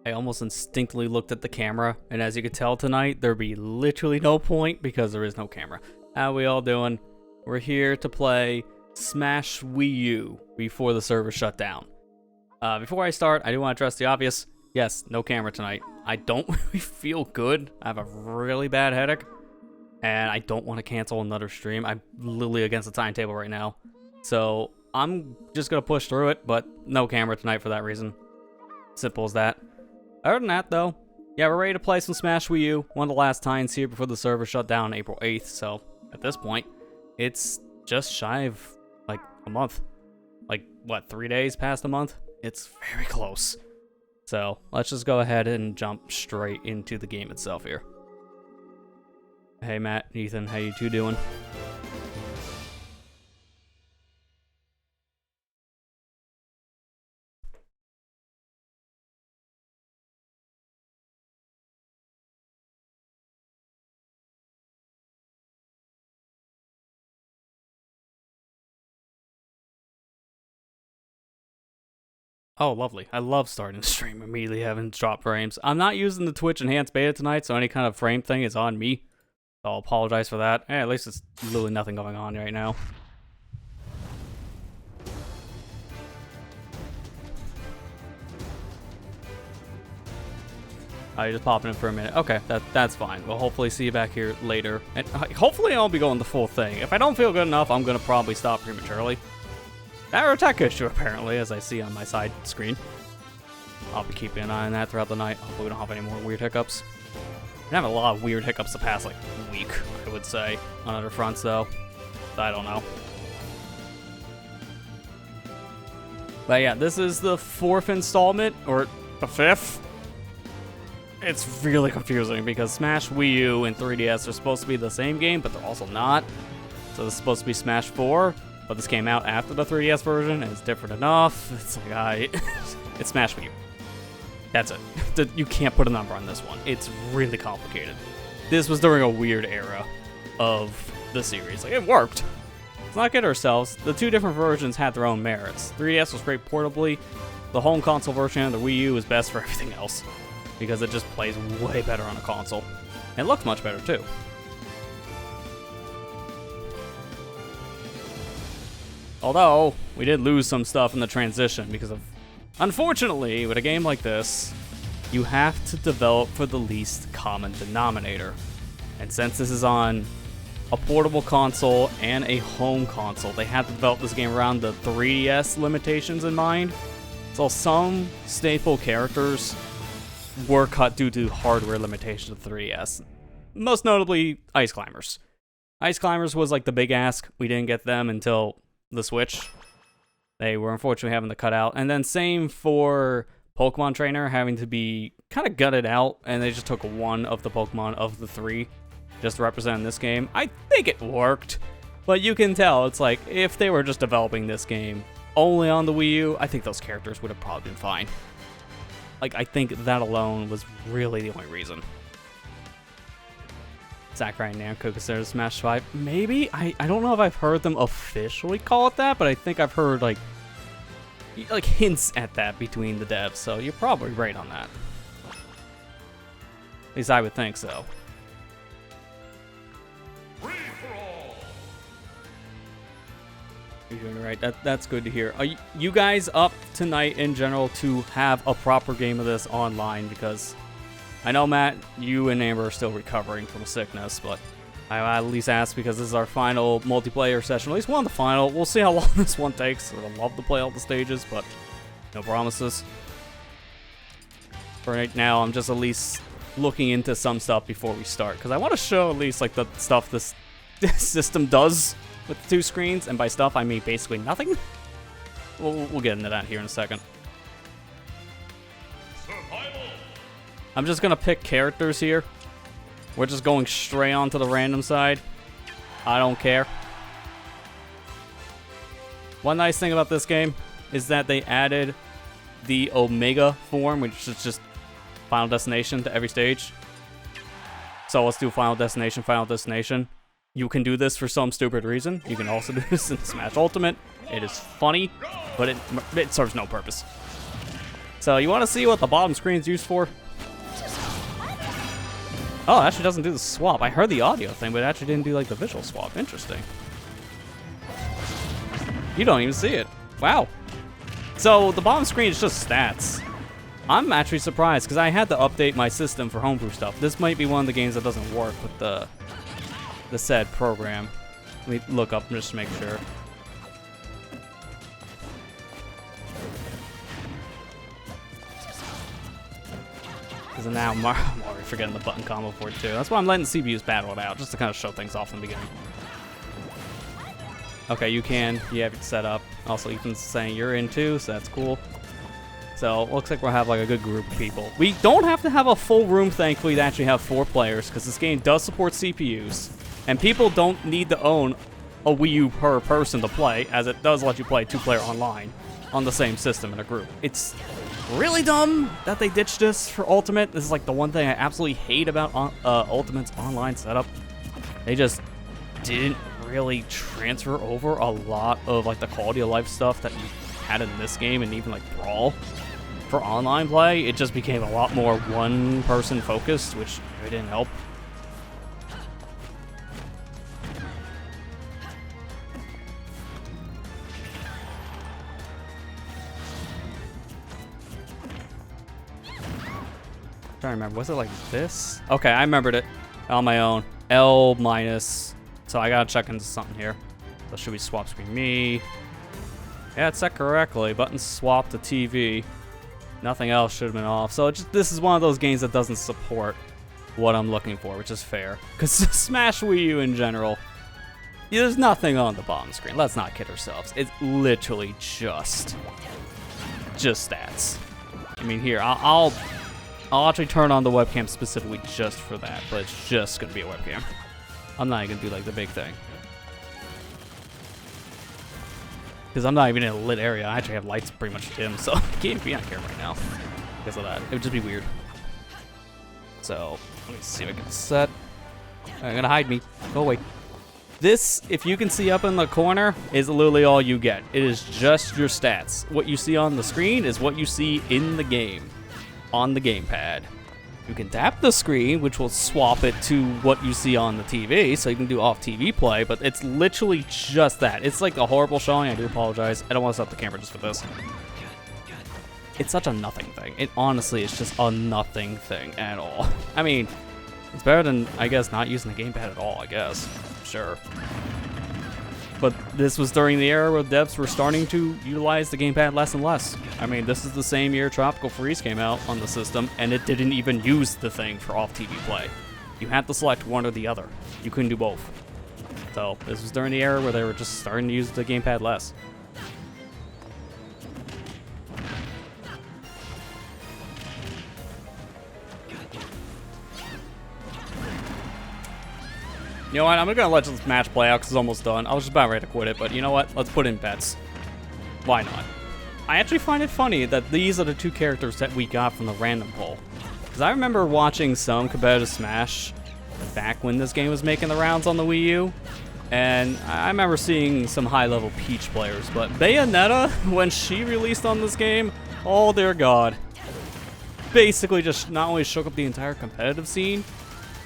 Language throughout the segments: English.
I almost instinctively looked at the camera, and as you could tell tonight, there'd be literally no point because there is no camera. How we all doing? We're here to play Smash Wii U before the server shut down. Before I start, I do want to address the obvious. Yes, no camera tonight. I don't really feel good. I have a really bad headache, and I don't want to cancel another stream. I'm literally against the timetable right now. So I'm just going to push through it, but no camera tonight for that reason. Simple as that. Other than that, though, yeah, we're ready to play some Smash Wii U. One of the last times here before the server shut down on April 8th, so at this point, it's just shy of, like, a month. Like, what, 3 days past a month? It's very close. So, let's just go ahead and jump straight into the game itself here. Hey, Matt, Ethan, how you two doing? Oh, lovely. I love starting the stream immediately having drop frames. I'm not using the Twitch enhanced beta tonight, so any kind of frame thing is on me. So I'll apologize for that. At least it's literally nothing going on right now. Oh, you're just popping in for a minute. Okay, that's fine. We'll hopefully see you back here later. And hopefully I'll be going the full thing. If I don't feel good enough, I'm going to probably stop prematurely. Our tech issue, apparently, as I see on my side screen. I'll be keeping an eye on that throughout the night. Hopefully we don't have any more weird hiccups. We're having a lot of weird hiccups the past, like, week, I would say. On other fronts, though. I don't know. But yeah, this is the 4th installment, or the 5th. It's really confusing, because Smash Wii U and 3DS are supposed to be the same game, but they're also not. So this is supposed to be Smash 4. But this came out after the 3DS version, and it's different enough. It's like, it's Smash Wii U. That's it. You can't put a number on this one. It's really complicated. This was during a weird era of the series. Like, it worked. Let's not get ourselves. The two different versions had their own merits. 3DS was great portably. The home console version of the Wii U is best for everything else, because it just plays way better on a console. And it looks much better, too. Although, we did lose some stuff in the transition because of... Unfortunately, with a game like this, you have to develop for the least common denominator. And since this is on a portable console and a home console, they had to develop this game around the 3DS limitations in mind. So some staple characters were cut due to hardware limitations of 3DS. Most notably, Ice Climbers. Ice Climbers was like the big ask. We didn't get them until the Switch. They were unfortunately having to cut out. And then same for Pokemon Trainer having to be kind of gutted out, and they just took one of the Pokemon of the 3 just to represent in this game. I think it worked, but you can tell it's like if they were just developing this game only on the Wii U, I think those characters would have probably been fine. Like, I think that alone was really the only reason. Sakurai and Namco consider Smash 5. Maybe? I don't know if I've heard them officially call it that, but I think I've heard, like hints at that between the devs, so you're probably right on that. At least I would think so. You're doing it right. That's good to hear. Are you guys up tonight in general to have a proper game of this online? Because I know, Matt, you and Amber are still recovering from sickness, but I at least ask because this is our final multiplayer session, at least one of the final. We'll see how long this one takes. I'd love to play all the stages, but no promises. For right now, I'm just at least looking into some stuff before we start, because I want to show at least like the stuff this system does with the 2 screens, and by stuff I mean basically nothing. We'll get into that here in a second. I'm just gonna pick characters here. We're just going straight onto the random side. I don't care. One nice thing about this game is that they added the Omega form, which is just Final Destination to every stage. So let's do Final Destination. You can do this for some stupid reason. You can also do this in Smash Ultimate. It is funny, but it serves no purpose. So you want to see what the bottom screen's used for? Oh, it actually doesn't do the swap. I heard the audio thing, but it actually didn't do like the visual swap. Interesting. You don't even see it. Wow. So the bottom screen is just stats. I'm actually surprised because I had to update my system for homebrew stuff. This might be one of the games that doesn't work with the said program. Let me look up just to make sure. Because now I'm already forgetting the button combo for it too. That's why I'm letting the CPUs battle it out, just to kind of show things off in the beginning. Okay, you have it set up. Also, Ethan's saying you're in too, so that's cool. So, looks like we'll have like a good group of people. We don't have to have a full room, thankfully, to actually have 4 players, because this game does support CPUs. And people don't need to own a Wii U per person to play, as it does let you play 2-player online on the same system in a group. It's really dumb that they ditched this for Ultimate. This is like the one thing I absolutely hate about Ultimate's online setup. They just didn't really transfer over a lot of like the quality of life stuff that you had in this game and even like Brawl for online play. It just became a lot more one-person focused, which really didn't help. Trying to remember, was it like this? Okay, I remembered it on my own. L minus. So I gotta check into something here. So should we swap screen me? Yeah, it's set correctly. Button swap to TV. Nothing else should have been off. So this is one of those games that doesn't support what I'm looking for, which is fair. Because Smash Wii U in general, there's nothing on the bottom screen. Let's not kid ourselves. It's literally just stats. I mean, here, I'll actually turn on the webcam specifically just for that, but it's just going to be a webcam. I'm not even going to do like the big thing. Because I'm not even in a lit area. I actually have lights pretty much dim, so I can't be on camera right now because of that. It would just be weird. So, let me see if I can set. I'm going to hide me. Go away. This, if you can see up in the corner, is literally all you get. It is just your stats. What you see on the screen is what you see in the game. On the gamepad. You can tap the screen, which will swap it to what you see on the TV, so you can do off-TV play, but it's literally just that. It's like a horrible showing. I do apologize. I don't want to stop the camera just for this. It's such a nothing thing. It honestly is just a nothing thing at all. I mean, it's better than, I guess, not using the gamepad at all, I guess. Sure. But this was during the era where devs were starting to utilize the gamepad less and less. I mean, this is the same year Tropical Freeze came out on the system, and it didn't even use the thing for off-TV play. You had to select one or the other. You couldn't do both. So, this was during the era where they were just starting to use the gamepad less. You know what, I'm gonna let this match play out because it's almost done. I was just about ready to quit it, but you know what? Let's put in bets. Why not? I actually find it funny that these are the 2 characters that we got from the random poll. Because I remember watching some competitive Smash back when this game was making the rounds on the Wii U. And I remember seeing some high-level Peach players, but Bayonetta, when she released on this game, oh dear god. Basically just not only shook up the entire competitive scene,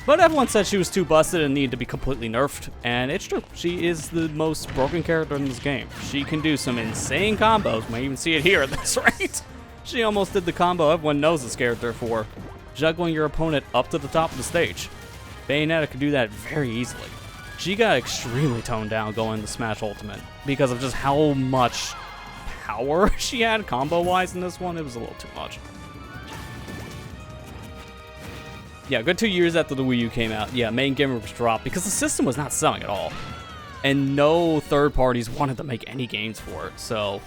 but everyone said she was too busted and needed to be completely nerfed, and it's true. She is the most broken character in this game. She can do some insane combos. You might even see it here at this rate. She almost did the combo everyone knows this character for, juggling your opponent up to the top of the stage. Bayonetta could do that very easily. She got extremely toned down going to Smash Ultimate because of just how much power she had combo-wise in this one. It was a little too much. Yeah, good 2 years after the Wii U came out, yeah, main gamer was dropped because the system was not selling at all. And no third parties wanted to make any games for it. So,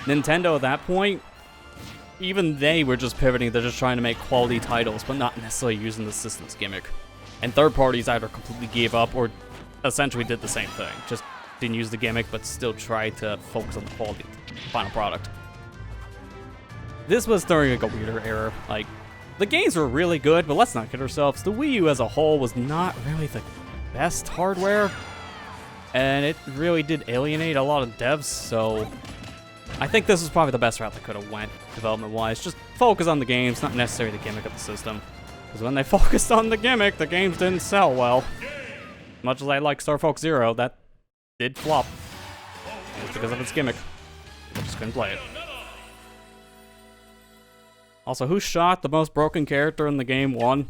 Nintendo at that point, even they were just pivoting to just trying to make quality titles, but not necessarily using the system's gimmick. And third parties either completely gave up or essentially did the same thing. Just didn't use the gimmick, but still tried to focus on the quality of the final product. This was during like a weirder era. Like, the games were really good, but let's not kid ourselves. The Wii U as a whole was not really the best hardware, and it really did alienate a lot of devs, so I think this is probably the best route they could have went, development-wise. Just focus on the games, not necessarily the gimmick of the system. Because when they focused on the gimmick, the games didn't sell well. Much as I like Star Fox Zero, that did flop. It's because of its gimmick. I just couldn't play it. Also, who shot the most broken character in the game won?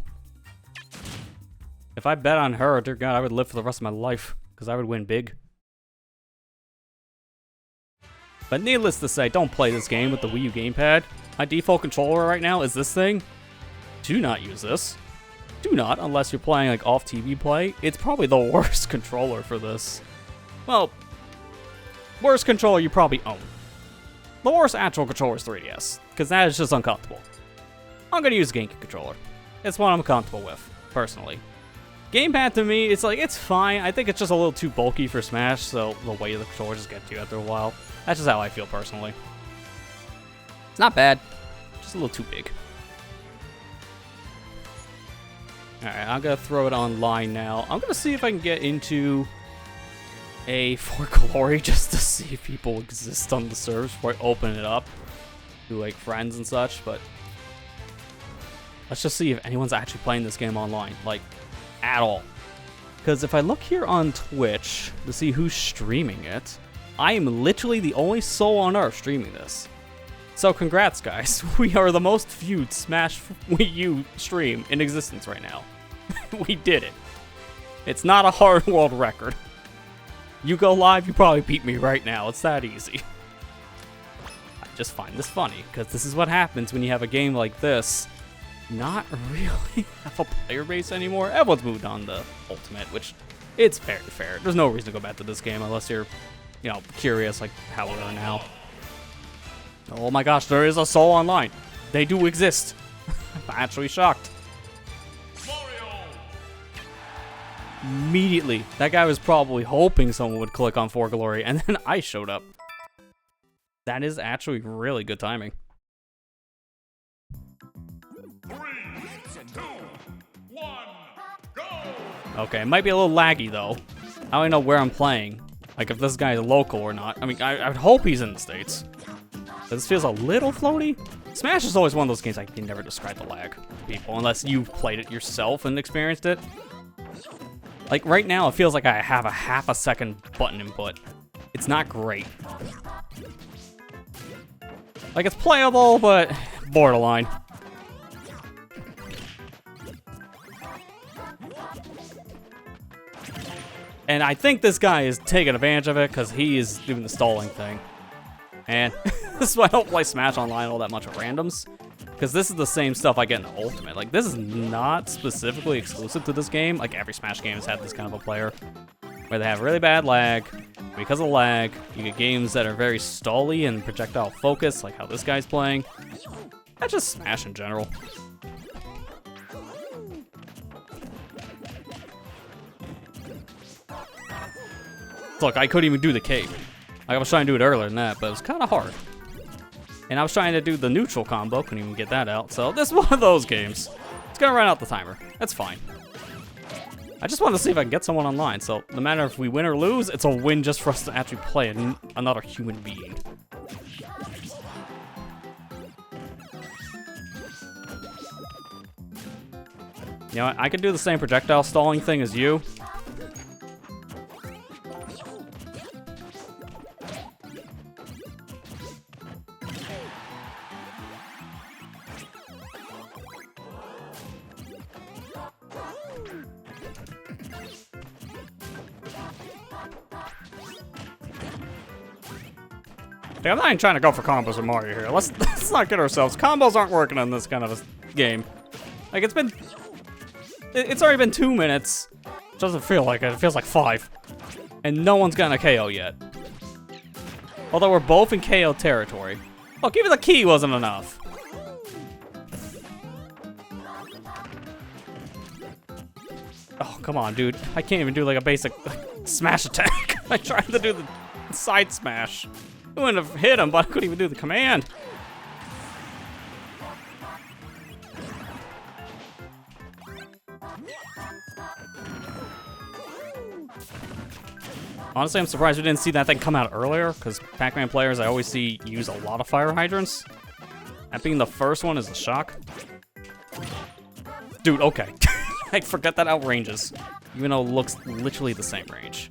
If I bet on her, dear God, I would live for the rest of my life. Because I would win big. But needless to say, don't play this game with the Wii U gamepad. My default controller right now is this thing. Do not use this. Do not, unless you're playing like off TV play. It's probably the worst controller for this. Well, worst controller you probably own. The worst actual controller is 3DS, because that is just uncomfortable. I'm gonna use a GameCube controller. It's what I'm comfortable with, personally. Gamepad to me, it's like, it's fine. I think it's just a little too bulky for Smash, so the weight of the controller just gets to you after a while. That's just how I feel personally. It's not bad, just a little too big. Alright, I'm gonna throw it online now. I'm gonna see if I can get into a For Glory just to see if people exist on the servers before I open it up to like friends and such, but let's just see if anyone's actually playing this game online, like at all. Because if I look here on Twitch to see who's streaming it, I am literally the only soul on earth streaming this. So congrats, guys. We are the most viewed Smash Wii U stream in existence right now. We did it. It's not a hard world record. You go live, you probably beat me right now. It's that easy. I just find this funny, because this is what happens when you have a game like this not really have a player base anymore. Everyone's moved on to Ultimate, which it's very fair. There's no reason to go back to this game unless you're, you know, curious like how we are now. Oh my gosh, there is a soul online. They do exist. I'm actually shocked. Immediately, that guy was probably hoping someone would click on For Glory, and then I showed up. That is actually really good timing. 3, 2, 1, go! Okay, it might be a little laggy though. I don't even know where I'm playing. Like if this guy is local or not. I mean, I would hope he's in the States. This feels a little floaty. Smash is always one of those games I can never describe the lag to people unless you've played it yourself and experienced it. Like right now, it feels like I have a half a second button input. It's not great. Like it's playable, but borderline. And I think this guy is taking advantage of it because he is doing the stalling thing. And this is why I don't play Smash Online all that much with randoms. Because this is the same stuff I get in the Ultimate. Like, this is not specifically exclusive to this game. Like, every Smash game has had this kind of a player. Where they have really bad lag. Because of lag, you get games that are very stally and projectile focused, like how this guy's playing. That's just Smash in general. Look, I couldn't even do the cave. Like, I was trying to do it earlier than that, but it was kind of hard. And I was trying to do the neutral combo, couldn't even get that out. So this is one of those games. It's gonna run out the timer. That's fine. I just wanted to see if I can get someone online. So no matter if we win or lose, it's a win just for us to actually play another human being. You know what? I could do the same projectile stalling thing as you. I'm not even trying to go for combos with Mario here. Let's not get ourselves. Combos aren't working on this kind of a game. Like, it's already been 2 minutes. It doesn't feel like it. It feels like 5. And no one's gotten a KO yet. Although we're both in KO territory. Look, even the key wasn't enough. Oh, come on, dude. I can't even do like a basic smash attack. I tried to do the side smash. I wouldn't have hit him, but I couldn't even do the command. Honestly, I'm surprised we didn't see that thing come out earlier, because Pac-Man players I always see use a lot of fire hydrants. That being the first one is a shock. Dude, okay. I forget that outranges, even though it looks literally the same range.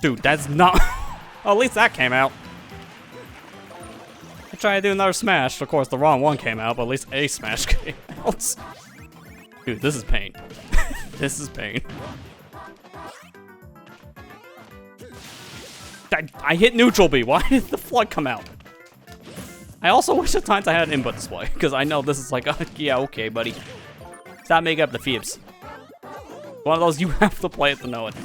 Dude, that's not... Oh, at least that came out. I tried to do another smash. Of course, the wrong one came out, but at least a smash came out. Dude, this is pain. This is pain. I hit neutral B. Why did the flood come out? I also wish at times I had an input display, because I know this is like, yeah, okay, buddy. Stop making up the Phoebes. One of those you have to play it to know it.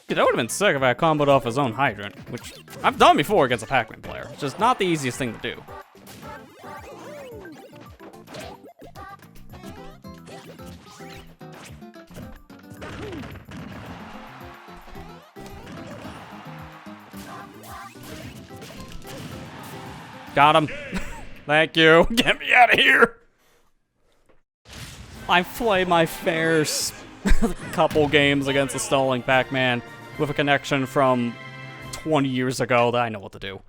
Dude, that would have been sick if I comboed off his own hydrant, which I've done before against a Pac-Man player. It's just not the easiest thing to do. Got him. Thank you. Get me out of here. I play my fair couple games against a stalling Pac-Man with a connection from 20 years ago that I know what to do.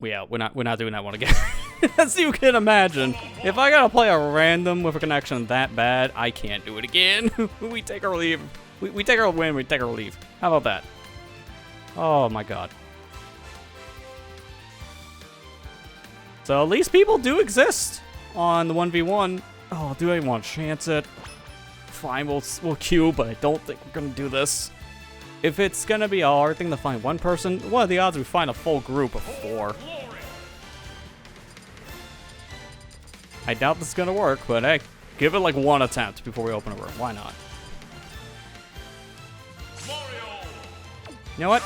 Yeah, we're not doing that one again. As you can imagine, if I gotta play a random with a connection that bad, I can't do it again. We take our leave. We take our win, we take our leave. How about that? Oh my god. So at least people do exist on the 1v1. Oh, do I want to chance it? Fine, we'll queue, but I don't think we're gonna do this. If it's gonna be a hard thing to find one person, what are the odds we find a full group of 4? I doubt this is gonna work, but hey, give it like one attempt before we open a room. Why not? You know what?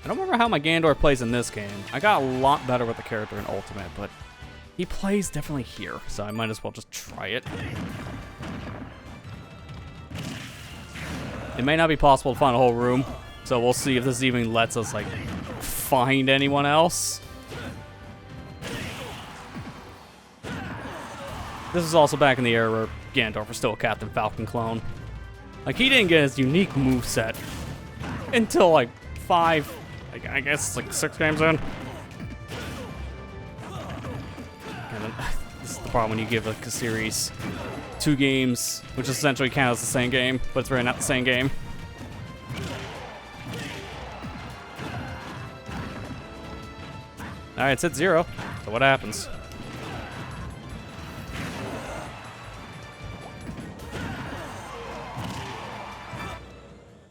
I don't remember how my Gandor plays in this game. I got a lot better with the character in Ultimate, but he plays definitely here, so I might as well just try it. It may not be possible to find a whole room, so we'll see if this even lets us, like, find anyone else. This is also back in the era where Gandalf was still a Captain Falcon clone. Like, he didn't get his unique moveset until, like, 5, I guess, like 6 games in. And then, this is the problem when you give, like, a series 2 games, which essentially counts as the same game, but it's really not the same game. Alright, it's at 0, so what happens?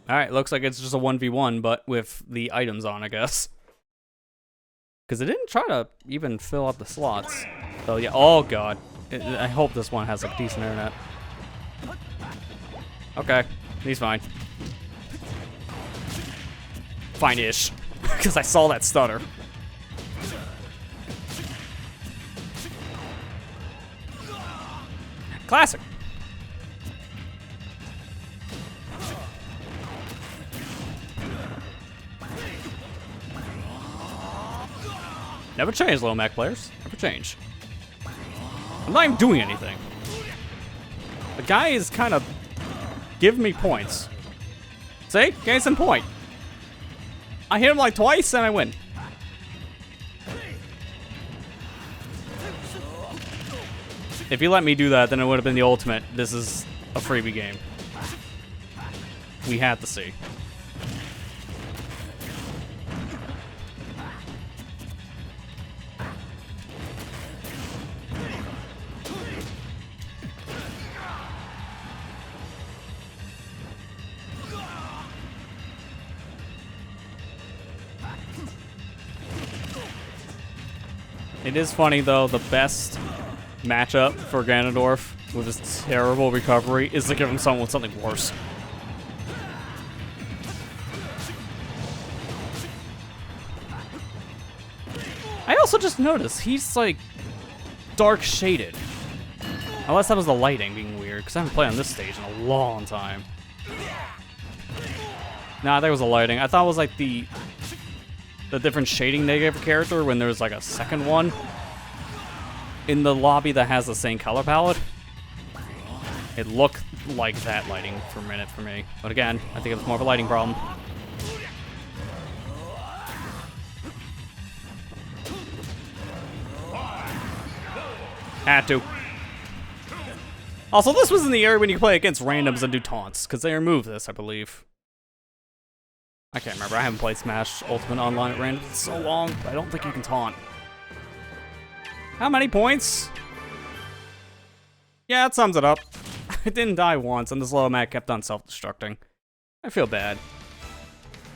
Alright, looks like it's just a 1v1, but with the items on, I guess. Because it didn't try to even fill up the slots. So yeah, oh god. I hope this one has like decent internet. Okay, he's fine. Fine-ish. Because I saw that stutter. Classic. Never change, Little Mac players. Never change. I'm not even doing anything. The guy is kind of giving me points. See? Gain some point. I hit him like twice and I win. If you let me do that, then it would have been the ultimate. This is a freebie game. We had to see. It is funny, though, the best matchup for Ganondorf with his terrible recovery is to give him someone with something worse. I also just noticed he's, like, dark shaded. Unless that was the lighting being weird, because I haven't played on this stage in a long time. Nah, I think it was the lighting. I thought it was, like, the different shading they gave a character when there's, like, a second one in the lobby that has the same color palette. It looked like that lighting for a minute for me. But again, I think it was more of a lighting problem. Had to. Also, this was in the area when you play against randoms and do taunts, because they removed this, I believe. I can't remember. I haven't played Smash Ultimate Online at random in so long, but I don't think you can taunt. How many points? Yeah, that sums it up. I didn't die once, and this low mat kept on self-destructing. I feel bad.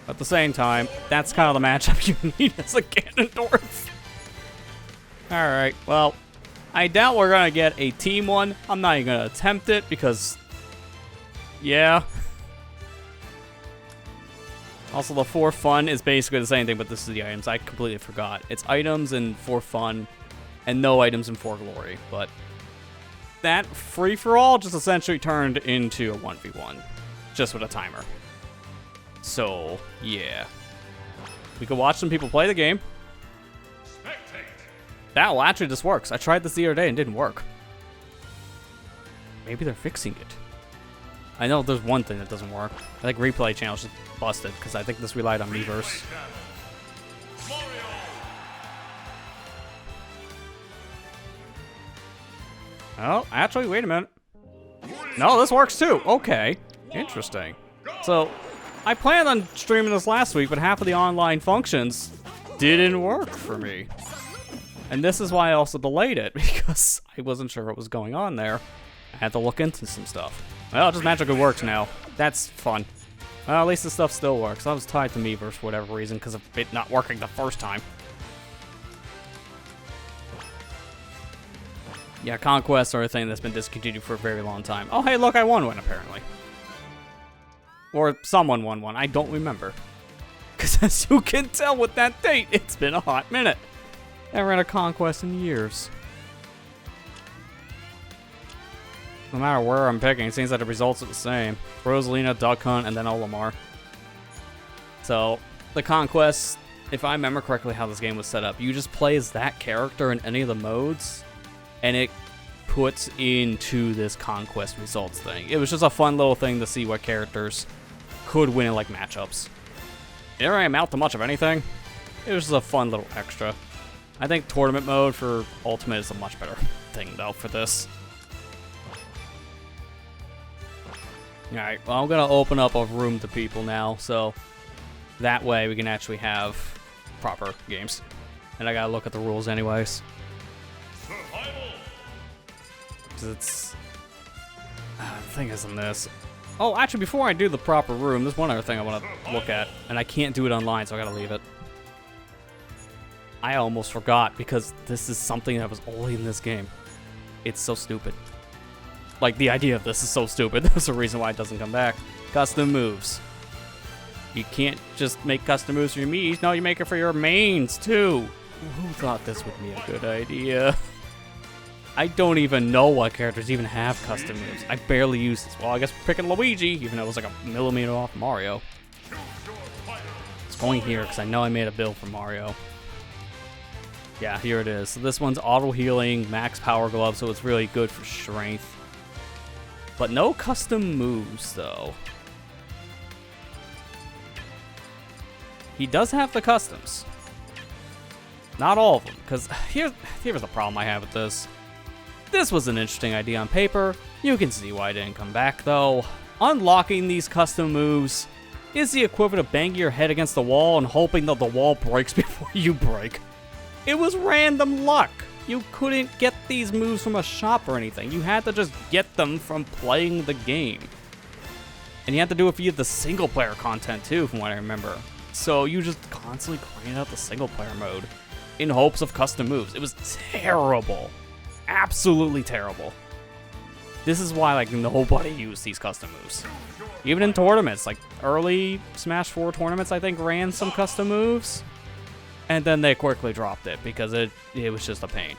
But at the same time, that's kind of the matchup you need as a Ganondorf. Alright, well, I doubt we're gonna get a team one. I'm not even gonna attempt it, because... yeah. Also, the for fun is basically the same thing, but this is the items. I completely forgot. It's items and for fun, and no items and for glory. But that free-for-all just essentially turned into a 1v1, just with a timer. So, yeah. We could watch some people play the game. That, well, actually this works. I tried this the other day and it didn't work. Maybe they're fixing it. I know there's one thing that doesn't work. I think replay channel's just busted, because I think this relied on Miiverse. Oh, actually, wait a minute. No, this works too. Okay. Interesting. So, I planned on streaming this last week, but half of the online functions didn't work for me. And this is why I also delayed it, because I wasn't sure what was going on there. I had to look into some stuff. Well, it just magically works now. That's fun. Well, at least the stuff still works. I was tied to Miiverse for whatever reason, because of it not working the first time. Yeah, conquests are a thing that's been discontinued for a very long time. Oh, hey, look, I won one, apparently. Or someone won one. I don't remember. Because as you can tell with that date, it's been a hot minute. Never had a conquest in years. No matter where I'm picking, it seems that the results are the same. Rosalina, Duck Hunt, and then Olimar. So, the conquests, if I remember correctly how this game was set up, you just play as that character in any of the modes, and it puts into this conquest results thing. It was just a fun little thing to see what characters could win in, like, matchups. It didn't really amount to much of anything. It was just a fun little extra. I think tournament mode for Ultimate is a much better thing, though, for this. Alright, well, I'm going to open up a room to people now, so that way we can actually have proper games. And I got to look at the rules anyways. Because it's... the thing isn't this. Oh, actually, before I do the proper room, there's one other thing I want to look at, and I can't do it online, so I got to leave it. I almost forgot, because this is something that was only in this game. It's so stupid. Like, the idea of this is so stupid. There's a reason why it doesn't come back. Custom moves. You can't just make custom moves for your Miis. No, you make it for your mains, too. Who thought this would be a good idea? I don't even know what characters even have custom moves. I barely use this. Well, I guess we're picking Luigi, even though it was like a millimeter off Mario. It's going here, because I know I made a build for Mario. Yeah, here it is. So this one's auto healing, max power glove, so it's really good for strength. But no custom moves, though. He does have the customs. Not all of them, because here's the problem I have with this. This was an interesting idea on paper. You can see why it didn't come back, though. Unlocking these custom moves is the equivalent of banging your head against the wall and hoping that the wall breaks before you break. It was random luck. You couldn't get these moves from a shop or anything. You had to just get them from playing the game. And you had to do it via the single player content too, from what I remember. So you just constantly grind out the single player mode. in hopes of custom moves. It was terrible. Absolutely terrible. This is why, like, nobody used these custom moves. Even in tournaments, like, early Smash 4 tournaments, I think, ran some custom moves. And then they quickly dropped it because it was just a pain.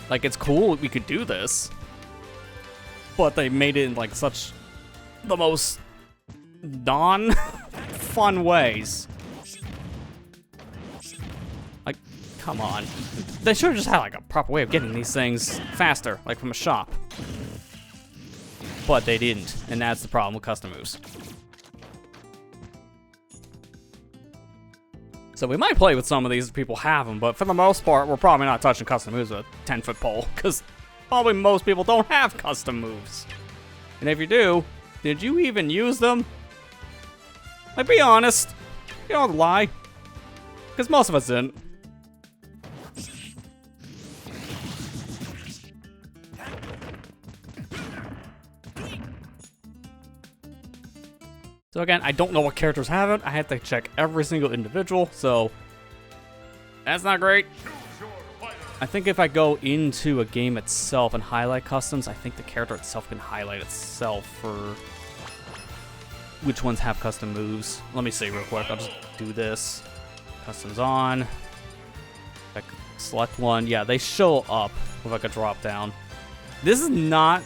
Like, it's cool we could do this. But they made it in, like, such the most non-fun ways. Like, come on. They should have just had, like, a proper way of getting these things faster, like from a shop. But they didn't, and that's the problem with custom moves. So we might play with some of these if people have them, but for the most part, we're probably not touching custom moves with a 10-foot pole, because probably most people don't have custom moves. And if you do, did you even use them? Like, be honest. You don't lie. Because most of us didn't. So again, I don't know what characters have it. I had to check every single individual, so that's not great. I think if I go into a game itself and highlight customs, I think the character itself can highlight itself for which ones have custom moves. Let me see real quick. I'll just do this. Customs on. I can select one. Yeah, they show up with like a drop down. This is not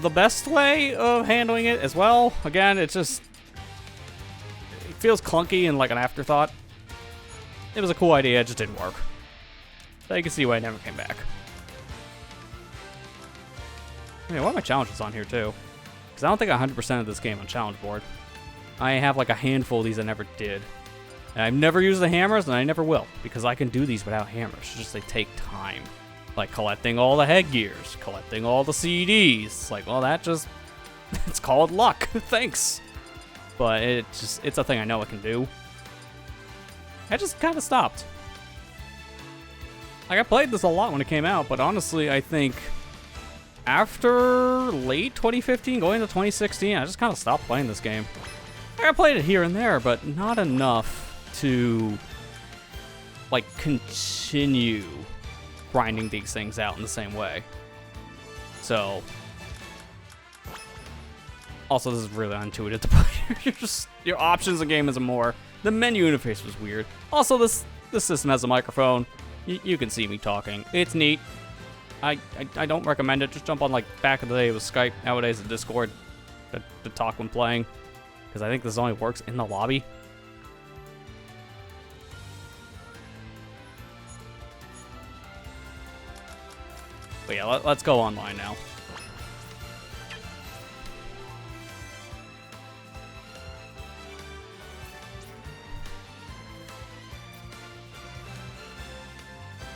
the best way of handling it as well. Again, it feels clunky and like an afterthought. It was a cool idea, it just didn't work. So you can see why it never came back. Yeah, why are my challenges on here too? Because I don't think 100% of this game on challenge board. I have like a handful of these I never did. And I've never used the hammers, and I never will, because I can do these without hammers. It's just they take time. Like collecting all the headgears, collecting all the CDs. Like, well, that just, it's called luck. Thanks. But it's a thing I know I can do. I just kind of stopped. Like, I played this a lot when it came out, but honestly, I think after late 2015, going into 2016, I just kind of stopped playing this game. I played it here and there, but not enough to, like, continue grinding these things out in the same way. So, also, this is really unintuitive to play. Your options in game isn't more. The menu interface was weird. Also, this system has a microphone. You can see me talking. It's neat. I don't recommend it. Just jump on, like, back in the day it was Skype. Nowadays it's Discord to talk when playing. Because I think this only works in the lobby. But yeah, let's go online now.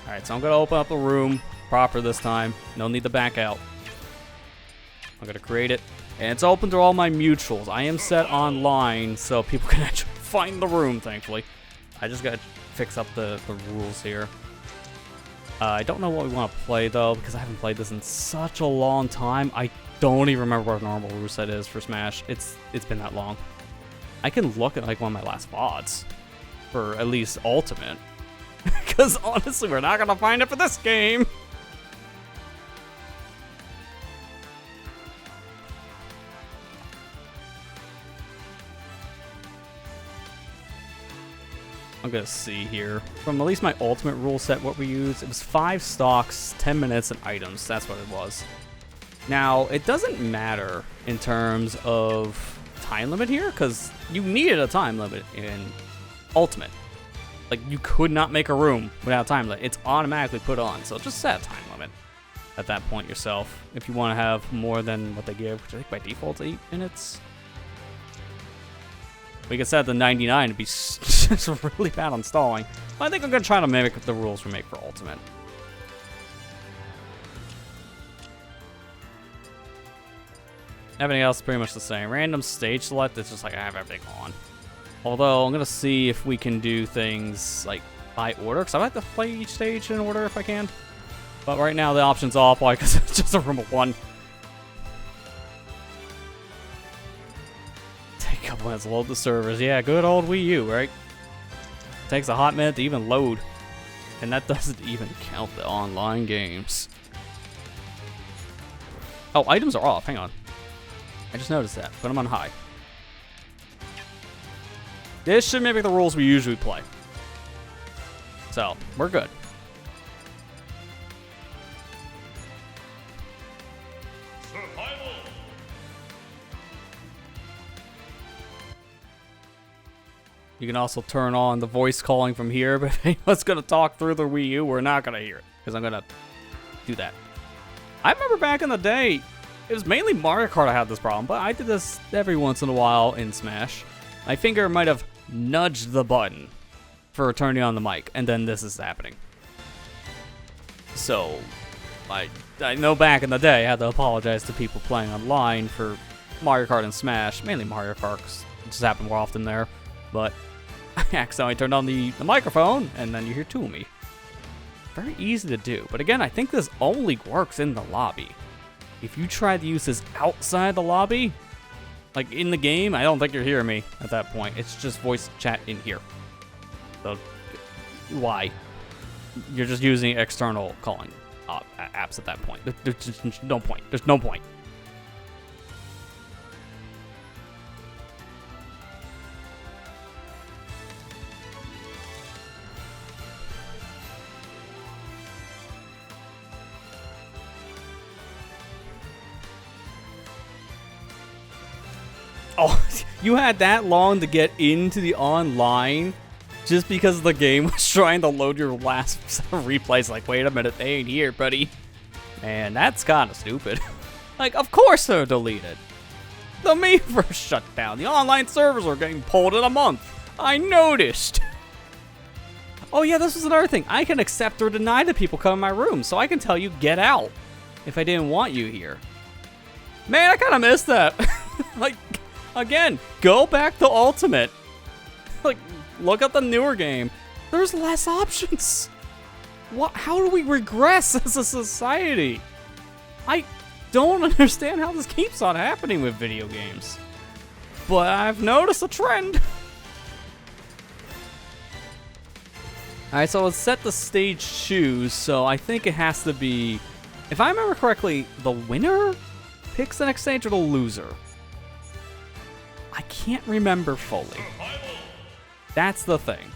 Alright, so I'm going to open up the room proper this time. No need to back out. I'm going to create it. And it's open to all my mutuals. I am set online so people can actually find the room, thankfully. I just got to fix up the rules here. I don't know what we want to play, though, because I haven't played this in such a long time. I don't even remember what a normal rule set is for Smash. It's been that long. I can look at, like, one of my last VODs for at least Ultimate. Because, honestly, we're not going to find it for this game. I'm going to see here. From at least my Ultimate rule set, what we used, it was 5 stocks, 10 minutes, and items. That's what it was. Now, it doesn't matter in terms of time limit here, because you needed a time limit in Ultimate. Like, you could not make a room without a time limit. It's automatically put on, so just set a time limit at that point yourself. If you want to have more than what they give, which I think by default is 8 minutes. We can set it to 99 to be just really bad on stalling. But I think I'm going to try to mimic the rules we make for Ultimate. Everything else is pretty much the same. Random stage select, it's just like I have everything on. Although, I'm going to see if we can do things, like, by order, because I like to play each stage in order if I can. But right now, the option's off, why? Because it's just a room of 1. Take a couple minutes to load the servers. Yeah, good old Wii U, right? Takes a hot minute to even load. And that doesn't even count the online games. Oh, items are off. Hang on. I just noticed that. Put them on high. This should mimic the rules we usually play. So, we're good. Survival. You can also turn on the voice calling from here, but if anyone's going to talk through the Wii U, we're not going to hear it, because I'm going to do that. I remember back in the day, it was mainly Mario Kart I had this problem, but I did this every once in a while in Smash. My finger might have nudged the button for turning on the mic, and then this is happening. So, I know back in the day I had to apologize to people playing online for Mario Kart and Smash, mainly Mario Kart, 'cause it just happened more often there, but I accidentally turned on the microphone, and then you hear two of me. Very easy to do, but again, I think this only works in the lobby. If you try to use this outside the lobby, like in the game, I don't think you're hearing me at that point. It's just voice chat in here. So, why? You're just using external calling apps at that point. There's just no point. There's no point. Oh, you had that long to get into the online just because the game was trying to load your last set of replays. Like, wait a minute, they ain't here, buddy. Man, that's kind of stupid. Like, of course they're deleted. The Miiverse shut down. The online servers are getting pulled in a month. I noticed. Oh yeah, this was another thing. I can accept or deny the people come in my room, so I can tell you get out if I didn't want you here. Man, I kind of missed that. Like, again, go back to Ultimate. Like, look at the newer game. There's less options. What? How do we regress as a society? I don't understand how this keeps on happening with video games. But I've noticed a trend. Alright, so let's set the stage choose. So I think it has to be, if I remember correctly, the winner picks the next stage or the loser. I can't remember fully. That's the thing.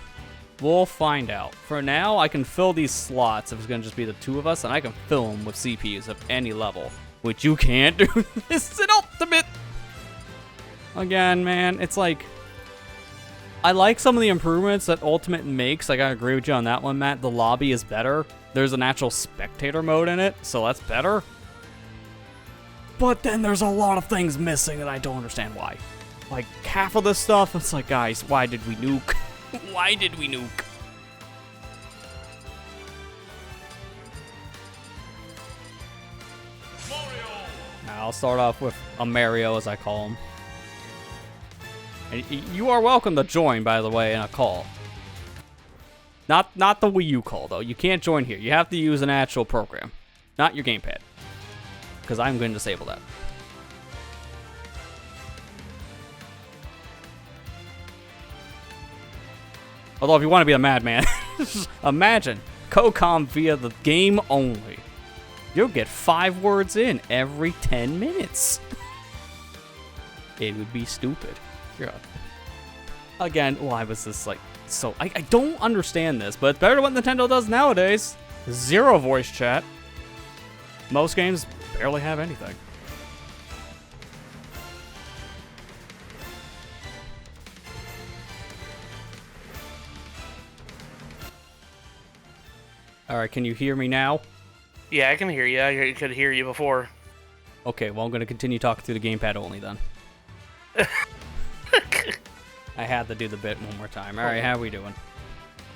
We'll find out. For now, I can fill these slots if it's going to just be the two of us, and I can fill them with CPUs of any level, which you can't do. This is an Ultimate! Again, man, it's like, I like some of the improvements that Ultimate makes. Like, I agree with you on that one, Matt. The lobby is better. There's an actual spectator mode in it, so that's better. But then there's a lot of things missing, and I don't understand why. Like, half of this stuff, it's like, guys, why did we nuke? Why did we nuke? Mario. I'll start off with a Mario, as I call him. And you are welcome to join, by the way, in a call. Not the Wii U call, though. You can't join here. You have to use an actual program, not your gamepad, because I'm going to disable that. Although, if you want to be a madman, imagine co-com via the game only. You'll get 5 words in every 10 minutes. It would be stupid. God. Again, why was this like so? I don't understand this, but it's better than what Nintendo does nowadays. 0 voice chat. Most games barely have anything. Alright, can you hear me now? Yeah, I can hear you. I could hear you before. Okay, well, I'm going to continue talking through the gamepad only then. I had to do the bit one more time. Alright, how are we doing?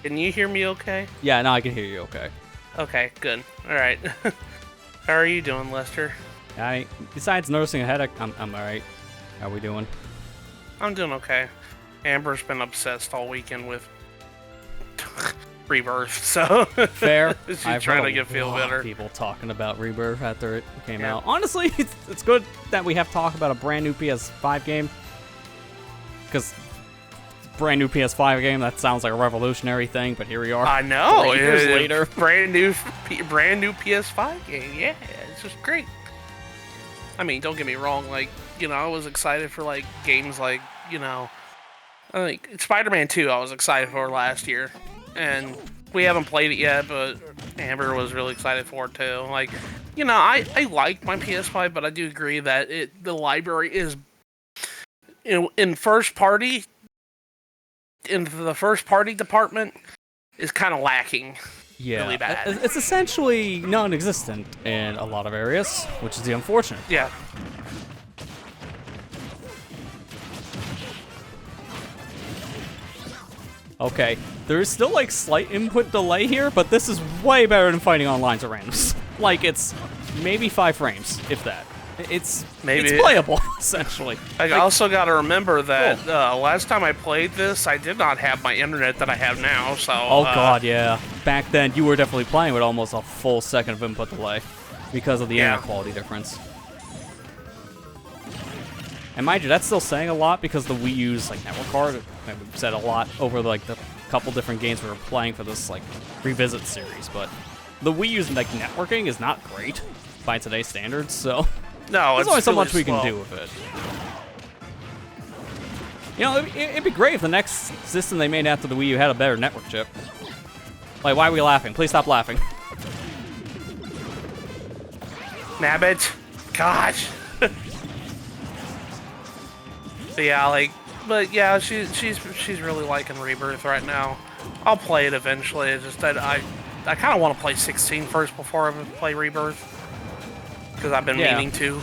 Can you hear me okay? Yeah, no, I can hear you okay. Okay, good. Alright. How are you doing, Lester? Besides noticing a headache, I'm alright. How are we doing? I'm doing okay. Amber's been obsessed all weekend with Rebirth, so Fair. she's I've trying heard to get feel a lot of better. people talking about Rebirth after it came Yeah. out. Honestly, it's good that we have talk about a brand new PS5 game, because brand new PS5 game. That sounds like a revolutionary thing, but here we are. I know. 3 years later. Brand new PS5 game. Yeah, it's just great. I mean, don't get me wrong. Like, you know, I was excited for like games like, you know, like Spider-Man 2. I was excited for last year, and we haven't played it yet, but Amber was really excited for it too. Like, you know, I like my PS5, but I do agree that the library is in first party. In the first party department is kind of lacking. Yeah, really bad. It's essentially non-existent in a lot of areas, which is the unfortunate. Yeah. Okay, there is still like slight input delay here, but this is way better than fighting online to randoms. Like it's maybe 5 frames, if that. It's playable essentially. I also got to remember that last time I played this, I did not have my internet that I have now. So. Oh god, yeah. Back then, you were definitely playing with almost a full second of input delay because of the internet quality difference. And mind you, that's still saying a lot because the Wii U's like network card, we've said a lot over like the couple different games we were playing for this like revisit series, but the Wii U's like networking is not great by today's standards, so no, there's only so really much we can do with it. You know, it'd be great if the next system they made after the Wii U had a better network chip. Like, why are we laughing? Please stop laughing. Nabbit, gosh. But yeah, she's really liking Rebirth right now. I'll play it eventually. It's just that I kind of want to play 16 first before I play Rebirth because I've been meaning to.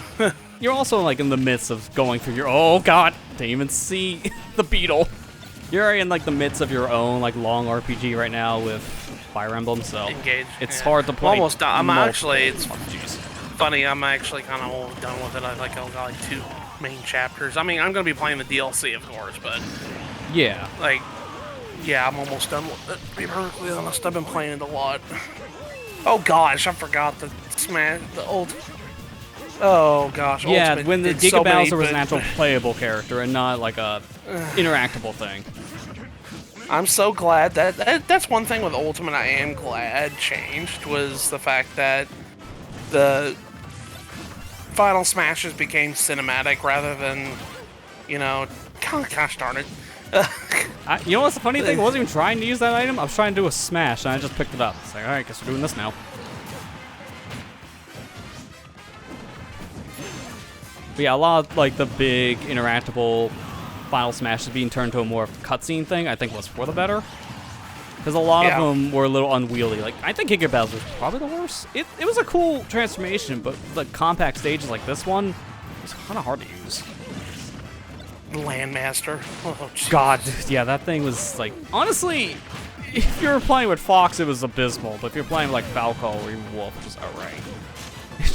You're also like in the midst of going through your didn't even see the beetle. You're in like the midst of your own like long RPG right now with Fire Emblem, so it's hard to play. I'm almost done. It's funny. I'm actually kind of done with it. I've got like 2 main chapters. I mean, I'm gonna be playing the DLC, of course, but yeah, I'm almost done with it. To be perfectly honest, I've been playing it a lot. Oh gosh, I forgot the old. Oh gosh. Yeah, Ultimate when the did Giga so many, Bowser was an actual playable character and not like a interactable thing. I'm so glad that's one thing with Ultimate I am glad changed was the fact that the Final Smashes became cinematic rather than, you know, gosh darn it. You know what's the funny thing? I wasn't even trying to use that item. I was trying to do a smash, and I just picked it up. It's like, alright, guess we're doing this now. But yeah, a lot of, like, the big interactable Final Smashes being turned to a more cutscene thing, I think was for the better. Because a lot of them were a little unwieldy. Like, I think Giga Bowser was probably the worst. It was a cool transformation, but the compact stages like this one was kind of hard to use. Landmaster. Oh, God, yeah, that thing was like, honestly, if you were playing with Fox, it was abysmal. But if you're playing like Falco or even Wolf, it was alright.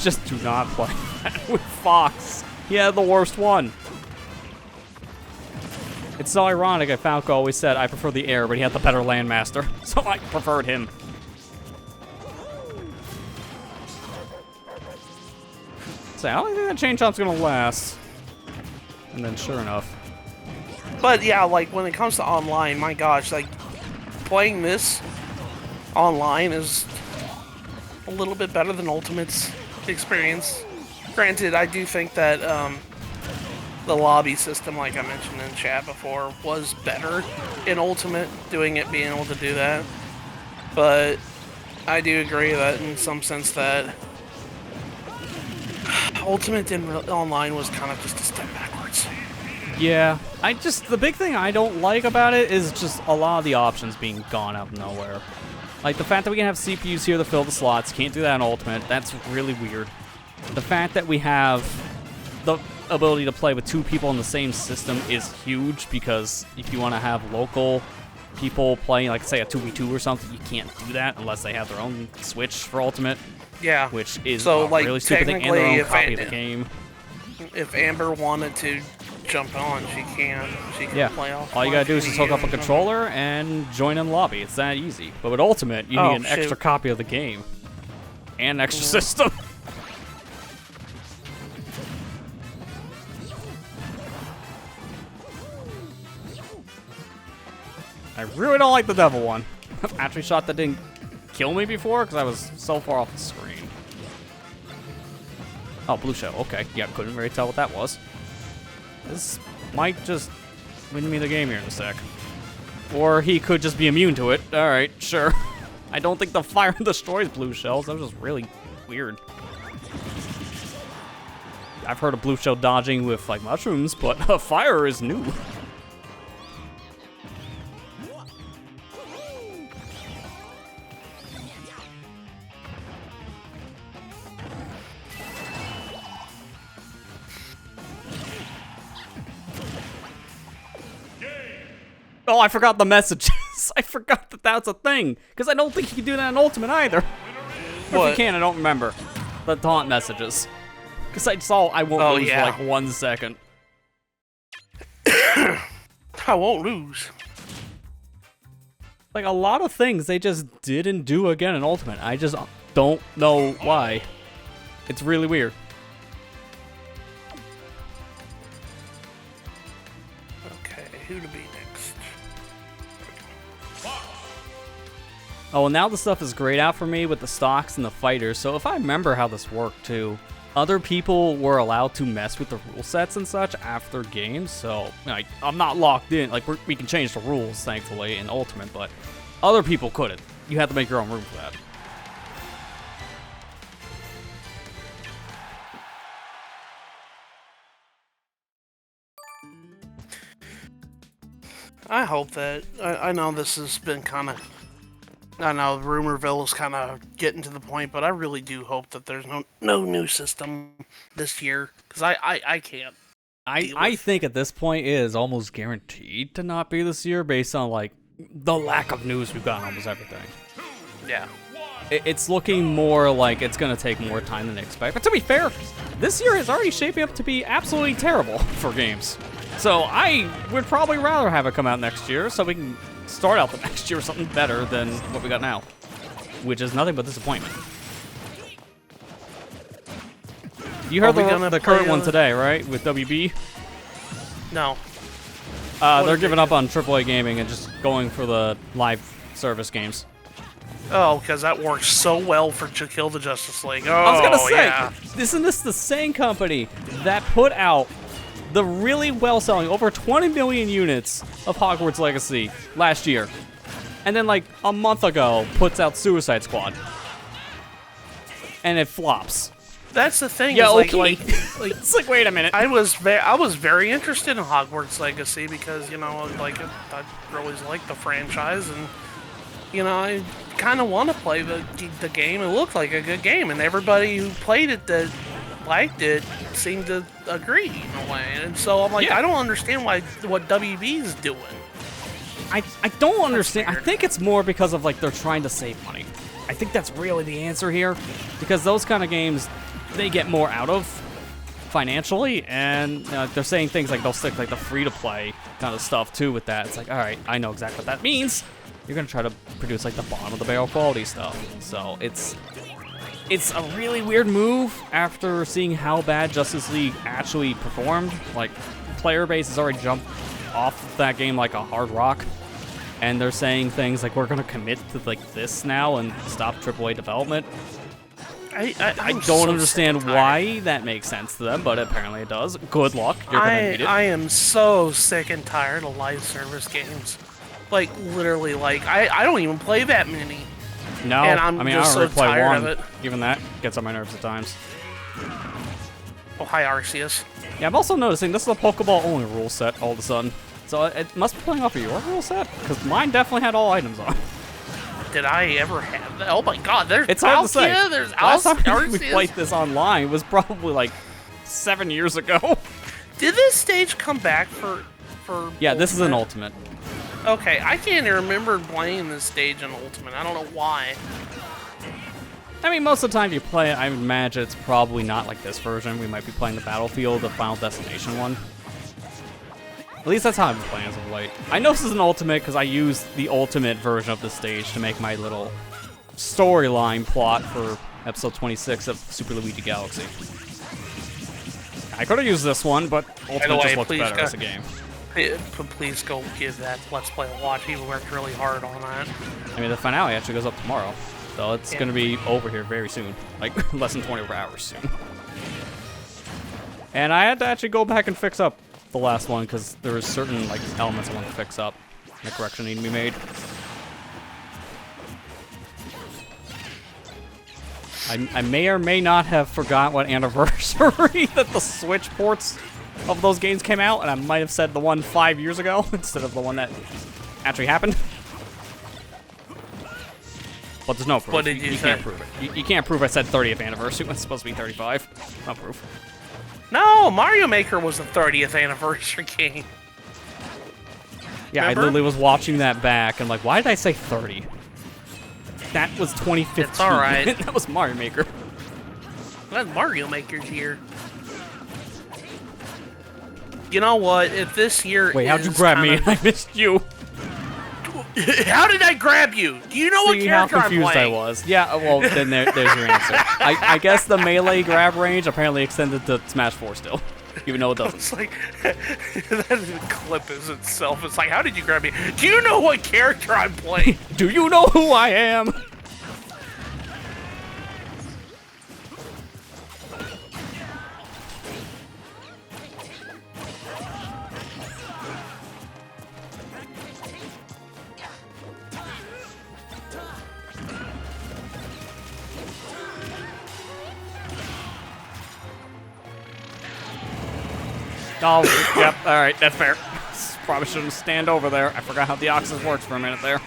Just do not play that with Fox. Yeah, the worst one. It's so ironic that Falco always said, I prefer the air, but he had the better Landmaster. So I preferred him. So I don't think that chain chomp's gonna last. And then sure enough. But yeah, like when it comes to online, my gosh, like playing this online is a little bit better than Ultimate's experience. Granted, I do think that the lobby system, like I mentioned in chat before, was better in Ultimate, being able to do that. But I do agree that in some sense that Ultimate Online was kind of just a step backwards. Yeah, the big thing I don't like about it is just a lot of the options being gone out of nowhere. Like the fact that we can have CPUs here to fill the slots, can't do that in Ultimate, that's really weird. The fact that we have the ability to play with 2 people in the same system is huge, because if you want to have local people playing, like say a 2v2 or something, you can't do that unless they have their own Switch for Ultimate. Yeah. Which is like, really stupid thing, and their own copy of the game. If Amber wanted to jump on, she can play off. All you gotta do is just hook up a controller and join in the lobby. It's that easy. But with Ultimate, you need an extra copy of the game. And an extra system. I really don't like the devil one. Actually shot that didn't kill me before because I was so far off the screen. Oh, blue shell. Okay. Yeah, couldn't really tell what that was. This might just win me the game here in a sec. Or he could just be immune to it. Alright, sure. I don't think the fire destroys blue shells. That was just really weird. I've heard of blue shell dodging with, like, mushrooms, but fire is new. Oh, I forgot the messages. I forgot that that's a thing. Because I don't think you can do that in Ultimate either. Or if you can, I don't remember. The taunt messages. Because I saw I won't lose for like 1 second. I won't lose. Like, a lot of things they just didn't do again in Ultimate. I just don't know why. It's really weird. Okay, who to be next? Oh, well, now the stuff is grayed out for me with the stocks and the fighters, so if I remember how this worked too, other people were allowed to mess with the rule sets and such after games, so like, I'm not locked in. Like, we can change the rules, thankfully, in Ultimate, but other people couldn't. You had to make your own room for that. I hope that... I know this has been kind of... I know Rumorville is kind of getting to the point, but I really do hope that there's no new system this year, because I can't. I think at this point it is almost guaranteed to not be this year based on like the lack of news we've got on almost everything. Yeah. It's looking more like it's going to take more time than expected. But to be fair, this year is already shaping up to be absolutely terrible for games. So I would probably rather have it come out next year so we can start out the next year with something better than what we got now, which is nothing but disappointment. You heard the current one today, right? With WB? No. They're giving up on AAA gaming and just going for the live service games. Oh, because that works so well for To Kill the Justice League. Oh, I was gonna say, yeah. isn't this the same company that put out the really well-selling, over 20 million units of Hogwarts Legacy last year, and then like a month ago puts out Suicide Squad, and it flops? That's the thing. Yeah, is, okay. Like, it's like, wait a minute. I was very interested in Hogwarts Legacy because, you know, like I always liked the franchise, and you know, I kind of want to play the game. It looked like a good game, and everybody who played it that liked it seemed to agree in a way. And so I'm like, I don't understand what WB is doing. I don't understand. I think it's more because of like they're trying to save money. I think that's really the answer here, because those kind of games they get more out of financially, and they're saying things like they'll stick like the free-to-play kind of stuff too with that. It's like, all right, I know exactly what that means. You're gonna try to produce like the bottom of the barrel quality stuff. So it's a really weird move after seeing how bad Justice League actually performed. Like, player base has already jumped off that game like a hard rock, and they're saying things like, we're gonna commit to like this now and stop AAA development. I don't understand why that makes sense to them, but apparently it does. Good luck. You're gonna need it. I am so sick and tired of live service games. Like, literally, like, I don't even play that many. No, and I'm I mean, just I don't so really play tired one. of it. Even that gets on my nerves at times. Oh, hi, Arceus. Yeah, I'm also noticing this is a Pokeball only rule set all of a sudden. So it must be playing off of your rule set, because mine definitely had all items on. Did I ever have that? Oh my god, there's It's hard to say. Palkia, there's Last time Arceus. we played this online was probably like 7 years ago. Did this stage come back for Yeah, this is an Ultimate? Ultimate. Okay, I can't even remember playing this stage in Ultimate. I don't know why. I mean, most of the time you play it, I imagine it's probably not like this version. We might be playing the Battlefield, the Final Destination one. At least that's how I've been playing as of late. I know this is an Ultimate because I used the Ultimate version of the stage to make my little storyline plot for episode 26 of Super Luigi Galaxy. I could have used this one, but Ultimate just looks better as a game. Please go give that Let's Play a watch. He worked really hard on that. I mean, the finale actually goes up tomorrow, so it's gonna be over here very soon, like less than 24 hours soon. And I had to actually go back and fix up the last one because there were certain like elements I wanted to fix up, and a correction needed to be made. I may or may not have forgot what anniversary that the Switch ports of those games came out, and I might have said the one 5 years ago instead of the one that actually happened. But there's no proof. What did you say? Can't prove it. You can't prove I said 30th anniversary when it's supposed to be 35. No proof. No, Mario Maker was the 30th anniversary game. Yeah, Remember? I literally was watching that back and like, why did I say 30? That was 2015. It's all right. That was Mario Maker. That's Mario Maker's year. You know what? If this year Wait, how'd you grab me? I missed you. How did I grab you? Do you know what See how character I'm confused I playing? was. Yeah, well, then there's your answer. I guess the melee grab range apparently extended to Smash 4 still, even though it doesn't. It's like, that clip is itself. It's like, how did you grab me? Do you know what character I'm playing? Do you know who I am? Oh, yep, alright, that's fair. Probably shouldn't stand over there. I forgot how the Oxys works for a minute there.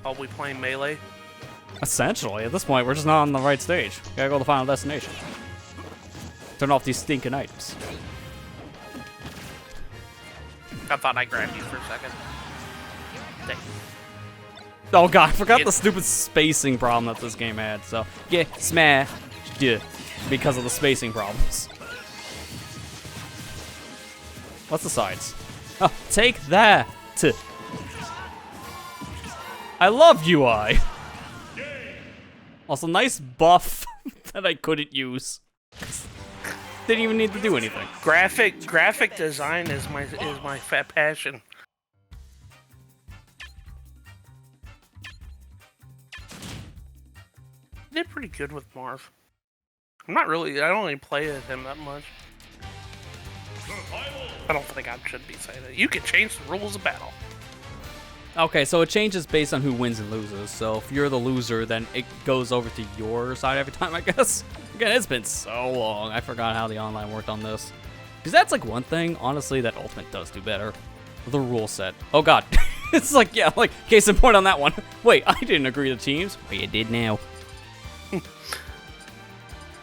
Are we playing Melee? Essentially, at this point, we're just not on the right stage. Gotta go to the final destination. Turn off these stinking items. I thought I grabbed you for a second. Dang. Oh god, I forgot the stupid spacing problem that this game had, so... Yeah, smash. Yeah, because of the spacing problems. What's the sides? Oh, take that! I love UI! Also, nice buff that I couldn't use. Didn't even need to do anything. Graphic design is my fat passion. I did pretty good with Marv. I don't really play with him that much. I don't think I should be saying it. You can change the rules of battle. Okay, so it changes based on who wins and loses. So if you're the loser, then it goes over to your side every time, I guess. Again, it's been so long. I forgot how the online worked on this. Because that's like one thing, honestly, that Ultimate does do better. The rule set. Oh god. It's like, yeah, like, case in point on that one. Wait, I didn't agree to teams. But you did now.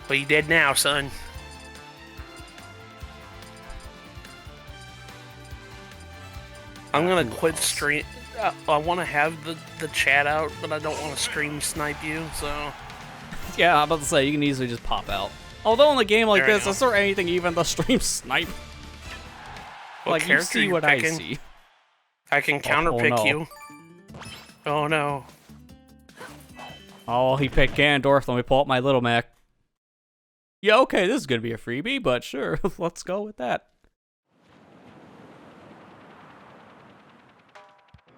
But you did now, son. I'm gonna quit stream. I want to have the chat out, but I don't want to stream snipe you, so... Yeah, I'm about to say, you can easily just pop out. Although in a game like this, is there anything even the stream snipe? What like, you see what I see. I can counterpick you. Oh no. Oh, he picked Ganondorf. Let me pull up my little Mac. Yeah, okay, this is gonna be a freebie, but sure, let's go with that.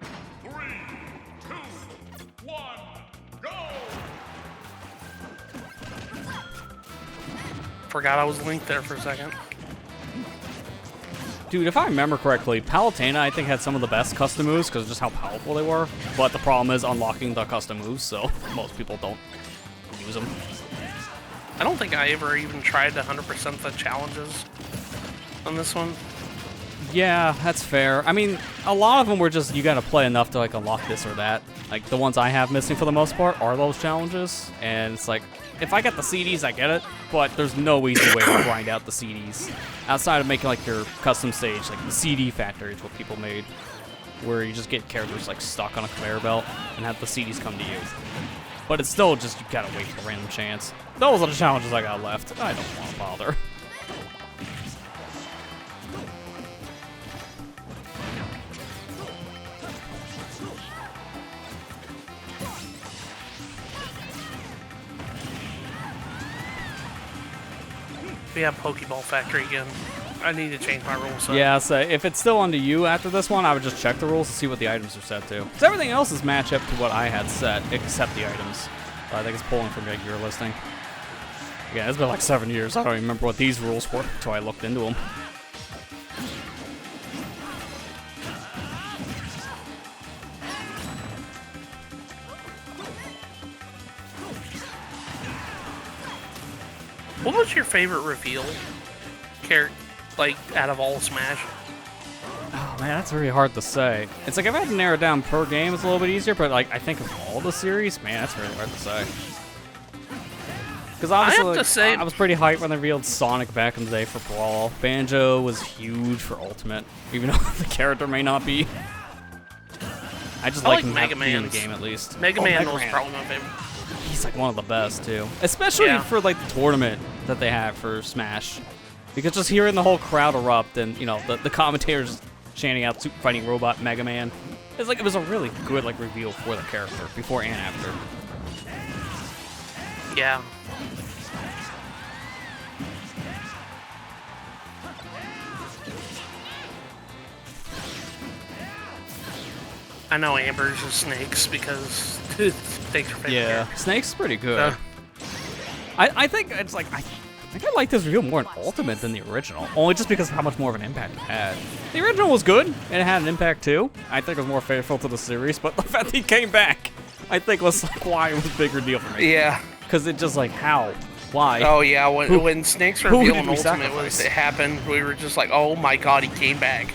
3, 2, 1, go! Forgot I was linked there for a second. Dude, if I remember correctly, Palutena, I think, had some of the best custom moves because of just how powerful they were. But the problem is unlocking the custom moves, so most people don't use them. I don't think I ever even tried to 100% the challenges on this one. Yeah, that's fair. I mean, a lot of them were just, you gotta play enough to, like, unlock this or that. Like, the ones I have missing for the most part are those challenges. And it's like, if I get the CDs, I get it. But there's no easy way to grind out the CDs. Outside of making, like, your custom stage, like, the CD factory is what people made. Where you just get characters, like, stuck on a conveyor belt and have the CDs come to you. But it's still just, you gotta wait for a random chance. Those are the challenges I got left. I don't want to bother. Yeah, Pokeball Factory again. I need to change my rules. Yeah, so if it's still onto you after this one, I would just check the rules to see what the items are set to. Because everything else is match up to what I had set, except the items. So I think it's pulling from your listing. Yeah, it's been like 7 years. I don't even remember what these rules were until I looked into them. What was your favorite reveal character, like, out of all Smash? Oh man, that's really hard to say. It's like if I had to narrow it down per game, it's a little bit easier, but like I think of all the series, man, that's really hard to say. Because obviously, I have to say, I was pretty hyped when they revealed Sonic back in the day for Brawl. Banjo was huge for Ultimate, even though the character may not be. I just like him Mega to be in the Man's. game at least. Mega Man was probably my favorite. He's like one of the best too, especially for like the tournament that they have for Smash. Because just hearing the whole crowd erupt and you know the commentators chanting out "Super Fighting Robot Mega Man," it's like it was a really good like reveal for the character before and after. Yeah. I know Amber's is Snakes because Snakes are favorite. Yeah, Snake's pretty good. I think it's like I think I like this reveal more in Ultimate than the original, only just because of how much more of an impact it had. The original was good and it had an impact too. I think it was more faithful to the series, but the fact that he came back, I think was like why it was a bigger deal for me. Yeah. Because it just like how, why? Oh yeah, when Snake's reveal in we Ultimate it happened, we were just like, oh my god, he came back.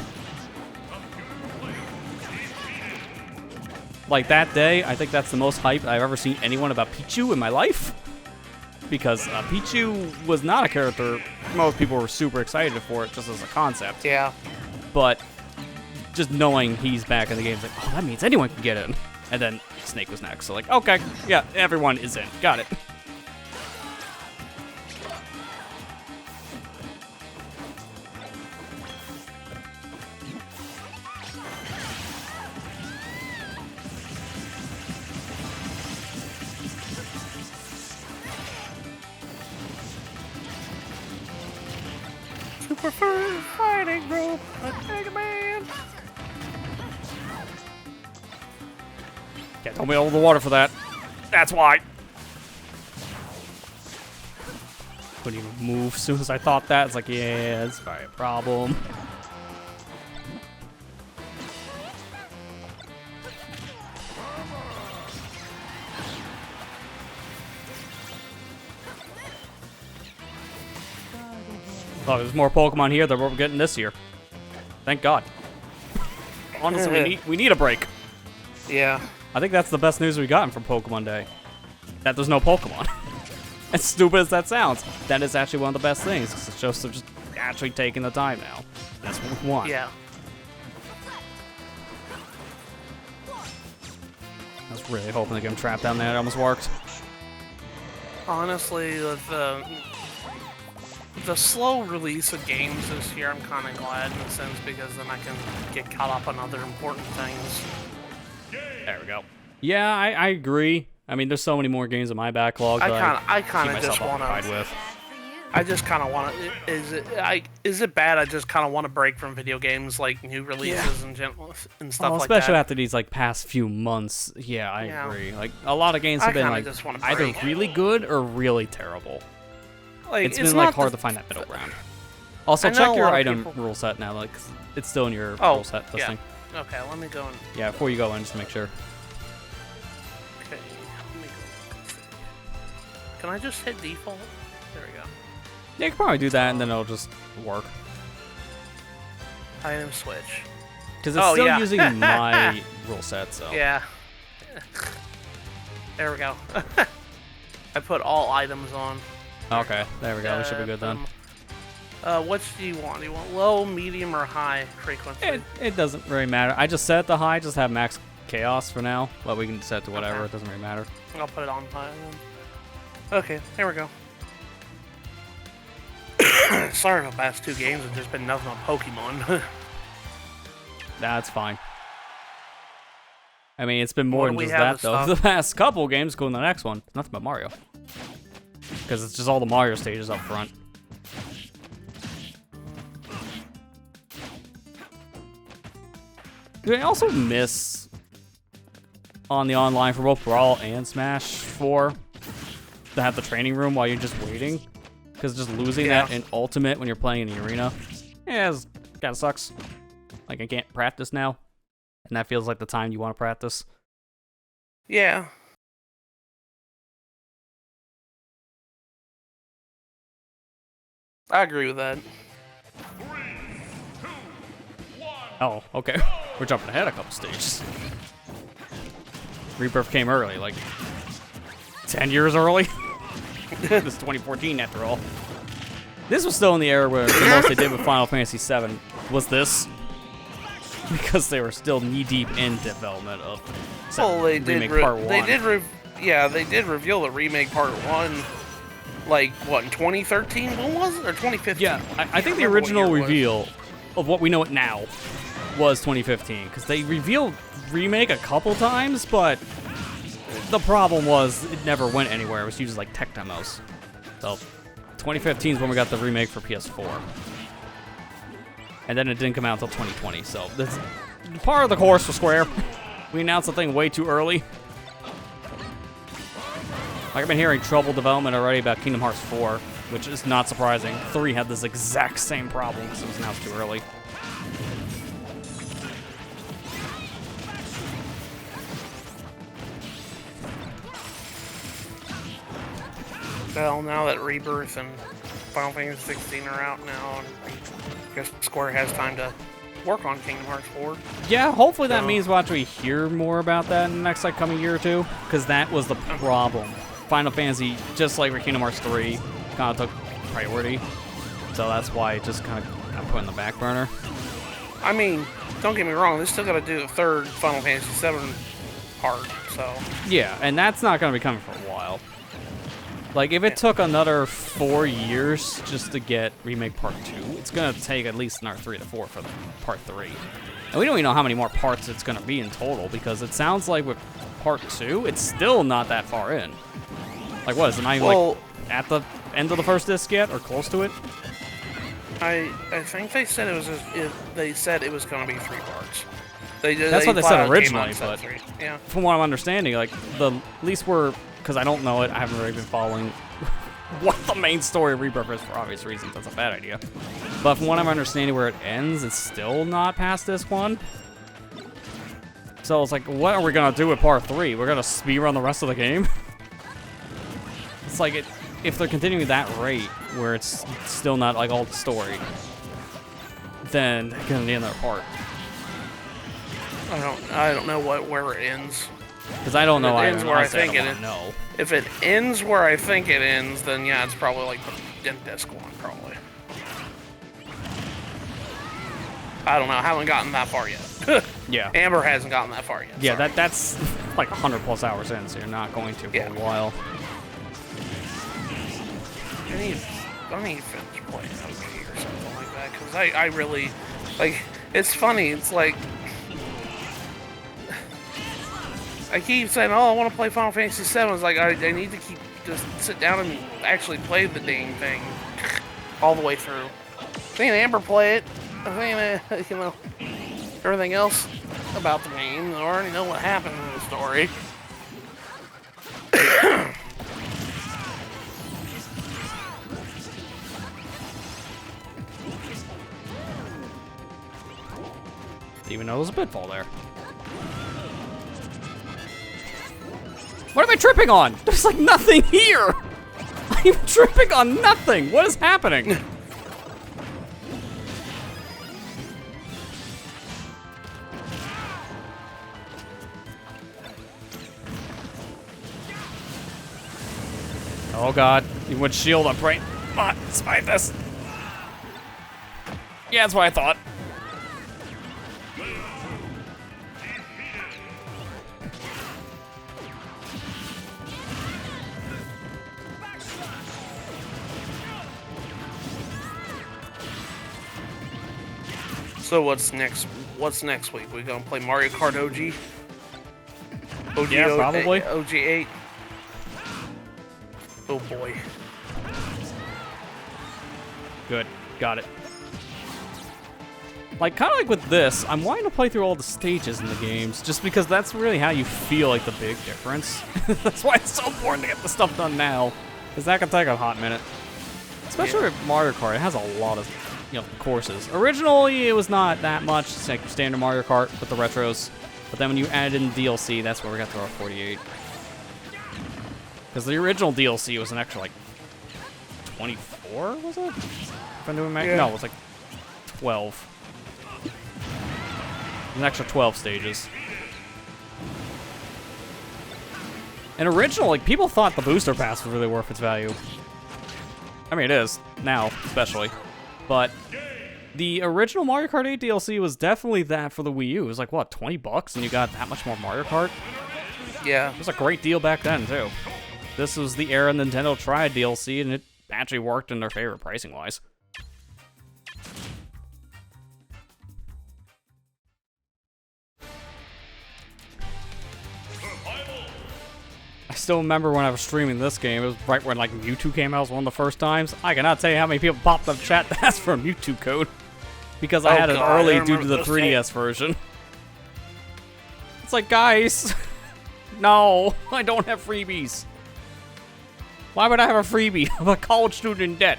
Like that day, I think that's the most hype I've ever seen anyone about Pichu in my life. Because Pichu was not a character most people were super excited for it just as a concept. Yeah. But just knowing he's back in the game, it's like, oh, that means anyone can get in. And then Snake was next. So like, okay, yeah, everyone is in. Got it. Super fighting group, Mega Man. Yeah, don't be over the water for that. That's why. Couldn't even move as soon as I thought that. It's like, yeah, that's probably a problem. Oh, there's more Pokemon here than we're getting this year. Thank God. Honestly, we need a break. Yeah. I think that's the best news we've gotten from Pokemon Day. That there's no Pokemon. As stupid as that sounds, that is actually one of the best things, because it shows them just actually taking the time now. That's what we want. Yeah. I was really hoping to get him trapped down there. It almost worked. Honestly, with the slow release of games this year, I'm kind of glad in a sense because then I can get caught up on other important things. There we go. Yeah, I agree. I mean, there's so many more games in my backlog. I kind of just want to. I just kind of want to. Is it bad? I just kind of want to break from video games, like new releases and stuff like that. Especially after these like past few months. Yeah, I agree. Like a lot of games have been like either really good or really terrible. Like, it's been like hard to find that middle ground. Also, check your item rule set now. Like it's still in your rule set listing. Yeah. Okay, let me go in. Yeah, before you go in, just to make sure. Okay, let me go. Can I just hit default? There we go. Yeah, you can probably do that, and then it'll just work. Item switch. Because it's still using my rule set, so. Yeah. There we go. I put all items on. Okay, there we go. We should be good then. What do you want? Do you want low, medium, or high frequency? It doesn't really matter. I just set it to high, just have max chaos for now, but we can set it to whatever. It doesn't really matter. I'll put it on high then. Okay, there we go. Sorry for the past 2 games have just been nothing but Pokemon. That's fine. I mean, it's been more than just that, though. The past couple games, going to the next one. Nothing but Mario. Because it's just all the Mario stages up front. I also miss on the online for both Brawl and Smash 4 to have the training room while you're just waiting. Because just losing that in Ultimate when you're playing in the arena, yeah, it kind of sucks. Like, I can't practice now. And that feels like the time you want to practice. Yeah. I agree with that. 3, 2, 1. Oh, okay. We're jumping ahead a couple stages. Rebirth came early, like 10 years early. This is 2014 after all. This was still in the era where the most they did with Final Fantasy VII was this. Because they were still knee-deep in development of Remake Part 1. They did reveal the Remake Part 1, like, what, in 2013? When was it? Or 2015? Yeah, I think the original reveal of what we know it now was 2015. Because they revealed Remake a couple times, but the problem was it never went anywhere. It was used as, like, tech demos. So, 2015 is when we got the Remake for PS4. And then it didn't come out until 2020, so this is part of the course for Square. We announced the thing way too early. Like, I've been hearing trouble development already about Kingdom Hearts 4, which is not surprising. 3 had this exact same problem because it was announced too early. Well, now that Rebirth and Final Fantasy 16 are out now, and I guess Square has time to work on Kingdom Hearts 4. Yeah, hopefully that means we'll actually hear more about that in the next coming year or two, because that was the problem. Final Fantasy, just like for Kingdom Hearts 3, kind of took priority, so that's why it just kind of got put in the back burner. I mean, don't get me wrong, they still got to do the third Final Fantasy 7 part, so... Yeah, and that's not going to be coming for a while. Like, if it took another 4 years just to get Remake Part 2, it's going to take at least another 3 to 4 for the Part 3. And we don't even know how many more parts it's going to be in total, because it sounds like with Part 2, it's still not that far in. Like, what, is it not even, like, at the end of the first disc yet, or close to it? I think they said it was going to be 3 parts. That's what they said originally, but yeah. From what I'm understanding, like, at least we're... Because I don't know it, I haven't really been following what the main story of Rebirth is for obvious reasons. That's a bad idea. But from what I'm understanding where it ends, it's still not past disc 1. So it's like, what are we going to do with Part 3? We're going to speedrun the rest of the game? It's like, if they're continuing that rate, where it's still not like all the story, then they're going to need another part. I don't know where it ends. Because I don't know. It ends where I think it ends. No. If it ends where I think it ends, then yeah, it's probably like the disc 1, probably. I don't know. I haven't gotten that far yet. Yeah. Amber hasn't gotten that far yet. Yeah, that's like 100+ hours in, so you're not going to for a while. I need to finish playing OG or something like that, because I really, like, it's funny. It's like, I keep saying, oh, I want to play Final Fantasy VII. It's like, I need to just sit down and actually play the dang thing all the way through. Seeing Amber play it, I think, you know, everything else about the game, I already know what happened in the story. Didn't even know there was a pitfall there. What am I tripping on? There's like nothing here. I'm tripping on nothing. What is happening? Oh god, you went shield up, right? Come on, let's fight this. Yeah, that's what I thought. So what's next? What's next week? We gonna play Mario Kart OG? OG Yeah, probably. OG 8. Oh boy. Good, got it. Like, kind of like with this, I'm wanting to play through all the stages in the games, just because that's really how you feel like the big difference. That's why it's so important to get the stuff done now, because that can take a hot minute. Especially with Mario Kart, it has a lot of, courses. Originally, it was not that much. It's like standard Mario Kart with the retros, but then when you added in DLC, that's where we got to our 48. Because the original DLC was an extra, like, 24, was it? If I'm doing math? No, it was like 12. An extra 12 stages. And original, like, people thought the booster pass was really worth its value. I mean, it is, now, especially. But the original Mario Kart 8 DLC was definitely that for the Wii U. It was like, what, 20 bucks, and you got that much more Mario Kart? Yeah. It was a great deal back then, too. This was the era Nintendo tried DLC, and it actually worked in their favor pricing-wise. I still remember when I was streaming this game, it was right when like Mewtwo came out, it was one of the first times. I cannot tell you how many people popped up chat to ask for a Mewtwo code. Because I had it early due to the 3DS version. It's like, guys, no, I don't have freebies. Why would I have a freebie? I'm a college student in debt.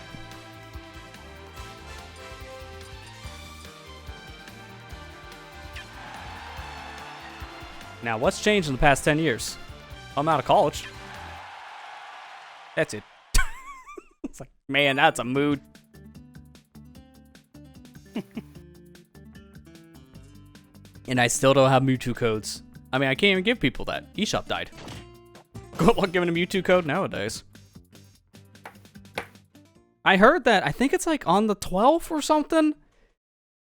Now, what's changed in the past 10 years? I'm out of college. That's it. It's like, man, that's a mood. And I still don't have Mewtwo codes. I mean, I can't even give people that. eShop died. Good luck giving a Mewtwo code nowadays. I heard that, I think it's like on the 12th or something.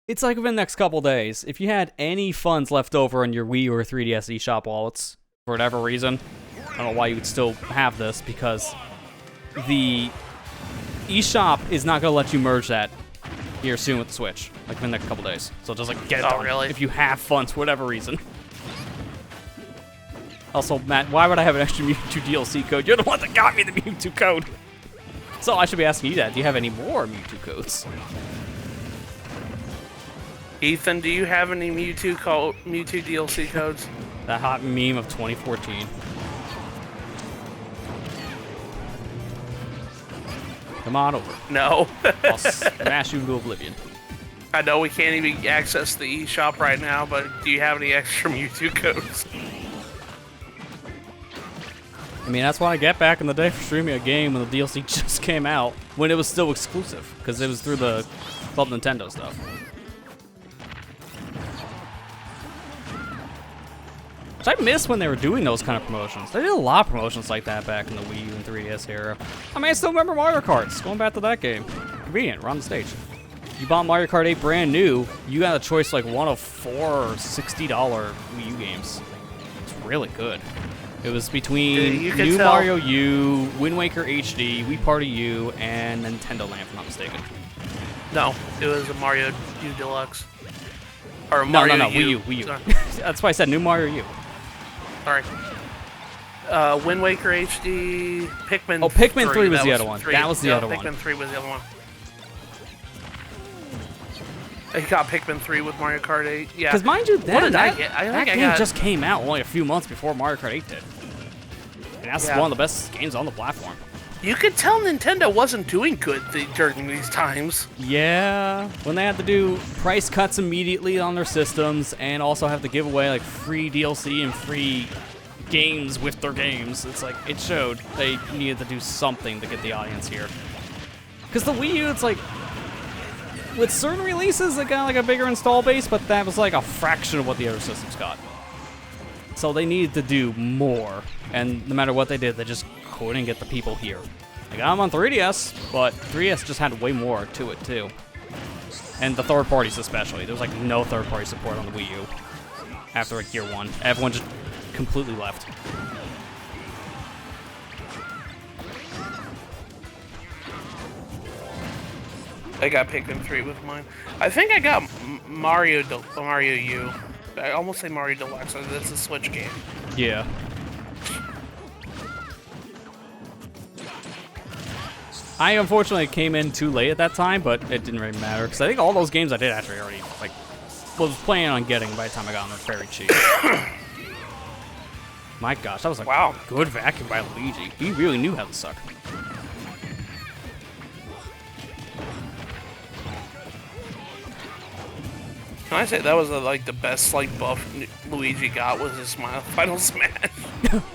It's like within the next couple days. If you had any funds left over on your Wii or 3DS eShop wallets, for whatever reason, I don't know why you would still have this, because the eShop is not going to let you merge that here soon with the Switch, like in the next couple days. So just like get it done really? if you have funds for whatever reason. Also, Matt, why would I have an extra Mewtwo DLC code? You're the one that got me the Mewtwo code. So I should be asking you that. Do you have any more Mewtwo codes? Ethan, do you have any Mewtwo DLC codes? That hot meme of 2014. Come on over. No. I'll smash you into oblivion. I know we can't even access the eShop right now, but do you have any extra Mewtwo codes? I mean, that's what I get back in the day for streaming a game when the DLC just came out, when it was still exclusive, because it was through the Club Nintendo stuff. Which I miss when they were doing those kind of promotions. They did a lot of promotions like that back in the Wii U and 3DS era. I mean, I still remember Mario Karts. Going back to that game. Convenient, we're on the stage. You bought Mario Kart 8 brand new, you got a choice like one of 4 $60 Wii U games. It's really good. It was between New Mario U, Wind Waker HD, Wii Party U, and Nintendo Land, if I'm not mistaken. No, it was a Mario U Deluxe. Or Mario no, U. Wii U. That's why I said New Mario U. Sorry. Wind Waker HD, Pikmin 3. Oh, Pikmin 3 was the other one. That was the other one. Pikmin 3 was the other one. I got Pikmin 3 with Mario Kart 8. Yeah. Because mind you, that game got just came out only a few months before Mario Kart 8 did. And that's one of the best games on the platform. You could tell Nintendo wasn't doing good during these times. Yeah, when they had to do price cuts immediately on their systems and also have to give away like free DLC and free games with their games, it's like it showed they needed to do something to get the audience here. Because the Wii U, it's like, with certain releases, it got like a bigger install base, but that was like a fraction of what the other systems got. So they needed to do more, and no matter what they did, they just couldn't get the people here. I got them on 3DS, but 3DS just had way more to it too. And the third parties especially. There was like no third party support on the Wii U after like year one. Everyone just completely left. I got Pikmin 3 with mine. I think I got Mario U. I almost say Mario Deluxe. That's a Switch game. Yeah. I unfortunately came in too late at that time, but it didn't really matter because I think all those games I did actually already like was planning on getting by the time I got them. They're very cheap. My gosh, that was a good vacuum by Luigi. He really knew how to suck. Can I say that was like the best like buff Luigi got was his Final Smash?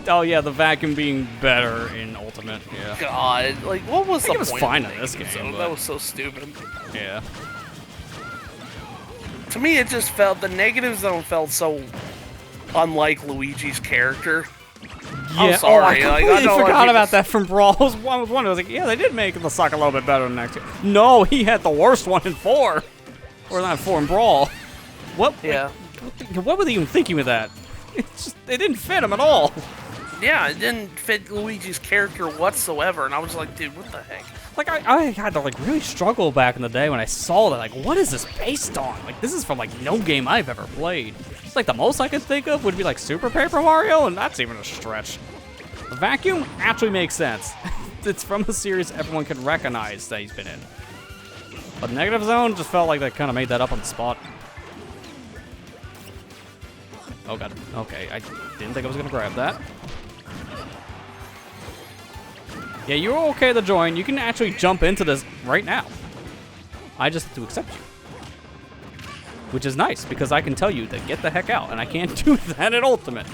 Oh yeah, the vacuum being better in Ultimate. Yeah. God, like what was the point? It was fine in this game. That was so stupid. Yeah. To me, it just felt the negative zone felt so unlike Luigi's character. Yeah. I'm sorry. Oh, I completely forgot about that from Brawl. I was wondering, I was like, yeah, they did make the suck a little bit better than next year. No, he had the worst one in 4. Or not 4 in Brawl. What? Yeah. What were they even thinking with that? It didn't fit him at all. Yeah, it didn't fit Luigi's character whatsoever, and I was like, dude, what the heck? Like, I had to, like, really struggle back in the day when I saw that. Like, what is this based on? Like, this is from, like, no game I've ever played. It's like, the most I could think of would be, like, Super Paper Mario, and that's even a stretch. The vacuum actually makes sense. It's from a series everyone can recognize that he's been in. But Negative Zone just felt like they kind of made that up on the spot. Oh god. Okay, I didn't think I was gonna grab that. Yeah, you're okay to join. You can actually jump into this right now. I just have to accept you. Which is nice, because I can tell you to get the heck out, and I can't do that at Ultimate.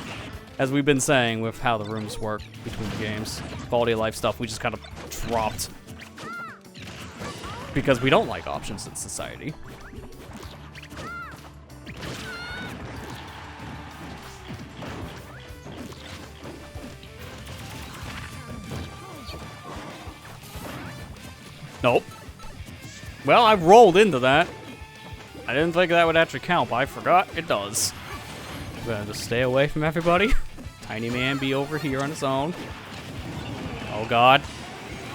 As we've been saying with how the rooms work between the games. Quality of life stuff, we just kind of dropped. Because we don't like options in society. Nope. Well, I rolled into that. I didn't think that would actually count, but I forgot it does. I'm gonna just stay away from everybody. Tiny man be over here on his own. Oh god.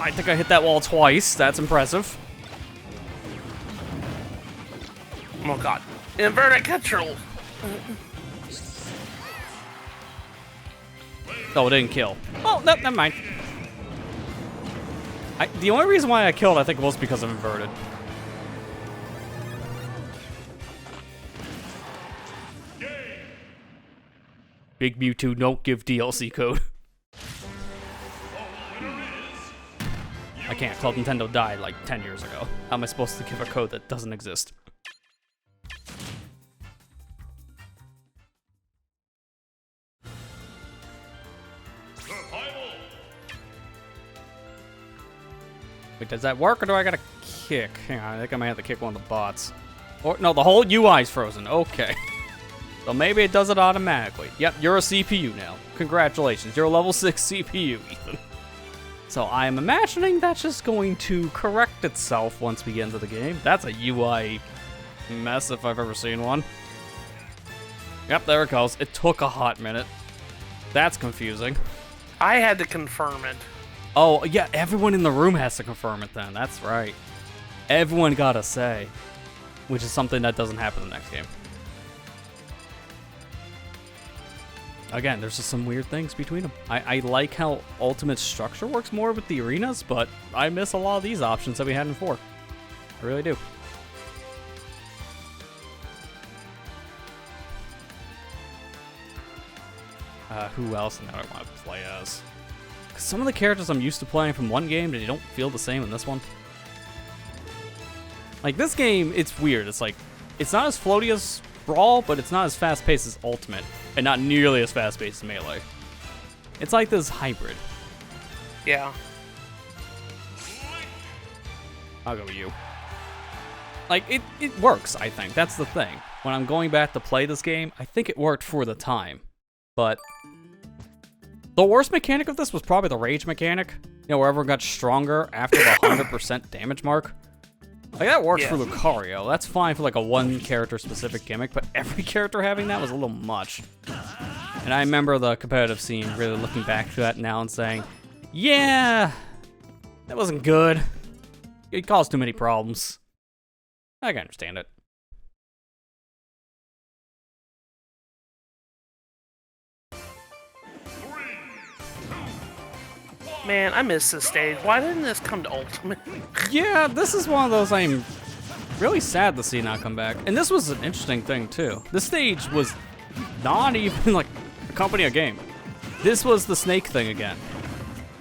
I think I hit that wall twice. That's impressive. Oh god. Inverted control. Oh, it didn't kill. Oh, no, never mind. The only reason why I killed, I think, was because of inverted. Big Mewtwo, don't give DLC code. I can't. Club Nintendo died like 10 years ago. How am I supposed to give a code that doesn't exist? Wait, does that work, or do I gotta kick? Hang on, I think I might have to kick one of the bots. Or, no, the whole UI's frozen. Okay. So maybe it does it automatically. Yep, you're a CPU now. Congratulations, you're a level 6 CPU, Ethan. So I am imagining that's just going to correct itself once we get into the game. That's a UI mess if I've ever seen one. Yep, there it goes. It took a hot minute. That's confusing. I had to confirm it. Oh, yeah, everyone in the room has to confirm it then. That's right. Everyone got a say. Which is something that doesn't happen in the next game. Again, there's just some weird things between them. I like how Ultimate structure works more with the arenas, but I miss a lot of these options that we had in 4. I really do. Who else now I want to play as? Some of the characters I'm used to playing from one game, they don't feel the same in this one. Like, this game, it's weird. It's like, it's not as floaty as Brawl, but it's not as fast-paced as Ultimate, and not nearly as fast-paced as Melee. It's like this hybrid. Yeah. I'll go with you. Like, it works, I think. That's the thing. When I'm going back to play this game, I think it worked for the time. But the worst mechanic of this was probably the rage mechanic. You know, where everyone got stronger after the 100% damage mark. Like, that works for Lucario. That's fine for, like, a one-character specific gimmick, but every character having that was a little much. And I remember the competitive scene really looking back to that now and saying, yeah, that wasn't good. It caused too many problems. I can understand it. Man, I miss this stage. Why didn't this come to Ultimate? Yeah, this is one of those I'm really sad to see not come back. And this was an interesting thing, too. This stage was not even, like, accompanying a game. This was the Snake thing again,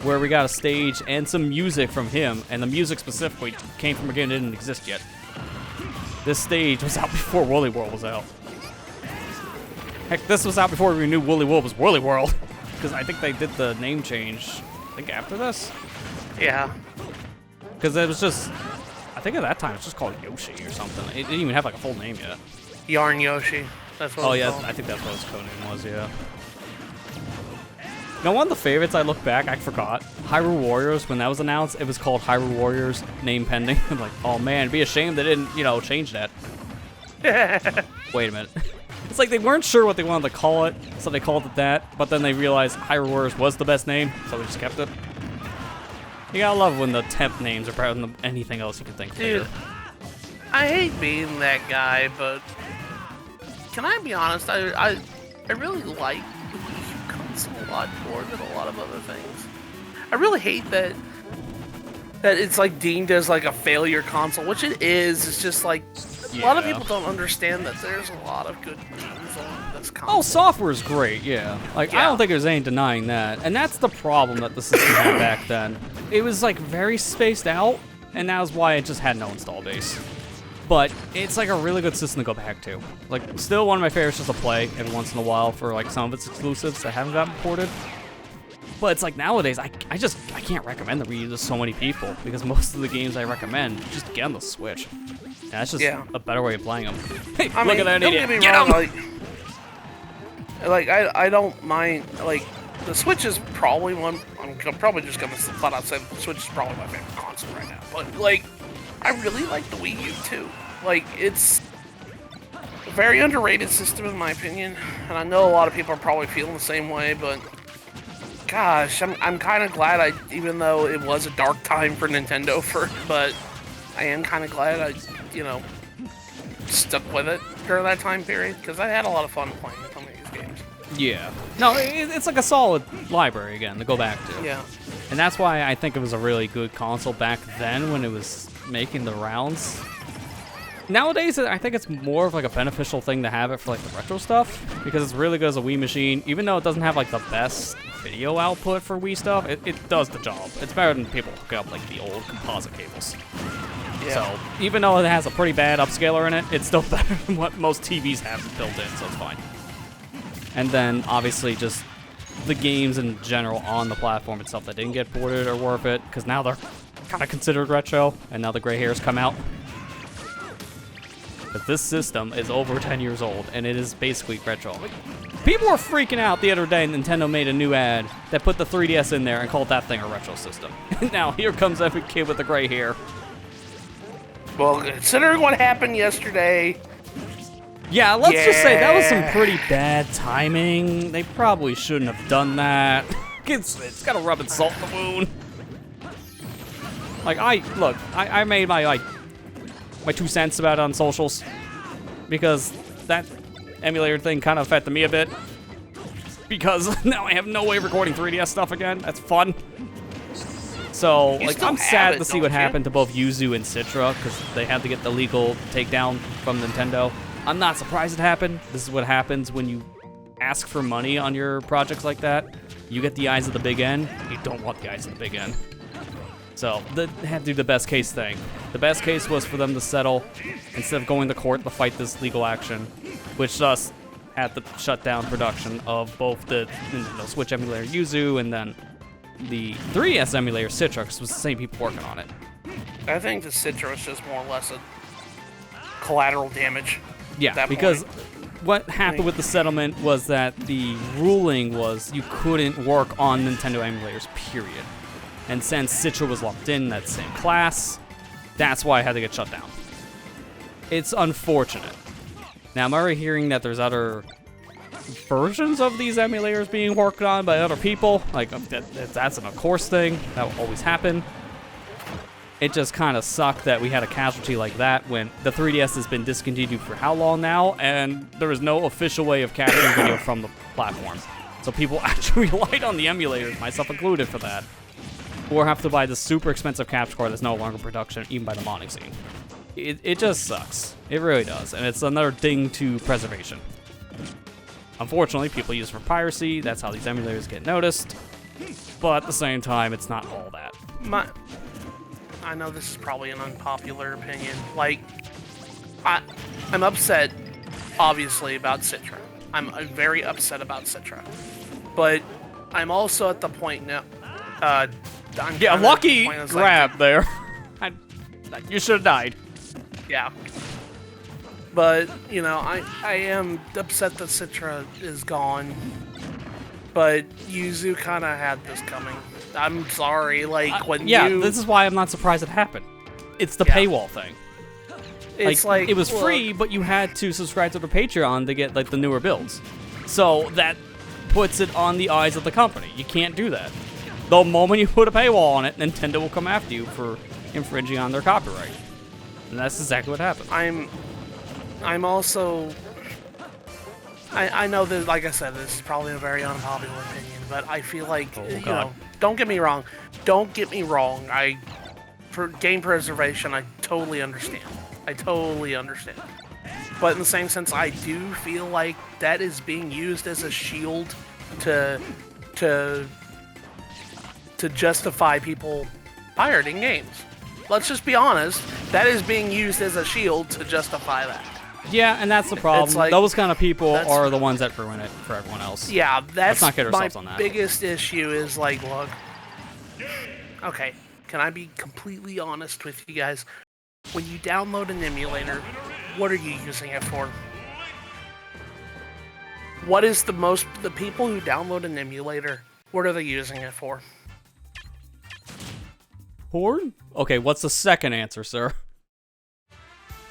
where we got a stage and some music from him, and the music specifically came from a game that didn't exist yet. This stage was out before Woolly World was out. Heck, this was out before we knew Woolly World was Woolly World, because I think they did the name change, I think after this? Yeah. Because it was just, I think at that time it was just called Yoshi or something. It didn't even have like a full name yet. Yarn Yoshi. That's what Oh it's yeah, called. I think that's what his code name was, yeah. Now one of the favorites I look back, I forgot. Hyrule Warriors, when that was announced, it was called Hyrule Warriors, name pending. I'm like, oh man, it'd be a shame they didn't, change that. Wait a minute. It's like they weren't sure what they wanted to call it, so they called it that, but then they realized Hyrule Warriors was the best name, so we just kept it. You gotta love when the temp names are better than anything else you can think of. Dude, I hate being that guy, but can I be honest? I really like the Wii U console a lot more than a lot of other things. I really hate that it's like deemed as like a failure console, which it is. It's just like a lot of people don't understand that there's a lot of good games on this console. Oh, software's great, yeah. Like, I don't think there's any denying that. And that's the problem that the system had back then. It was, like, very spaced out, and that was why it just had no install base. But it's, like, a really good system to go back to. Like, still one of my favorites just to play every once in a while for, like, some of its exclusives that haven't gotten ported. But it's like nowadays, I can't recommend the Wii U to so many people because most of the games I recommend just get on the Switch. And that's just a better way of playing them. Hey, look at that idiot! Get wrong, I don't mind. Like, the Switch is probably one. I'm probably just gonna flat out say the Switch is probably my favorite console right now. But like, I really like the Wii U too. Like, it's a very underrated system in my opinion, and I know a lot of people are probably feeling the same way, but. Gosh, I'm kind of glad even though it was a dark time for Nintendo but I am kind of glad I, stuck with it during that time period, because I had a lot of fun playing some of these games. Yeah. No, it's like a solid library again to go back to. Yeah. And that's why I think it was a really good console back then when it was making the rounds. Nowadays, I think it's more of like a beneficial thing to have it for like the retro stuff, because it's really good as a Wii machine. Even though it doesn't have like the best video output for Wii stuff, it does the job. It's better than people hook up like the old composite cables. Yeah. So even though it has a pretty bad upscaler in it, it's still better than what most TVs have built in, so it's fine. And then obviously just the games in general on the platform itself that didn't get ported are worth it, because now they're kind of considered retro, and now the gray hairs come out. But this system is over 10 years old, and it is basically retro. Like, people were freaking out the other day. Nintendo made a new ad that put the 3DS in there and called that thing a retro system. And now here comes every kid with the gray hair. Well, considering what happened yesterday... Yeah, let's just say that was some pretty bad timing. They probably shouldn't have done that. It's got to rub its salt in the wound. Like, I made my 2 cents about it on socials, because that emulator thing kind of affected me a bit, because now I have no way of recording 3DS stuff again. That's fun. So, like, I'm sad to see what happened to both Yuzu and Citra, because they had to get the legal takedown from Nintendo. I'm not surprised it happened. This is what happens when you ask for money on your projects like that. You get the eyes of the big N. You don't want the eyes of the big N. So, they had to do the best case thing. The best case was for them to settle instead of going to court to fight this legal action, which thus had to shut down production of both the Nintendo Switch emulator Yuzu and then the 3DS emulator Citra, because it was the same people working on it. I think the Citra was just more or less a collateral damage. Yeah, because what happened with the settlement was that the ruling was you couldn't work on Nintendo emulators, period. And since Citra was locked in that same class, that's why it had to get shut down. It's unfortunate. Now, I'm already hearing that there's other versions of these emulators being worked on by other people. Like, that's an of course thing. That will always happen. It just kind of sucked that we had a casualty like that when the 3DS has been discontinued for how long now, and there is no official way of capturing video from the platform. So people actually relied on the emulators, myself included, for that. or have to buy the super expensive capture card that's no longer in production, even by the modding scene. It just sucks. It really does, and it's another ding to preservation. Unfortunately, people use it for piracy. That's how these emulators get noticed. But at the same time, it's not all that. I know this is probably an unpopular opinion. Like, I'm upset, obviously, about Citra. I'm very upset about Citra. But I'm also at the point now. Lucky grab there. You should have died. Yeah. But, you know, I am upset that Citra is gone. But Yuzu kind of had this coming. I'm sorry, like, when this is why I'm not surprised it happened. It's the paywall thing. It's like it was free, but you had to subscribe to the Patreon to get, like, the newer builds. So that puts it on the eyes of the company. You can't do that. The moment you put a paywall on it, Nintendo will come after you for infringing on their copyright. And that's exactly what happened. I'm also... I know that, like I said, this is probably a very unpopular opinion, but I feel like, you know, don't get me wrong. Don't get me wrong. For game preservation, I totally understand. I totally understand. But in the same sense, I do feel like that is being used as a shield to justify people pirating games. Let's just be honest. That is being used as a shield to justify that. Yeah, and that's the problem. Like, those kind of people are the ones that ruin it for everyone else. Yeah, that's Let's not get ourselves my on that. biggest issue is, like, look. Okay, can I be completely honest with you guys? When you download an emulator, what are you using it for? What is the people who download an emulator, what are they using it for? Porn? Okay, what's the second answer, sir?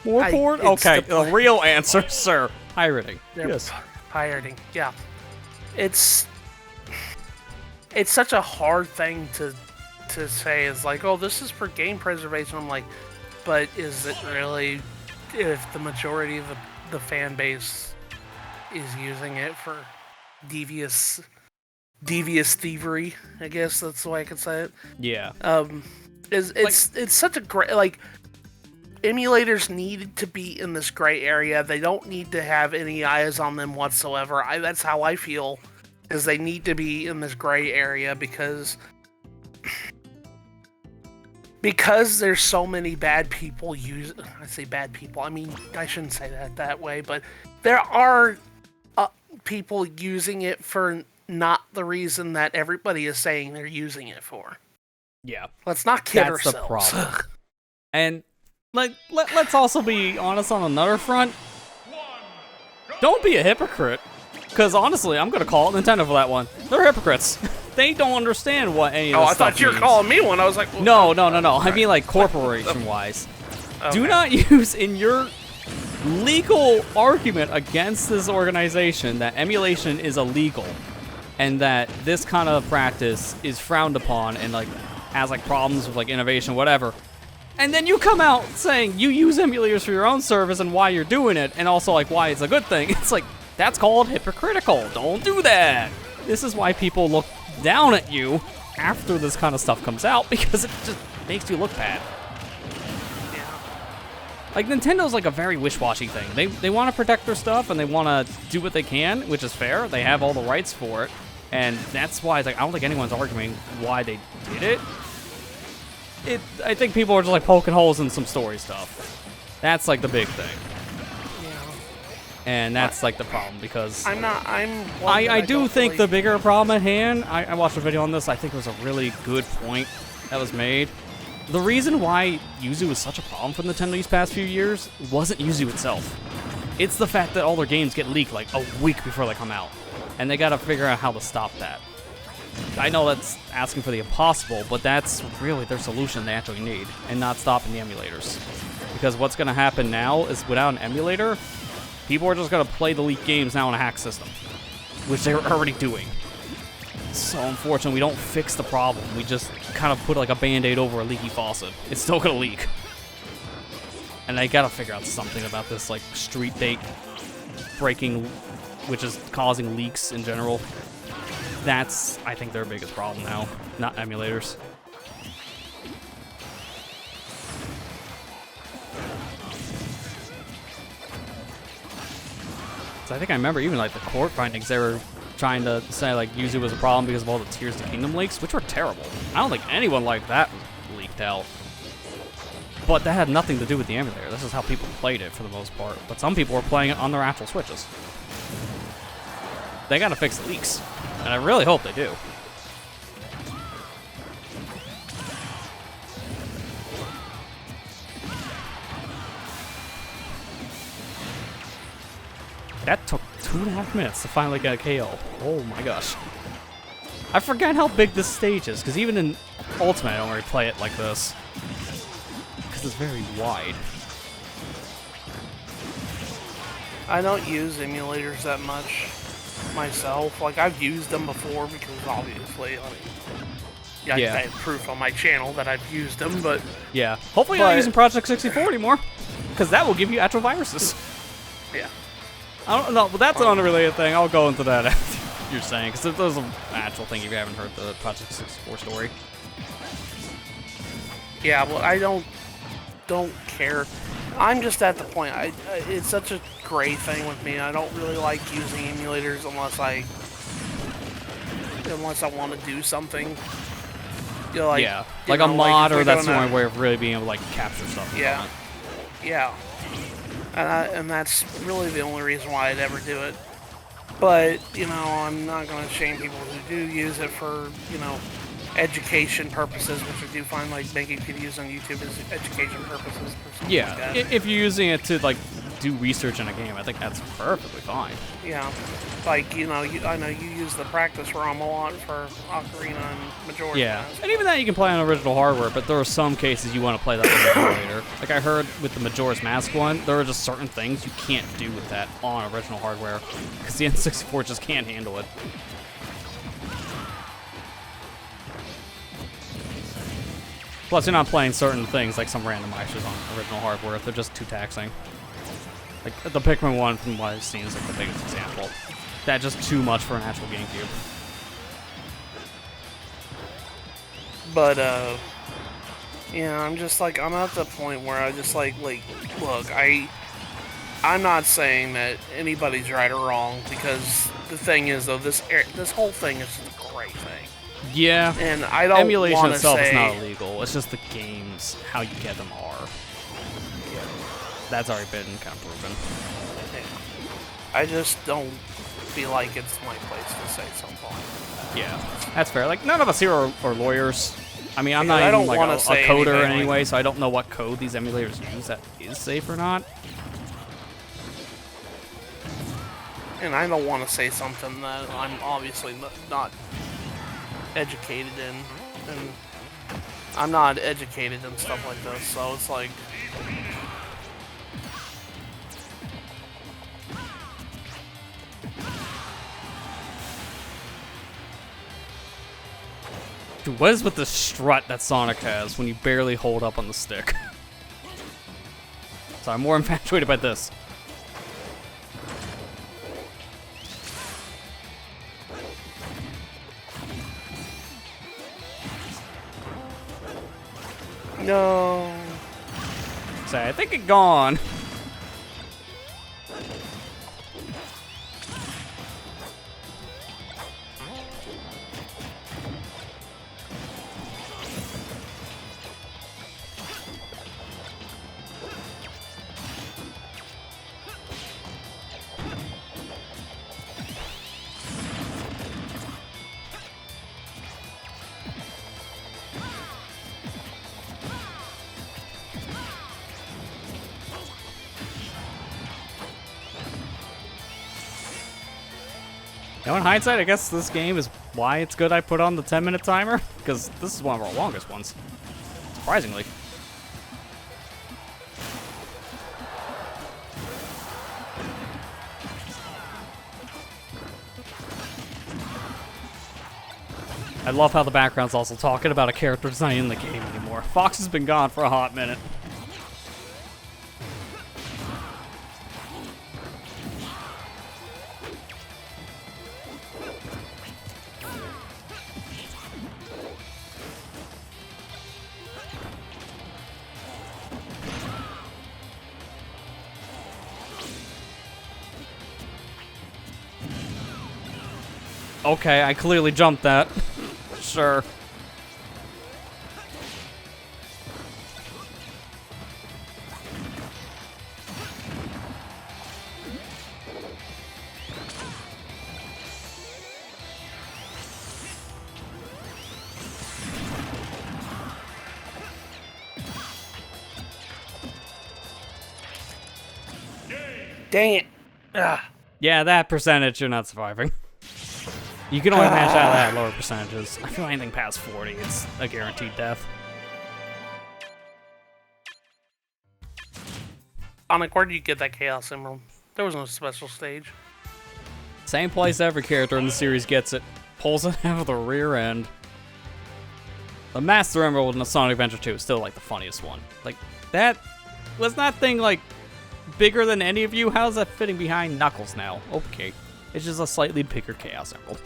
More porn? It's Okay, the real answer, sir. Pirating. Yes. Pirating, yeah. It's such a hard thing to say. It's like, oh, this is for game preservation. I'm like, but is it really, if the majority of the fan base is using it for devious thievery, I guess that's the way I could say it. Yeah. It's such a great, like, emulators need to be in this gray area. They don't need to have any eyes on them whatsoever. That's how I feel, is they need to be in this gray area because there's so many bad people I say bad people, I mean, I shouldn't say that way, but there are people using it for not the reason that everybody is saying they're using it for. Yeah. Let's not kid That's ourselves. the problem. And let's also be honest on another front. Don't be a hypocrite. Because honestly, I'm going to call it Nintendo for that one. They're hypocrites. They don't understand what any of this I thought you were calling me one. I was like, well, No. I mean, like, corporation-wise. Okay. Do not use in your legal argument against this organization that emulation is illegal and that this kind of practice is frowned upon and, like, has, like, problems with, like, innovation, whatever. And then you come out saying you use emulators for your own service and why you're doing it, and also, like, why it's a good thing. It's like, that's called hypocritical. Don't do that. This is why people look down at you after this kind of stuff comes out, because it just makes you look bad. Yeah. Like, Nintendo's like a very wish-washy thing. They want to protect their stuff, and they want to do what they can, which is fair. They have all the rights for it, and that's why it's like, I don't think anyone's arguing why they did it. I think people are just like poking holes in some story stuff. That's like the big thing. And that's like the problem, because I do think the bigger problem at hand, I watched a video on this, I think it was a really good point that was made. The reason why Yuzu is such a problem for Nintendo these past few years wasn't Yuzu itself. It's the fact that all their games get leaked like a week before they come out. And they gotta figure out how to stop that. I know that's asking for the impossible, but that's really their solution they actually need, and not stopping the emulators. Because what's gonna happen now is without an emulator, people are just going to play the leaked games now in a hack system, which they're already doing. So unfortunately, we don't fix the problem. We just kind of put like a band-aid over a leaky faucet. It's still going to leak. And they got to figure out something about this like street date breaking, which is causing leaks in general. That's, I think, their biggest problem now, not emulators. So I think I remember even like the court findings, they were trying to say like Yuzu was a problem because of all the Tears of the Kingdom leaks, which were terrible. I don't think anyone liked that leaked out. But that had nothing to do with the emulator. This is how people played it for the most part. But some people were playing it on their actual Switches. They gotta fix the leaks. And I really hope they do. That took 2.5 minutes to finally get a KO. Oh my gosh. I forgot how big this stage is, because even in Ultimate I don't really play it like this. Because it's very wide. I don't use emulators that much myself. Like, I've used them before because obviously, I have proof on my channel that I've used them, but... Yeah. Hopefully you're not using Project 64 anymore, because that will give you actual viruses. Yeah. I don't know, but that's an unrelated thing. I'll go into that after you're saying, because there's an actual thing if you haven't heard the Project 64 story. Yeah, well, I don't care. I'm just at the point. It's such a gray thing with me. I don't really like using emulators unless I want to do something. You know, like, yeah, like a mod, or that's the only way of really being able to like capture stuff. Yeah, yeah. And that's really the only reason why I'd ever do it. But, you know, I'm not going to shame people who do use it for, you know, education purposes, which I do find like making videos on YouTube as education purposes. Yeah, like that. If you're using it to like do research in a game, I think that's perfectly fine. Yeah, like, you know, I know you use the practice ROM a lot for Ocarina and Majora's Mask. And even that you can play on original hardware, but there are some cases you want to play that on the emulator. Like I heard with the Majora's Mask one, there are just certain things you can't do with that on original hardware, because the N64 just can't handle it. Plus, you're not playing certain things like some randomizers on original hardware. They're just too taxing. Like, the Pikmin one, from what I've seen, is like the biggest example. That's just too much for an actual GameCube. But, yeah, I'm just like, I'm at the point where I just like, look, I'm not saying that anybody's right or wrong, because the thing is, though, this whole thing is a great thing. Yeah, and I don't emulation itself say, is not illegal. It's just the games, how you get them are. Yeah. That's already been kind of proven. Yeah. I just don't feel like it's my place to say something like that. Yeah, that's fair. Like, none of us here are lawyers. I mean, I'm not I even don't like wanna a say coder anything anyway, like, so I don't know what code these emulators use that is safe or not. And I don't want to say something that I'm obviously not educated in, and I'm not educated in stuff like this, so it's like, Dude, what is with the strut that Sonic has when you barely hold up on the stick? So I'm more infatuated by this. no. So I think it's gone. You know, in hindsight, I guess this game is why it's good I put on the 10-minute timer, because this is one of our longest ones, surprisingly. I love how the background's also talking about a character that's not in the game anymore. Fox has been gone for a hot minute. Okay, I clearly jumped that. Sure. Dang it. Ugh. Yeah, that percentage, you're not surviving. You can only match out of that lower percentages. I feel anything past 40, it's a guaranteed death. Sonic, where did you get that Chaos Emerald? There was no special stage. Same place every character in the series gets it. Pulls it out of the rear end. The Master Emerald in the Sonic Adventure 2 is still like the funniest one. Like, that was that thing like bigger than any of you? How's that fitting behind Knuckles now? Okay. It's just a slightly bigger Chaos Emerald.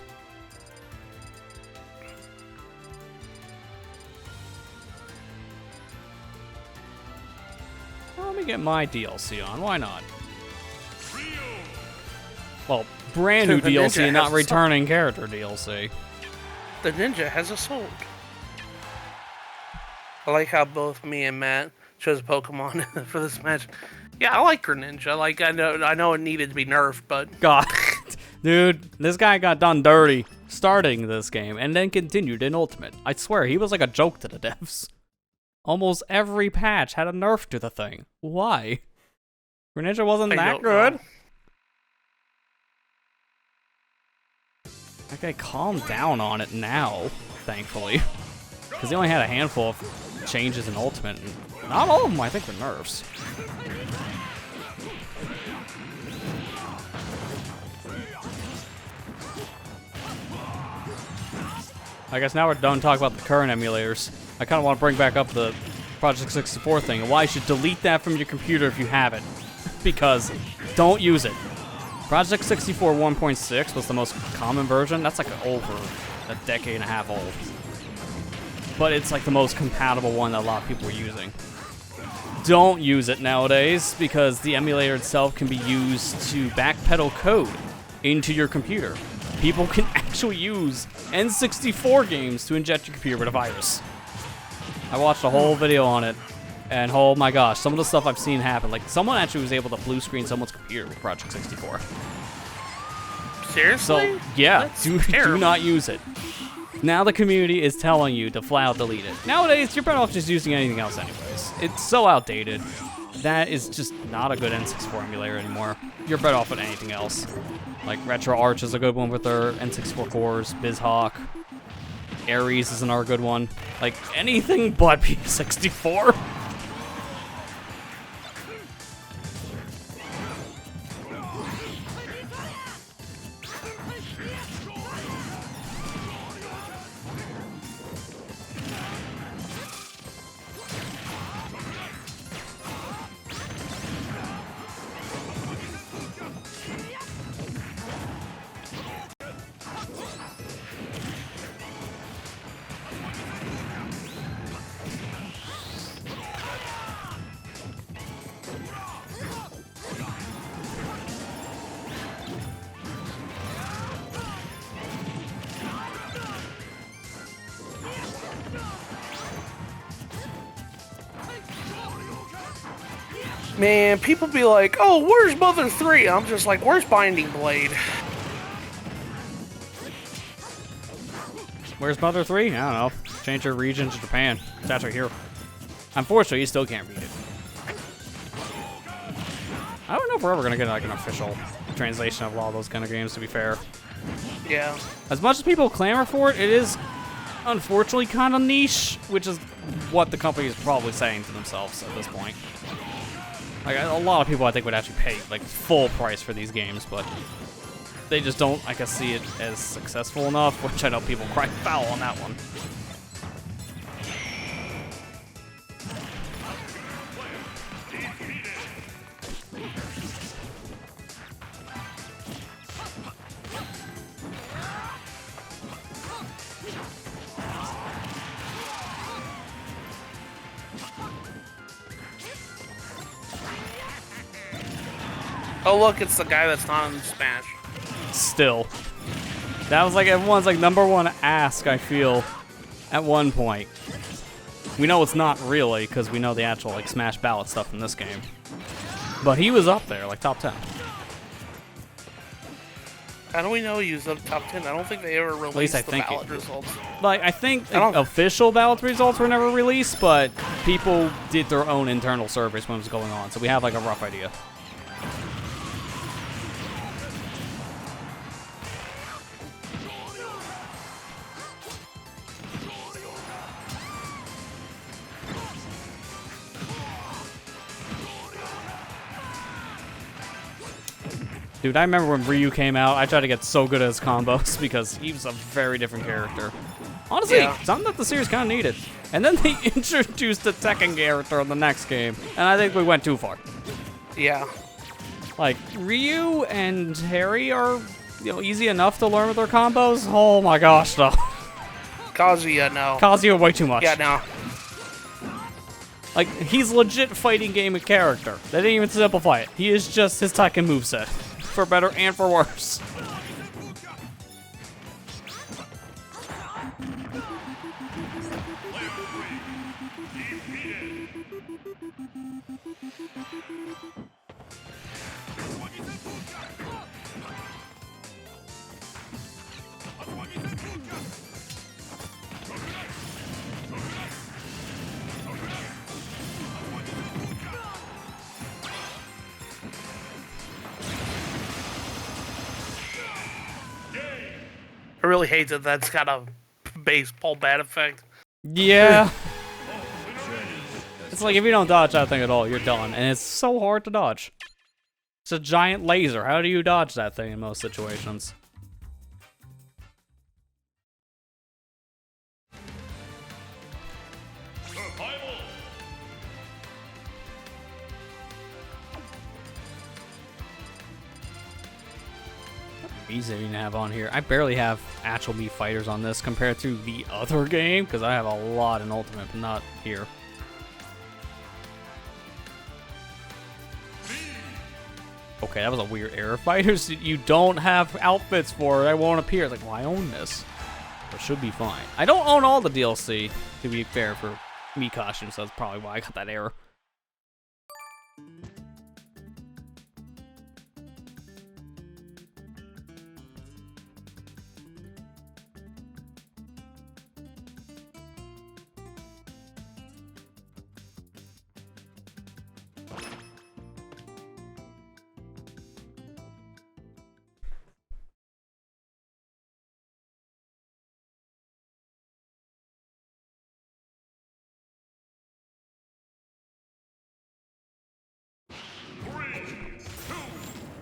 Well, let me get my DLC on. Why not? Well, brand new The DLC, ninja not has a returning character DLC. The ninja has a sword. I like how both me and Matt chose Pokemon for this match. Yeah, I like Greninja. Like, I know it needed to be nerfed, but God, dude, this guy got done dirty starting this game and then continued in Ultimate. I swear, he was like a joke to the devs. Almost every patch had a nerf to the thing. Why? Greninja wasn't I that don't good. know. Okay, calm down on it now, thankfully. Because they only had a handful of changes in Ultimate, and not all of them, I think, were nerfs. I guess now we're done talking about the current emulators. I kind of want to bring back up the Project 64 thing, and why you should delete that from your computer if you have it. Because don't use it. Project 64 1.6 was the most common version. That's like over a decade and a half old. But it's like the most compatible one that a lot of people are using. Don't use it nowadays because the emulator itself can be used to backpedal code into your computer. People can actually use N64 games to inject your computer with a virus. I watched a whole video on it, and oh my gosh, some of the stuff I've seen happen. Like, someone actually was able to blue screen someone's computer with Project 64. seriously? So, yeah, That's do terrible. not use it. Now the community is telling you to flat out delete it. Nowadays, you're better off just using anything else anyways. It's so outdated. That is just not a good N64 emulator anymore. You're better off with anything else. Like, Retro Arch is a good one with their N64 cores, BizHawk. Ares is another good one. Like, anything but P64. Man, people be like, oh, where's Mother 3? I'm just like, where's Binding Blade? Where's Mother 3? I don't know. Change your region to Japan. It's actually here. Unfortunately, you still can't read it. I don't know if we're ever going to get like an official translation of a lot of those kind of games, to be fair. Yeah. As much as people clamor for it, it is unfortunately kind of niche, which is what the company is probably saying to themselves at this point. Like, a lot of people, I think, would actually pay like full price for these games, but they just don't, I guess, see it as successful enough, which I know people cry foul on that one. Oh, look, it's the guy that's not in Smash. Still. That was like everyone's like #1 ask, I feel, at one point. We know it's not really, because we know the actual like Smash Ballot stuff in this game. But he was up there, like top 10. How do we know he was up top 10? I don't think they ever released the ballot results. Like, I think official ballot results were never released, but people did their own internal surveys when it was going on, so we have like a rough idea. Dude, I remember when Ryu came out, I tried to get so good at his combos because he was a very different character. Honestly, something that the series kind of needed. And then they introduced a Tekken character in the next game, and I think we went too far. Yeah. Like, Ryu and Harry are, easy enough to learn with their combos. Oh my gosh, though. Kazuya, no. Kazuya, way too much. Yeah, no. Like, he's legit fighting game character. They didn't even simplify it. He is just his Tekken moveset. For better and for worse. I really hate that that's got a baseball bat effect. Yeah. It's like if you don't dodge that thing at all, you're done. And it's so hard to dodge. It's a giant laser. How do you dodge that thing in most situations? Easy to have on here. I barely have actual Mii fighters on this compared to the other game because I have a lot in Ultimate, but not here. Okay, that was a weird error. Fighters you don't have outfits for, they won't appear. It's like, well, I own this. It should be fine. I don't own all the DLC, to be fair, for Mii costumes, so that's probably why I got that error.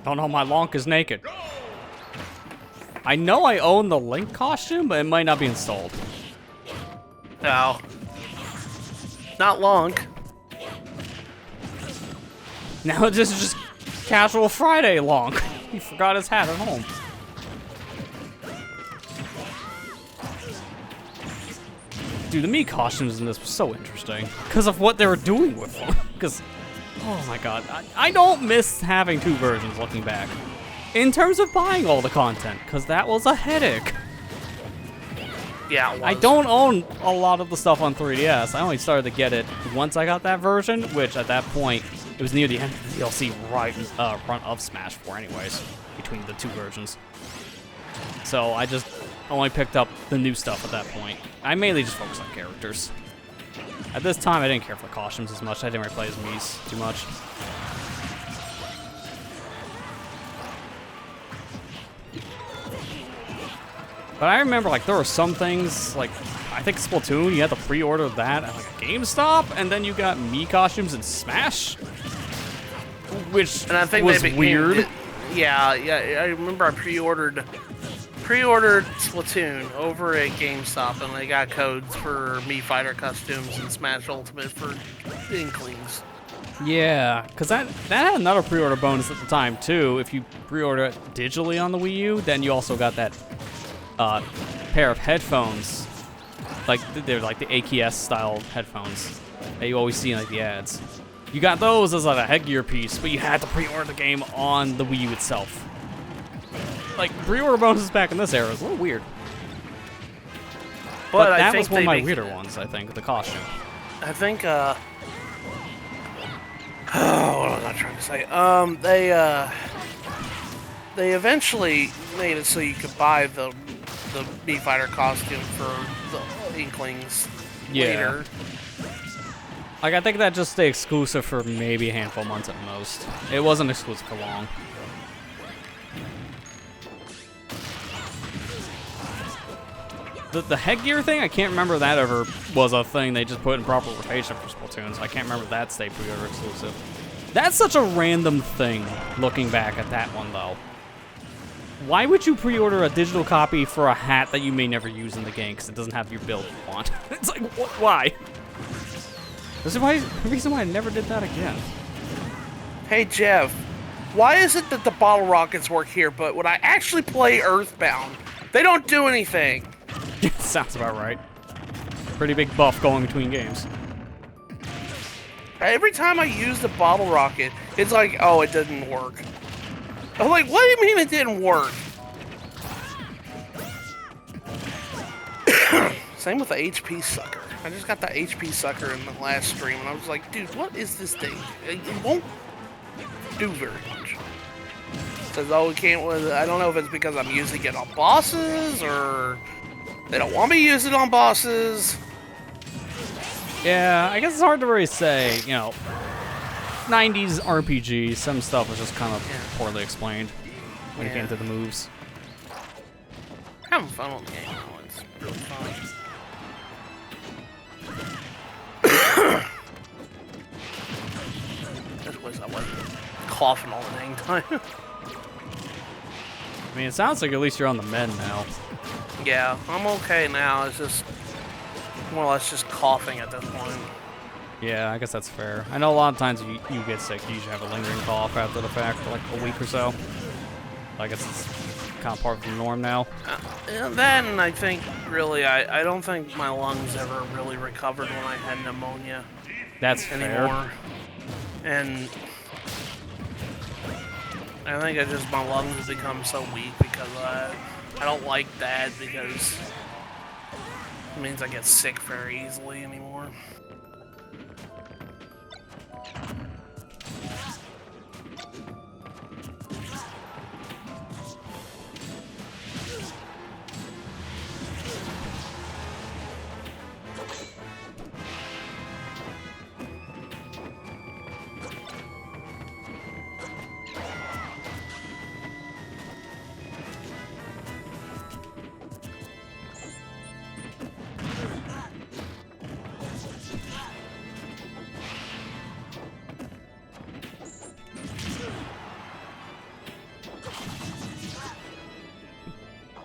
Oh no, my Lonk is naked. I know I own the Link costume, but it might not be installed. No. Not Lonk. Now this is just casual Friday Lonk. He forgot his hat at home. Dude, the Mii costumes in this were so interesting because of what they were doing with them. Because, oh my god, I don't miss having two versions looking back. In terms of buying all the content, because that was a headache. Yeah, it was. I don't own a lot of the stuff on 3DS. I only started to get it once I got that version, which at that point, it was near the end of the DLC right in front of Smash 4 anyways, between the two versions. So I just only picked up the new stuff at that point. I mainly just focused on characters. At this time, I didn't care for the costumes as much. I didn't really play as Mii's too much. But I remember, like, there were some things, like, I think Splatoon, you had to pre-order that at, like, a GameStop, and then you got Mii costumes in Smash, which and I think was weird. Yeah, I remember I pre-ordered Splatoon over at GameStop, and they got codes for Mii Fighter costumes and Smash Ultimate for Inklings. Yeah, because that had another pre-order bonus at the time, too. If you pre-order it digitally on the Wii U, then you also got that pair of headphones. Like, they're like the AKS-style headphones that you always see in like the ads. You got those as like a headgear piece, but you had to pre-order the game on the Wii U itself. like, pre-order bonuses back in this era is a little weird. But that I think was one of they my make- weirder ones, I think, the costume. I think, what was I trying to say? They eventually made it so you could buy the Mii Fighter costume for the Inklings later. Like, I think that just stayed exclusive for maybe a handful of months at most. It wasn't exclusive for long. The headgear thing, I can't remember that ever was a thing they just put in proper rotation for Splatoon, so I can't remember if that stayed pre-order exclusive. That's such a random thing, looking back at that one, though. Why would you pre-order a digital copy for a hat that you may never use in the game because it doesn't have your build you want? It's like, why? This is the reason why I never did that again. Hey, Jeff, why is it that the bottle rockets work here, but when I actually play Earthbound, they don't do anything? Sounds about right. Pretty big buff going between games. Every time I use the bottle rocket, it's like, oh, it didn't work. I'm like, what do you mean it didn't work? Same with the HP sucker. I just got the HP sucker in the last stream, and I was like, dude, what is this thing? It won't do very much. It says, oh, we can't. I don't know if it's because I'm using it on bosses, or they don't want me to use it on bosses. Yeah, I guess it's hard to really say, you know, 90s RPG, some stuff was just kind of poorly explained when it came to the moves. Having fun on the game now, it's really fun. Just wish I wasn't coughing all the dang time. I mean, it sounds like at least you're on the mend now. Yeah, I'm okay now. It's just more or less just coughing at this point. Yeah, I guess that's fair. I know a lot of times you get sick, you usually have a lingering cough after the fact for like a week or so. I guess it's kind of part of the norm now. And then I think, really, I don't think my lungs ever really recovered when I had pneumonia. That's anymore. fair. And I think my lungs have become so weak because I don't like that because it means I get sick very easily anymore.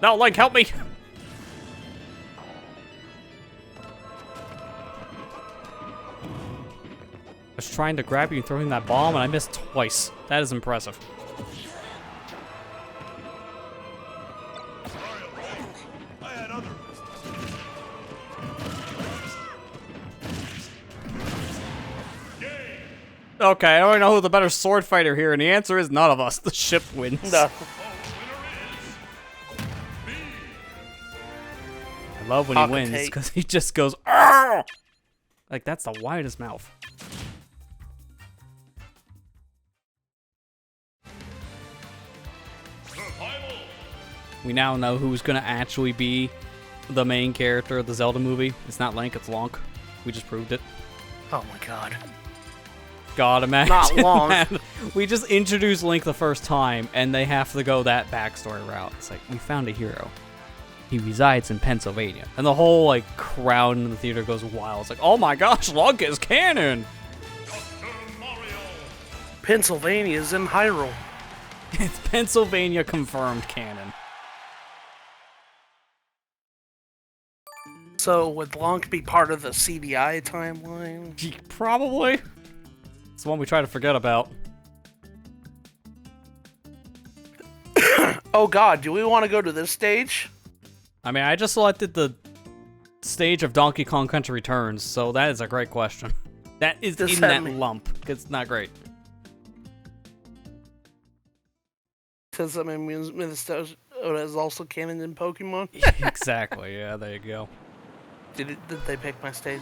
No, Link, help me! I was trying to grab you and throw in that bomb, and I missed twice. That is impressive. I had other business. Okay, I don't know who the better sword fighter here, and the answer is none of us. The ship wins. No. I love when he wins, Take. because he just goes, "Arr!" Like, that's the widest mouth. Survival. We now know who's gonna actually be the main character of the Zelda movie. It's not Link, it's Lonk. We just proved it. Oh my god. God, imagine Not long. that. We just introduced Link the first time, and they have to go that backstory route. It's like, we found a hero. He resides in Pennsylvania. And the whole, like, crowd in the theater goes wild. It's like, oh my gosh, Link is canon! Dr. Mario. Pennsylvania's in Hyrule. It's Pennsylvania confirmed canon. So would Lonk be part of the CDI timeline? Probably. It's the one we try to forget about. Oh god, do we want to go to this stage? I mean, I just selected the stage of Donkey Kong Country Returns, so that is a great question. That is Does in that that mean- lump, 'cause it's not great. because I mean, Minnesota is also canon in Pokemon. Exactly. Yeah, there you go. Did they pick my stage?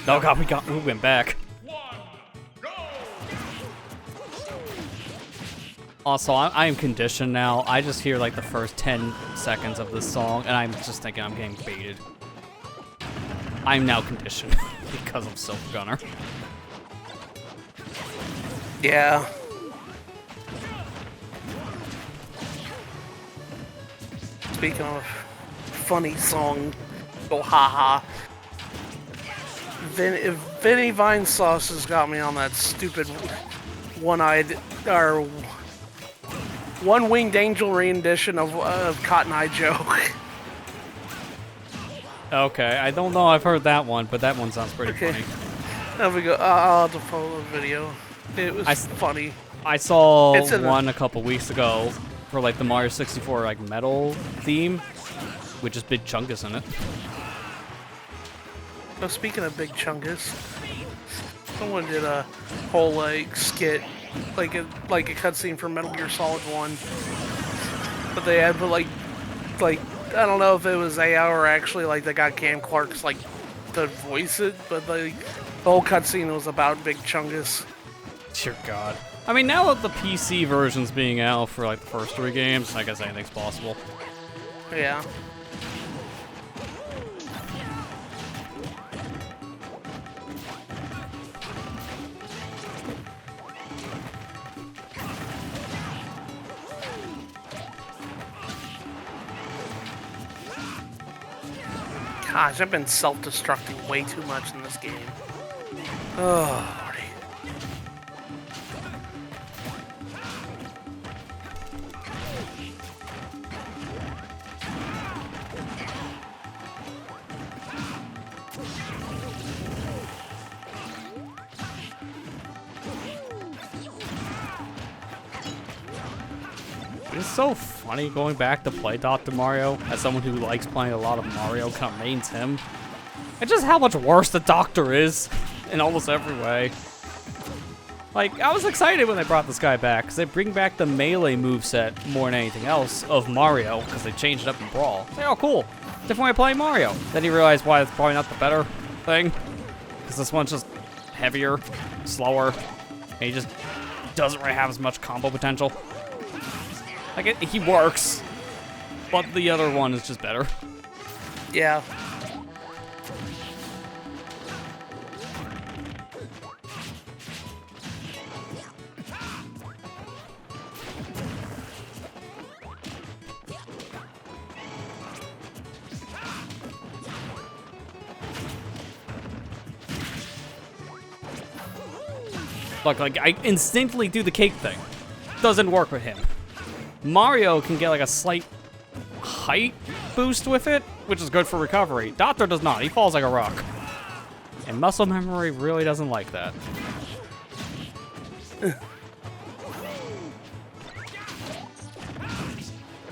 Oh god, we went back. One, go! Also, I am conditioned now. I just hear like the first 10 seconds of this song, and I'm just thinking I'm getting baited. I'm now conditioned because of Silver Gunner. Yeah. Speaking of funny song, go haha. Vinny Vine Sauce has got me on that stupid one-eyed or one-winged angel rendition of Cotton Eye Joe. Okay, I don't know. I've heard that one, but that one sounds pretty Okay. funny. There we go. I'll have to follow the video. It was funny. I saw It's in the- one a couple weeks ago for like the Mario 64 like metal theme, with just Big Chungus in it. So speaking of Big Chungus, someone did a whole like skit, like a cutscene from Metal Gear Solid 1, but they had like I don't know if it was AI or actually like they got Cam Clark's like to voice it, but like the whole cutscene was about Big Chungus. Dear God. I mean, now that the PC version's being out for like the first 3 games, I guess anything's possible. Yeah. Gosh, I've been self-destructing way too much in this game. Oh, Lordy. It's so funny going back to play Dr. Mario as someone who likes playing a lot of Mario, kind of mains him. And just how much worse the Doctor is in almost every way. Like, I was excited when they brought this guy back, because they bring back the melee moveset more than anything else of Mario, because they changed it up in Brawl. It's like, oh, cool. Different way of playing Mario. Then you realize why it's probably not the better thing. Because this one's just heavier, slower, and he just doesn't really have as much combo potential. Like, he works, but the other one is just better. Yeah. Look, like, I instinctively do the cake thing. Doesn't work with him. Mario can get like a slight height boost with it, which is good for recovery. Doctor does not. He falls like a rock. And muscle memory really doesn't like that.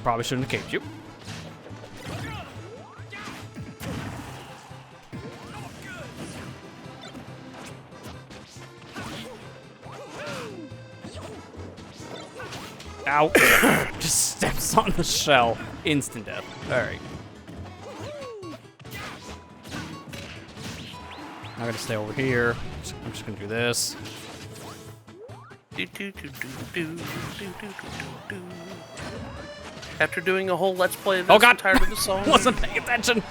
Probably shouldn't have caped you. Ow. Just steps on the shell. Instant death. Alright. I'm gonna stay over here. I'm just gonna do this. After doing a whole Let's Play of this, Oh god! I'm tired of the song. Wasn't paying attention.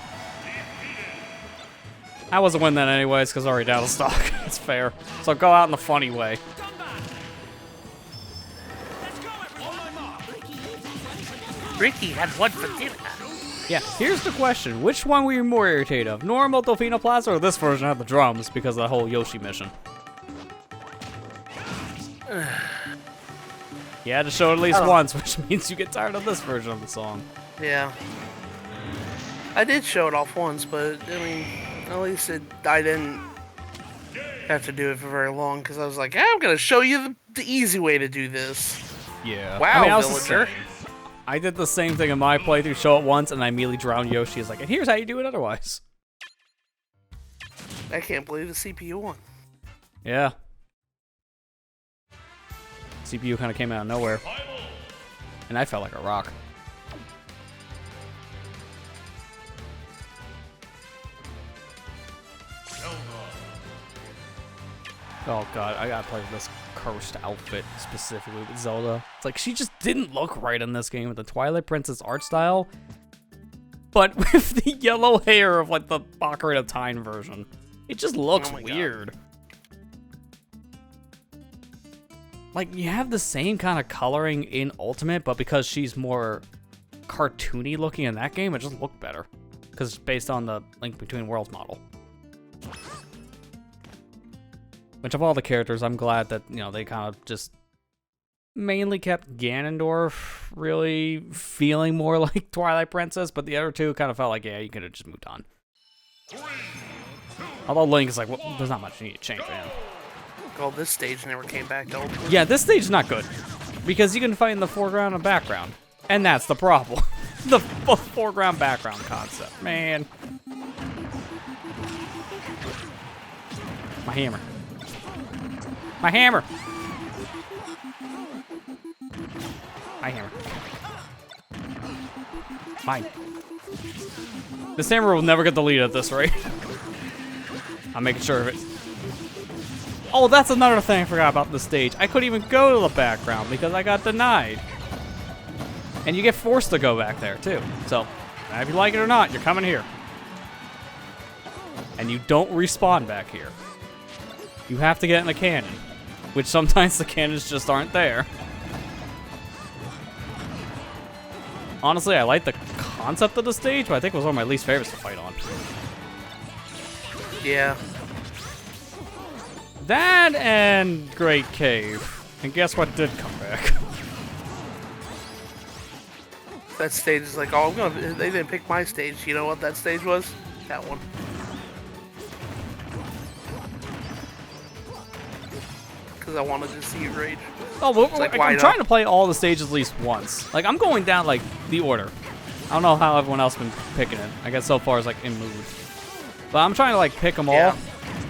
I wasn't winning that anyways, because I already down to stock. It's fair. So go out in the funny way. Ricky had one for dinner. Yeah, here's the question. Which one were you more irritated of? Normal Delfino Plaza or this version of the drums because of the whole Yoshi mission? You had to show it at least once, which means you get tired of this version of the song. Yeah. I did show it off once, but, I mean, at least I didn't have to do it for very long, because I was like, I'm going to show you the easy way to do this. Yeah. Wow, I was the villager. same. I did the same thing in my playthrough, show it once, and I immediately drowned Yoshi. It's like, and here's how you do it otherwise. I can't believe the CPU won. Yeah. CPU kind of came out of nowhere. Final. and I felt like a rock. Oh god, I gotta play with this cursed outfit specifically with Zelda. It's like she just didn't look right in this game with the Twilight Princess art style, but with the yellow hair of like the Ocarina of Time version. It just looks weird. Like, you have the same kind of coloring in Ultimate, but because she's more cartoony looking in that game, it just looked better. Because it's based on the Link Between Worlds model. Which of all the characters, I'm glad that, you know, they kind of just mainly kept Ganondorf really feeling more like Twilight Princess, but the other two kind of felt like, yeah, you could have just moved on. Although Link is like, well, there's not much you need to change, man. Oh, this stage never came back to Ultimate. Yeah, this stage is not good. Because you can fight in the foreground and background. And that's the problem. The foreground background concept. Man. My hammer. My hammer! My hammer. Mine. This hammer will never get deleted at this rate. I'm making sure of it. Oh, that's another thing I forgot about the stage. I couldn't even go to the background because I got denied. And you get forced to go back there, too. So, if you like it or not, you're coming here. And you don't respawn back here. You have to get in the cannon. Which sometimes the cannons just aren't there. Honestly, I like the concept of the stage, but I think it was one of my least favorites to fight on. Yeah. That and Great Cave. And guess what did come back? That stage is like, oh, they didn't pick my stage. You know what that stage was? That one. Because I wanted to see you rage. Oh, well, like, I'm trying to play all the stages at least once. Like, I'm going down, like, the order. I don't know how everyone else has been picking it. I guess so far as, like, in mood. But I'm trying to, like, pick them all.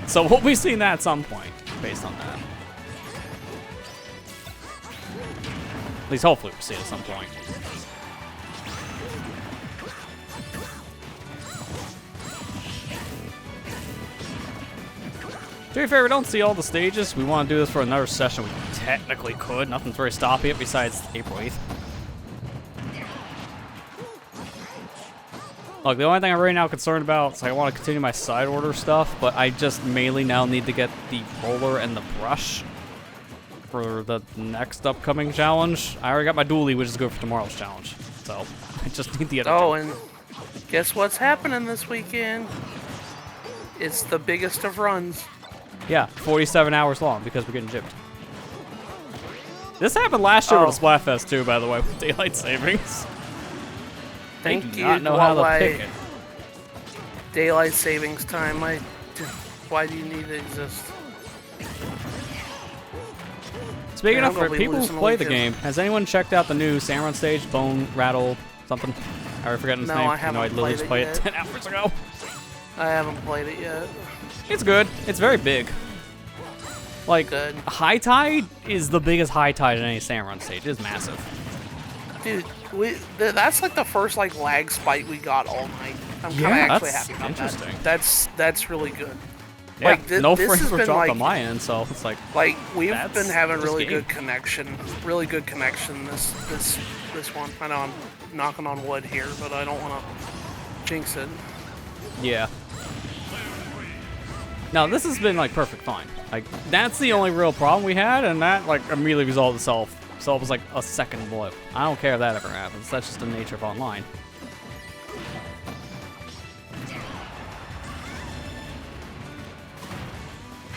So we'll be seeing that at some point, based on that. At least hopefully we'll see it at some point. To be fair, we don't see all the stages. We want to do this for another session. We technically could. Nothing's very stopping it besides April 8th. Look, the only thing I'm right now concerned about is I want to continue my side order stuff, but I just mainly now need to get the roller and the brush for the next upcoming challenge. I already got my dually, which is good for tomorrow's challenge. So, I just need the other two. And guess what's happening this weekend? It's the biggest of runs. Yeah, 47 hours long because we're getting gypped. This happened last year with the Splatfest too, by the way, with daylight savings. Thank they do you. not know how to pick it. Daylight savings time. Why do you need to exist? Speaking of, for people who play the game, has anyone checked out the new Samron stage, Bone Rattle something? I already forgot his name. I haven't. I literally just played it it 10 hours ago. I haven't played it yet. It's good. It's very big. Like, Good. High Tide is the biggest High Tide in any Samron stage. It is massive. Dude, that's like the first like lag spike we got all night. I'm kind of actually happy about interesting. that. That's really good. Yeah, like, no this frames has were been dropped like, on my end, so it's like we've been having this really game. good connection this one. I know I'm knocking on wood here, but I don't want to jinx it. Yeah. Now this has been like perfect fine. Like that's the only real problem we had, and that like immediately resolved itself. So it was like a second blip. I don't care if that ever happens. That's just the nature of online.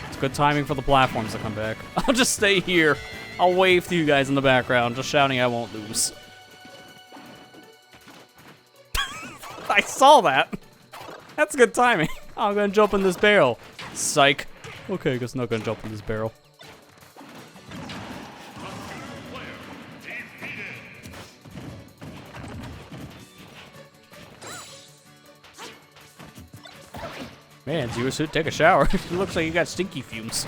It's good timing for the platforms to come back. I'll just stay here. I'll wave to you guys in the background, just shouting I won't lose. I saw that. That's good timing. I'm gonna jump in this barrel. Psych. Okay, guess I'm not gonna jump in this barrel. Man, Zero Suit, take a shower. It looks like you got stinky fumes.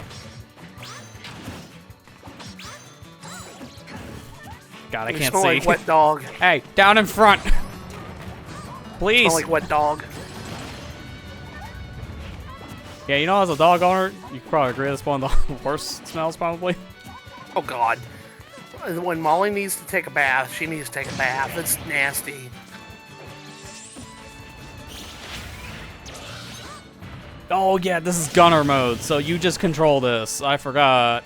God, I You can't smell see. like wet dog. Hey, down in front. Please. Smell like wet dog. Yeah, you know, as a dog owner, you could probably agree that's one of the worst smells, probably. Oh God. When Molly needs to take a bath, she needs to take a bath. It's nasty. Oh, yeah, this is gunner mode, so you just control this. I forgot.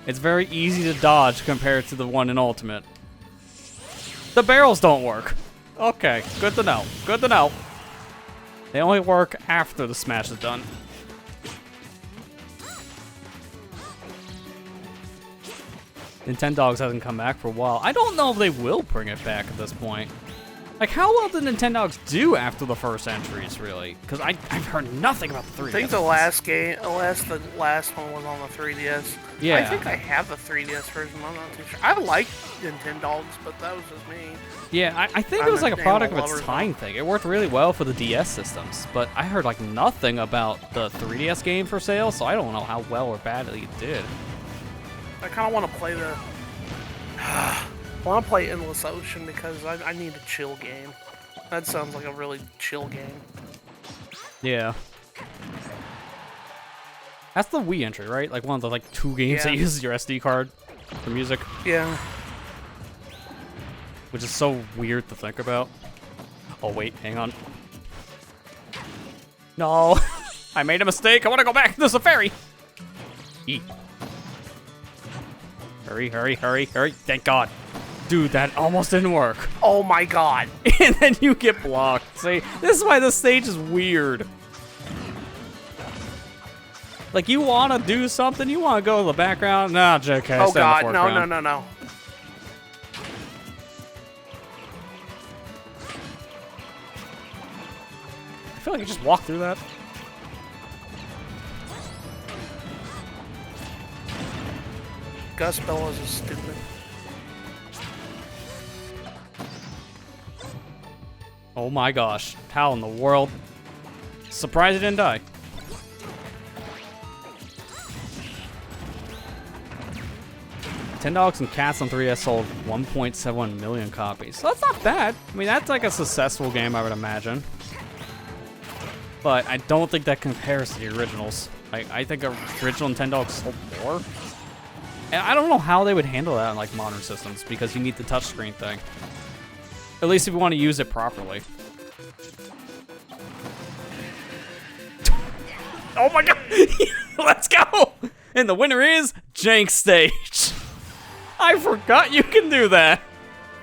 It's very easy to dodge compared to the one in Ultimate. The barrels don't work. Okay, good to know. Good to know. They only work after the smash is done. Nintendogs hasn't come back for a while. I don't know if they will bring it back at this point. Like, how well did Nintendogs do after the first entries, really? Because I've heard nothing about the 3DS. I think the last one was on the 3DS. Yeah. I think I have the 3DS version. I'm not too sure. I like Nintendogs, but that was just me. Yeah, I think it was like a product of its time thing. It worked really well for the DS systems, but I heard like nothing about the 3DS game for sale, so I don't know how well or badly it did. I kind of want to play the... I want to play Endless Ocean because I need a chill game. That sounds like a really chill game. Yeah. That's the Wii entry, right? Like one of the like 2 games that uses your SD card for music. Yeah. Which is so weird to think about. Oh wait, hang on. No, I made a mistake. I want to go back. There's a ferry. Eat. Hurry, hurry, hurry, hurry. Thank God. Dude, that almost didn't work. Oh my God. And then you get blocked. See, this is why this stage is weird. Like, you want to do something, you want to go to the background. Nah, JK, Oh stay God, in the no, foreground. no, no, no. I feel like you just walk through that. Gus Bellows is stupid. Oh my gosh. How in the world? Surprised he didn't die. $10 and Cats on 3DS sold 1.71 million copies. So that's not bad. I mean, that's like a successful game, I would imagine. But I don't think that compares to the originals. I think original Nintendo sold more. And I don't know how they would handle that on like modern systems because you need the touchscreen thing. At least if you want to use it properly. Oh my God! Let's go! And the winner is Jank Stage. I forgot you can do that.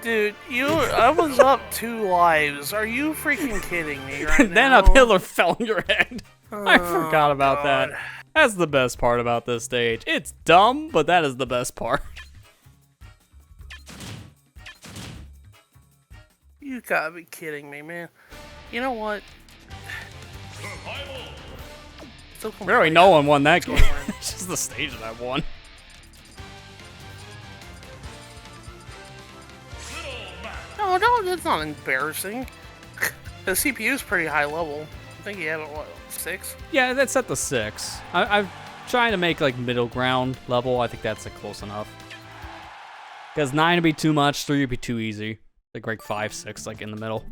Dude, I was up 2 lives. Are you freaking kidding me right And then now? a pillar fell on your head. I forgot about God. that. That's the best part about this stage. It's dumb, but that is the best part. You gotta be kidding me, man. You know what? Still Really, no one won that game. It's just the stage that I won. No, that's not embarrassing. The CPU is pretty high level. I think you have it, what, 6? Yeah, that's at the 6. I'm trying to make like middle ground level. I think that's like close enough. Because 9 would be too much, 3 would be too easy. Like 5, 6, like in the middle.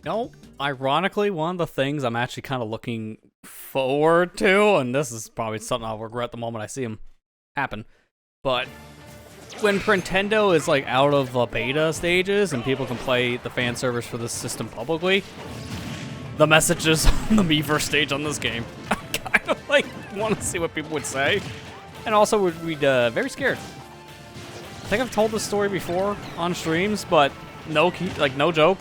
No, ironically, one of the things I'm actually kind of looking forward to, and this is probably something I'll regret the moment I see them happen, but when Nintendo is like out of the beta stages and people can play the fan servers for this system publicly, the messages on the Miiverse stage on this game, I kind of like want to see what people would say, and also would be very scared. I think I've told this story before on streams, but no joke,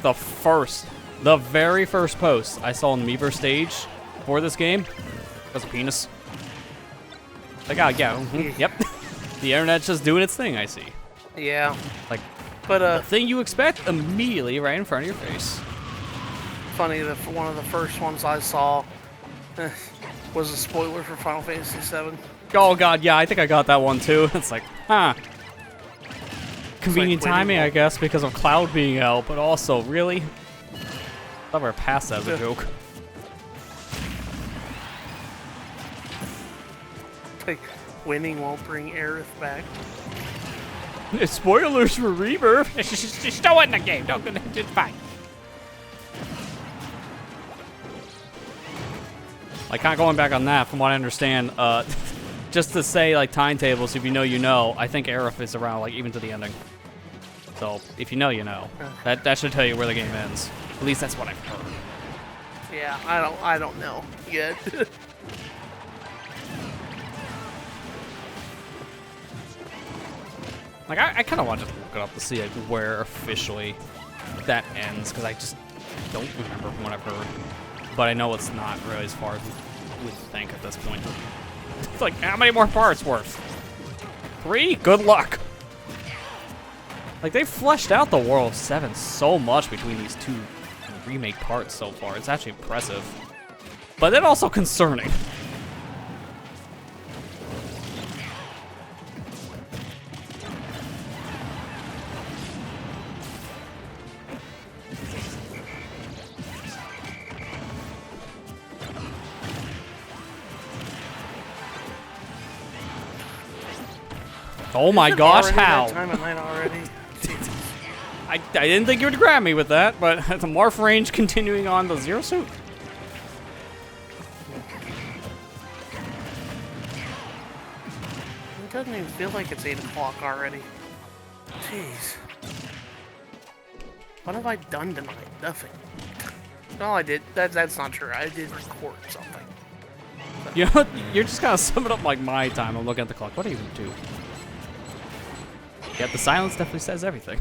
the very first post I saw on the Miiverse stage for this game was a penis. Like, oh, yeah, yep. The internet's just doing its thing, I see. Yeah. Like, But the thing you expect immediately right in front of your face. funny that one of the first ones I saw was a spoiler for Final Fantasy VII. Oh god, yeah, I think I got that one too. It's like, huh. Convenient like timing, I winning. guess, because of Cloud being out, but also, really? I thought we were past that as a joke. Like, winning won't bring Aerith back. Spoilers for Rebirth. She's still in the game. Don't. It's fine. Like, kind of going back on that, from what I understand, just to say, like, timetables, if you know, you know, I think Aerith is around, like, even to the ending. So, if you know, you know. That should tell you where the game ends. At least that's what I've heard. Yeah, I don't know yet. Like, I kind of want to just look it up to see, like, where officially that ends, because I just don't remember from what I've heard. But I know it's not really as far as we think at this point. It's like, how many more parts worth? 3? Good luck! Like, they've fleshed out the World 7 so much between these two remake parts so far. It's actually impressive. But then also concerning. Oh my gosh, how? Time of night already. I didn't think you would grab me with that, but the morph range continuing on the Zero Suit. It doesn't even feel like it's 8 o'clock already. Jeez. What have I done tonight? Nothing. No, I did. That's not true. I did record something. You know, you're just kind of summing up like my time. I'm looking at the clock. What do you even do? Yeah, the silence definitely says everything.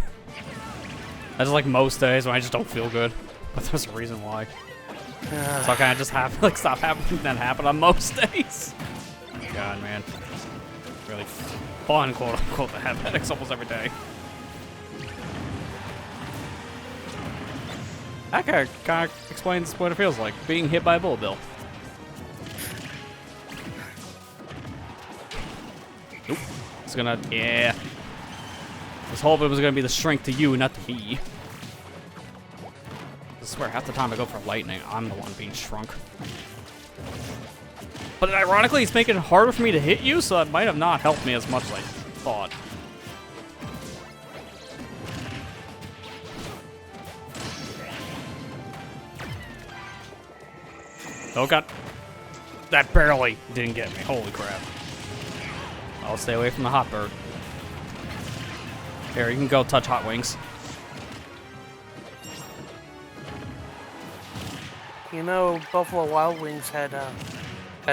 That's like most days when I just don't feel good. But there's a reason why. So I kind of just have like stop having that happen on most days. God, man. Really fun, quote unquote, to have headaches almost every day. That kind of explains what it feels like, being hit by a bullet bill. Nope. It's gonna, yeah. I was hoping it was gonna be the shrink to you, not to me. I swear, half the time I go for lightning, I'm the one being shrunk. But ironically, it's making it harder for me to hit you, so it might have not helped me as much as I thought. Oh god. That barely didn't get me. Holy crap. I'll stay away from the hot bird. Here, you can go touch Hot Wings. You know, Buffalo Wild Wings had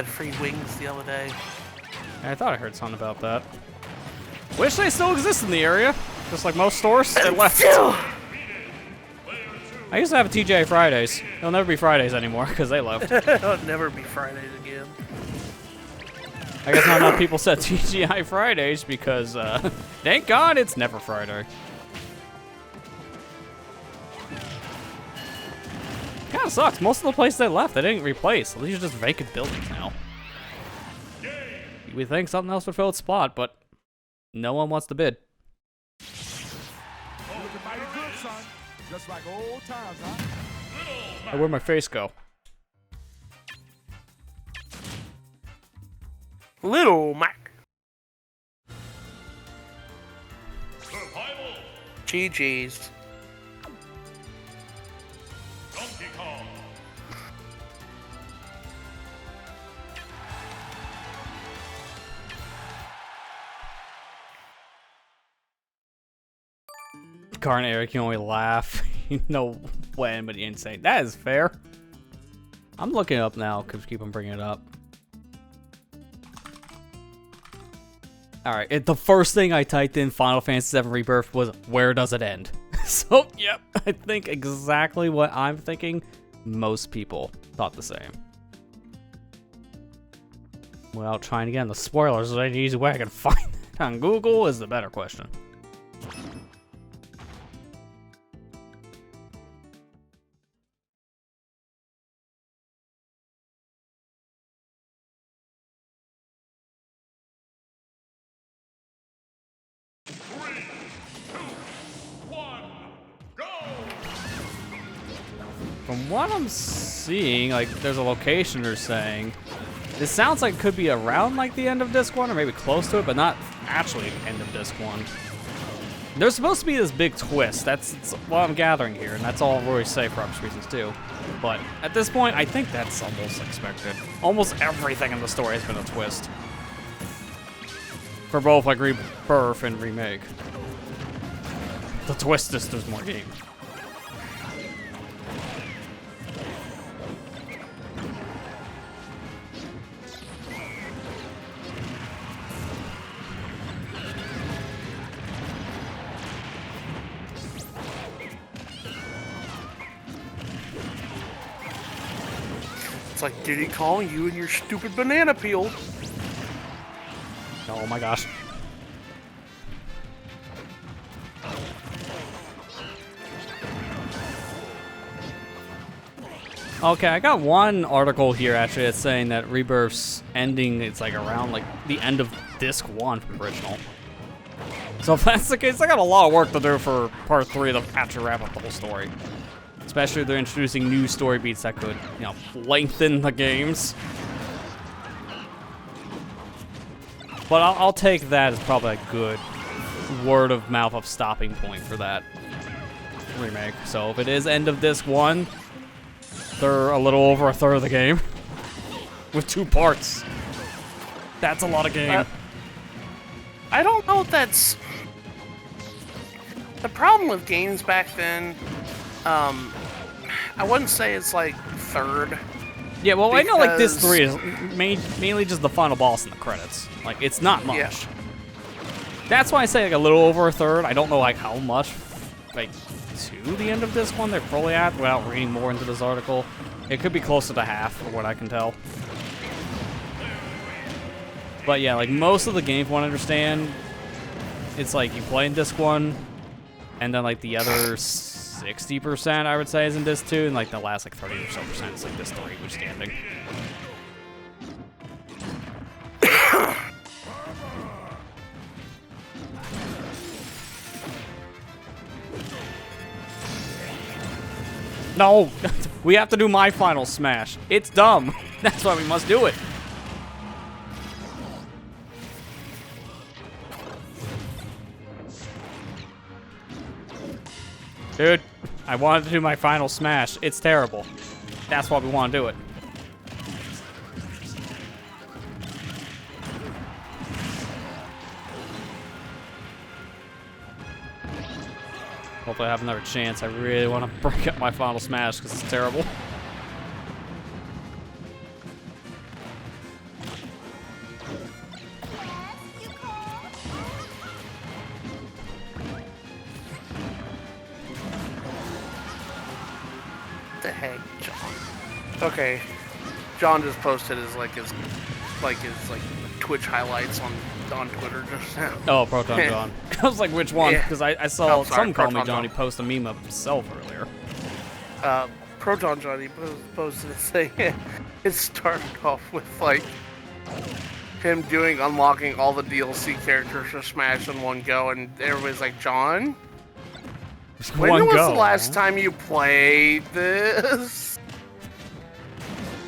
free wings the other day. I thought I heard something about that. Wish they still exist in the area. Just like most stores, they left. I used to have a TGI Fridays. It'll never be Fridays anymore because they left. It'll never be Fridays again. I guess not enough people said TGI Fridays because, thank God it's never Friday. Kinda sucks. Most of the places they left, they didn't replace. These are just vacant buildings now. We think something else would fill its spot, but no one wants to bid. Looking mighty good, son. Just like old times, huh? Hey, where'd my face go? Little Mac. Survival. GG's. Donkey Kong. Car and Eric, you only laugh. You know when, but you didn't say. That is fair. I'm looking it up now because keep on bringing it up. Alright, the first thing I typed in Final Fantasy VII Rebirth was, where does it end? So, yep, I think exactly what I'm thinking. Most people thought the same. Without trying again, the spoilers is an easy way I can find that on Google is the better question. 3, 2, 1, go! From what I'm seeing, like, there's a location they're saying. This sounds like it could be around, like, the end of Disc 1, or maybe close to it, but not actually end of Disc 1. There's supposed to be this big twist. That's what I'm gathering here, and that's all I'll really say for obvious reasons, too. But at this point, I think that's almost expected. Almost everything in the story has been a twist. For both, like, Rebirth and Remake. The twist is there's more game. It's like Diddy Kong, you and your stupid banana peel. Oh my gosh. Okay, I got one article here actually that's saying that Rebirth's ending, it's like around like the end of Disc 1 from the original. So if that's the case, I got a lot of work to do for Part 3 to actually wrap up the whole story. Especially if they're introducing new story beats that could, you know, lengthen the games. But I'll take that as probably a good word of mouth of stopping point for that remake. So if it is end of Disc 1, they're a little over a third of the game with 2 parts. That's a lot of game. I don't know if that's the problem with games back then. I wouldn't say it's like third. Yeah, well, I know like Disc because- 3 is mainly just the final boss and the credits. Like, it's not much. Yeah. That's why I say like a little over a third. I don't know like how much, like, to the end of this one they're probably at without reading more into this article. It could be closer to half, from what I can tell. But yeah, like most of the game, from what I understand, it's like you play in Disc 1, and then like the other 60%, I would say, is in Disc 2, and like the last like 30 or so percent is like Disc 3, which is the ending. No! We have to do my final smash. It's dumb. That's why we must do it. Dude, I wanted to do my final smash. It's terrible. That's why we want to do it. Hopefully I have another chance. I really want to break up my final smash because it's terrible. What the heck, John? Okay, John just posted his Twitch highlights on Twitter just now. Oh, Proton John. I was like, which one? Yeah. Because I saw Oh, sorry, some call me Proton Johnny John. post a meme of himself earlier. Proton Johnny posted a thing. It started off with like him unlocking all the DLC characters for Smash in one go, and everybody's like, John, when One was go, the last huh? time you played this?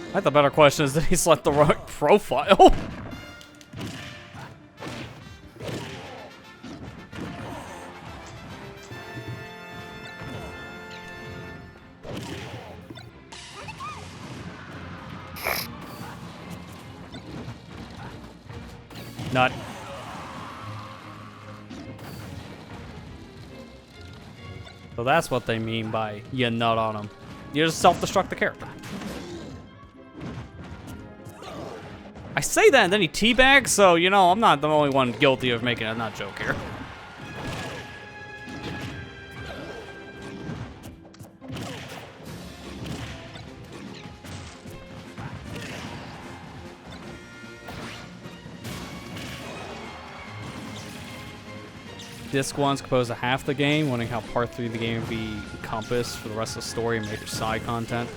I think the better question is, did he select the right profile? Nut. So that's what they mean by you nut on them. You just self-destruct the character. I say that and then he teabags, so you know I'm not the only one guilty of making a nut joke here. Disc 1's composed of half the game, wondering how Part 3 of the game would be encompassed for the rest of the story and major side content.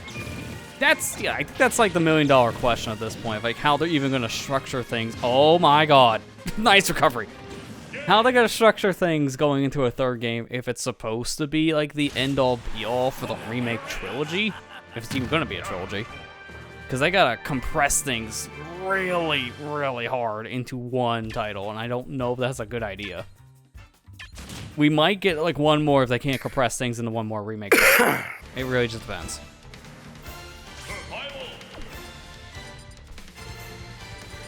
That's, yeah, I think that's like the $1 million question at this point, like how they're even going to structure things. Oh my god. Nice recovery. How are they gonna structure things going into a third game if it's supposed to be like the end-all be-all for the remake trilogy? If it's even gonna be a trilogy. Because they gotta compress things really, really hard into one title, and I don't know if that's a good idea. We might get like one more if they can't compress things into one more remake. It really just depends.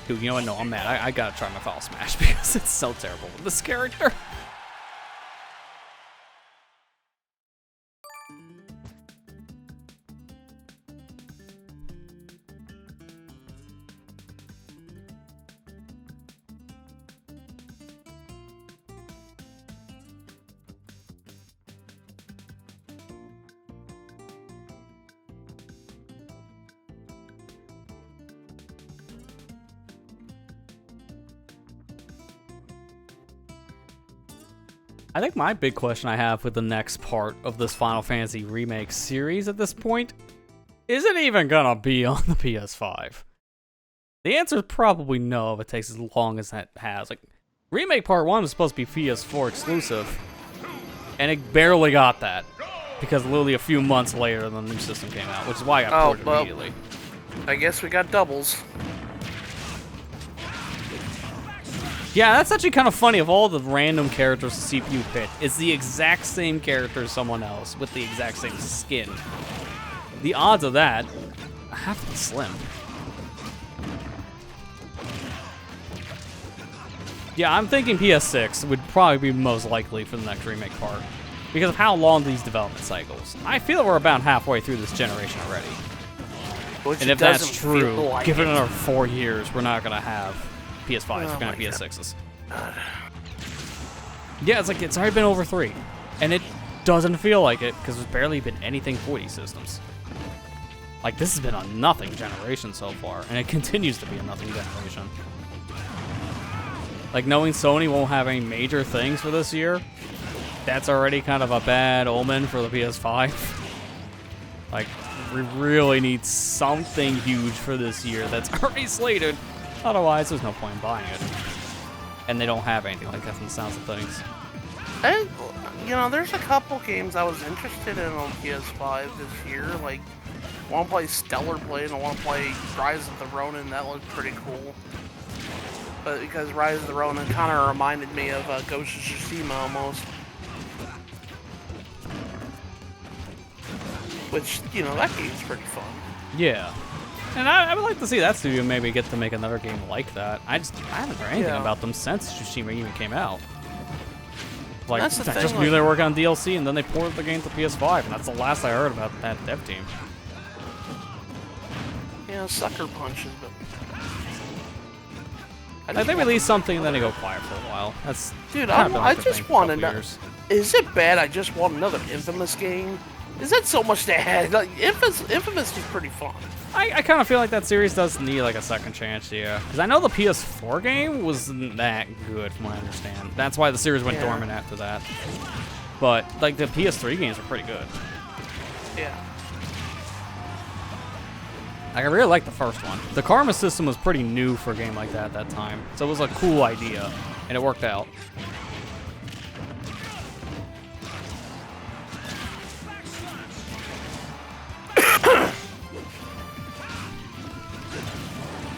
Dude, you know what? No, I'm mad. I gotta try my Foul Smash because it's so terrible with this character. I think my big question I have with the next part of this Final Fantasy Remake series at this point, is it even gonna be on the PS5? The answer is probably no if it takes as long as that has. Like, Remake Part 1 was supposed to be PS4 exclusive, and it barely got that, because literally a few months later the new system came out, which is why I got ported immediately. I guess we got doubles. Yeah, that's actually kind of funny. Of all the random characters the CPU picked, it's the exact same character as someone else with the exact same skin. The odds of that have to be slim. Yeah, I'm thinking PS6 would probably be most likely for the next remake part because of how long these development cycles. I feel we're about halfway through this generation already. Which And if that's true, give it another 4 years, we're not going to have PS5s, we're going to have PS6s. Yeah, it's like, it's already been over 3. And it doesn't feel like it, because there's barely been anything for these systems. Like, this has been a nothing generation so far, and it continues to be a nothing generation. Like, knowing Sony won't have any major things for this year, that's already kind of a bad omen for the PS5. Like, we really need something huge for this year that's already slated. Otherwise, there's no point in buying it. And they don't have anything like that from the sounds of things. And, you know, there's a couple games I was interested in on PS5 this year. Like, I want to play Stellar Blade and I want to play Rise of the Ronin. That looked pretty cool. But because Rise of the Ronin kind of reminded me of Ghost of Tsushima almost. Which, you know, that game's pretty fun. Yeah. And I would like to see that studio maybe get to make another game like that. I haven't heard anything about them since Tsushima even came out. Like, I just knew they were working on DLC, and then they ported the game to PS5, and that's the last I heard about that dev team. Yeah, sucker punches, but... I think release something and then they go quiet for a while. That's dude, I just want to. Is it bad? I just want another Infamous game. Is that so much to add? Like, Infamous is pretty fun. I kind of feel like that series does need like a second chance, yeah. Because I know the PS4 game wasn't that good, from what I understand. That's why the series went dormant after that. But like the PS3 games are pretty good. Yeah. Like, I really liked the first one. The Karma system was pretty new for a game like that at that time. So it was a cool idea, and it worked out.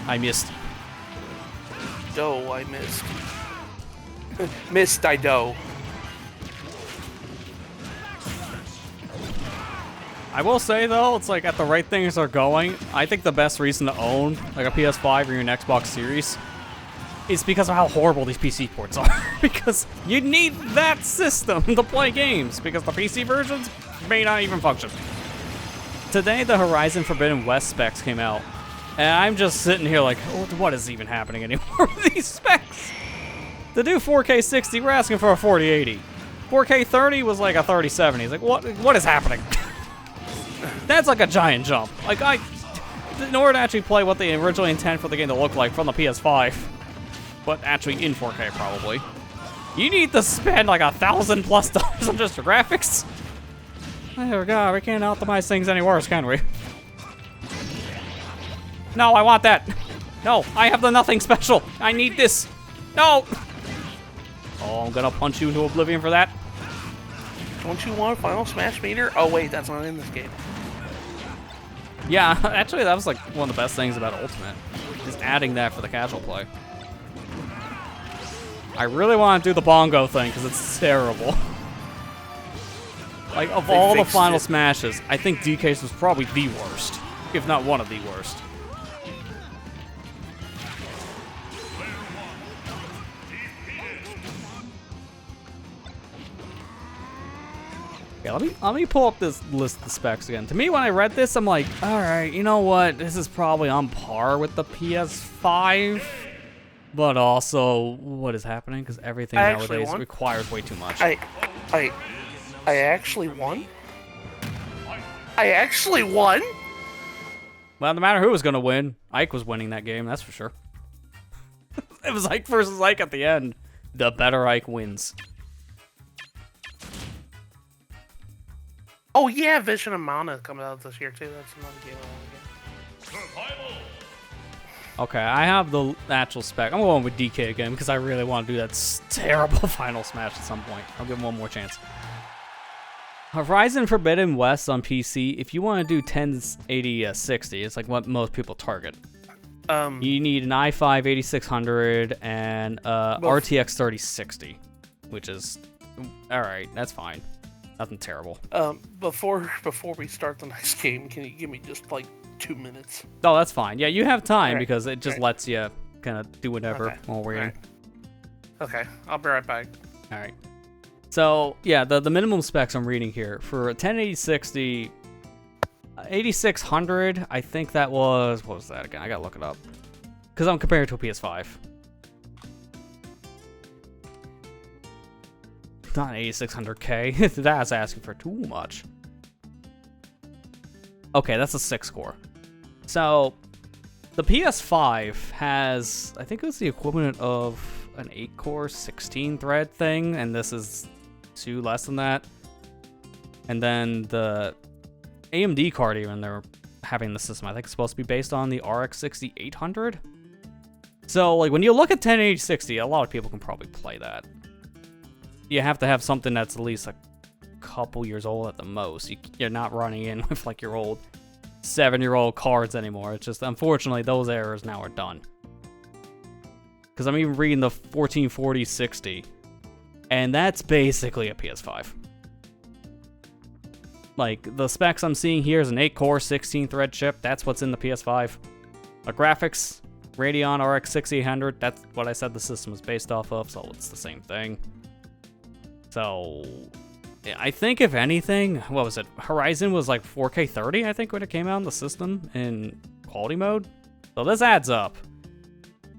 I missed. I missed. Missed, I do. I will say, though, it's like at the right things are going, I think the best reason to own like a PS5 or an Xbox Series is because of how horrible these PC ports are. Because you need that system to play games, because the PC versions may not even function. Today, the Horizon Forbidden West specs came out, and I'm just sitting here like, what is even happening anymore with these specs? To do 4K 60, we're asking for a 4080. 4K 30 was like a 3070. It's like, what is happening? That's like a giant jump. Like, in order to actually play what they originally intended for the game to look like from the PS5, but actually in 4K probably, you need to spend like $1,000+ on just your graphics. Oh god, we can't optimize things any worse, can we? No, I want that. No, I have the nothing special. I need this. No. Oh, I'm gonna punch you into oblivion for that. Don't you want a Final Smash meter? Oh wait, that's not in this game. Yeah, actually, that was like one of the best things about Ultimate, is adding that for the casual play. I really want to do the bongo thing because it's terrible. Like, of all the Final Smashes, I think DK's was probably the worst, if not one of the worst. Yeah, let me pull up this list of the specs again. To me, when I read this, I'm like, all right, you know what? This is probably on par with the PS5. But also, what is happening? Because everything nowadays requires way too much. I actually won? I actually won? Well, no matter who was going to win, Ike was winning that game, that's for sure. It was Ike versus Ike at the end. The better Ike wins. Oh yeah, Vision of Mana comes out this year too. That's another game I want to get. Okay, I have the actual spec. I'm going with DK again because I really want to do that terrible Final Smash at some point. I'll give him one more chance. Horizon Forbidden West on PC. If you want to do 1080 60, it's like what most people target. You need an i5 8600 and RTX 3060, which is all right. That's fine. Nothing terrible. Before we start the next game, can you give me just like 2 minutes? Oh, that's fine. Yeah, you have time because it just lets you kind of do whatever while we're in. Okay, I'll be right back. All right. So, yeah, the minimum specs I'm reading here for 1080 60, 8600, I think that was, what was that again? I gotta look it up. Because I'm comparing it to a PS5. Not 8600K. That's asking for too much. Okay, that's a 6-core. So, the PS5 has, I think it was the equivalent of an 8-core, 16-thread thing, and this is 2 less than that. And then the AMD card, even they're having the system, I think it's supposed to be based on the RX 6800. So, like, when you look at 1080 60, a lot of people can probably play that. You have to have something that's at least a couple years old at the most. You're not running in with like your old 7-year-old cards anymore. It's just, unfortunately, those errors now are done. Because I'm even reading the 1440-60, and that's basically a PS5. Like, the specs I'm seeing here is an 8-core, 16-thread chip. That's what's in the PS5. A graphics, Radeon RX 6800. That's what I said the system is based off of, so it's the same thing. So, I think if anything, what was it? Horizon was like 4K 30, I think, when it came out on the system in quality mode. So this adds up.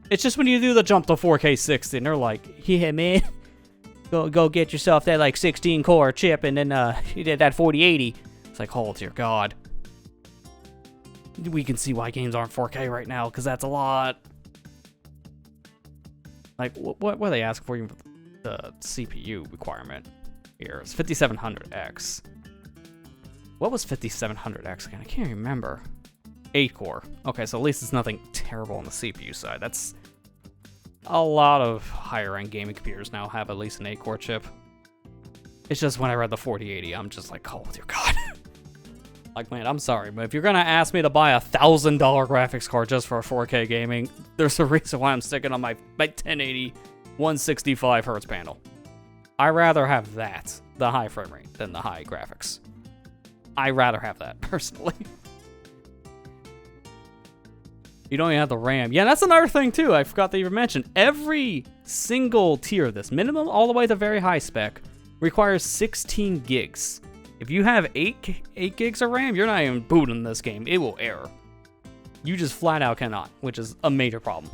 It's just when you do the jump to 4K 60, and they're like, yeah, man, go get yourself that like 16-core chip, and then you did that 4080. It's like, oh dear God. We can see why games aren't 4K right now, because that's a lot. Like, what are they asking for you? The CPU requirement here. It's 5700X. What was 5700X again? I can't remember. 8-core. Okay, so at least it's nothing terrible on the CPU side. That's a lot of higher-end gaming computers now have at least an 8-core chip. It's just when I read the 4080, I'm just like, oh dear God. Like, man, I'm sorry, but if you're gonna ask me to buy $1,000 graphics card just for 4K gaming, there's a reason why I'm sticking on my 1080 165 hertz panel. I rather have that, the high frame rate, than the high graphics. I rather have that, personally. You don't even have the RAM. Yeah, that's another thing, too. I forgot to even mention. Every single tier of this, minimum all the way to very high spec, requires 16 gigs. If you have 8 gigs of RAM, you're not even booting this game. It will error. You just flat out cannot, which is a major problem.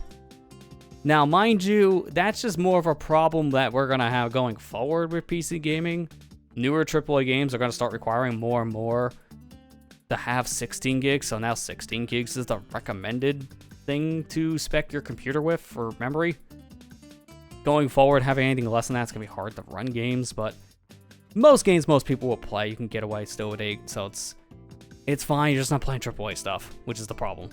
Now, mind you, that's just more of a problem that we're going to have going forward with PC gaming. Newer AAA games are going to start requiring more and more to have 16 gigs, so now 16 gigs is the recommended thing to spec your computer with for memory. Going forward, having anything less than that's going to be hard to run games, but most games most people will play. You can get away still with 8, so it's fine. You're just not playing AAA stuff, which is the problem.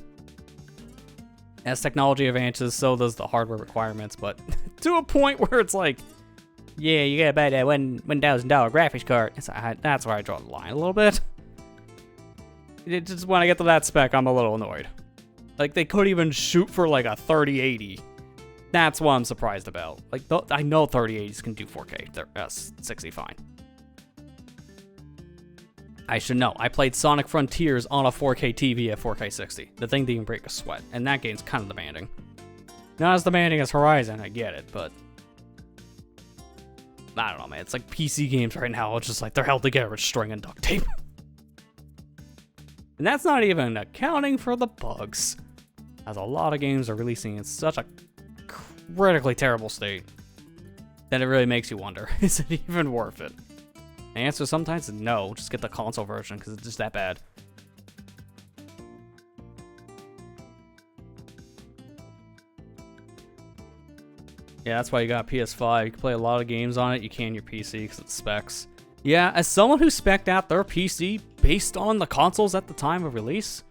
As technology advances, so does the hardware requirements, but to a point where it's like, yeah, you gotta buy that $1,000 graphics card. That's where I draw the line a little bit. Just when I get to that spec, I'm a little annoyed. Like, they could even shoot for like a 3080. That's what I'm surprised about. Like, I know 3080s can do 4K. They're 60 fine. I should know. I played Sonic Frontiers on a 4K TV at 4K 60. The thing didn't break a sweat, and that game's kind of demanding. Not as demanding as Horizon, I get it, but I don't know, man. It's like PC games right now. It's just like they're held together with string and duct tape. And that's not even accounting for the bugs, as a lot of games are releasing in such a critically terrible state that it really makes you wonder, is it even worth it? The answer sometimes is no, just get the console version because it's just that bad. Yeah, that's why you got PS5. You can play a lot of games on it. You can your PC because it's specs. Yeah, as someone who spec'd out their PC based on the consoles at the time of release,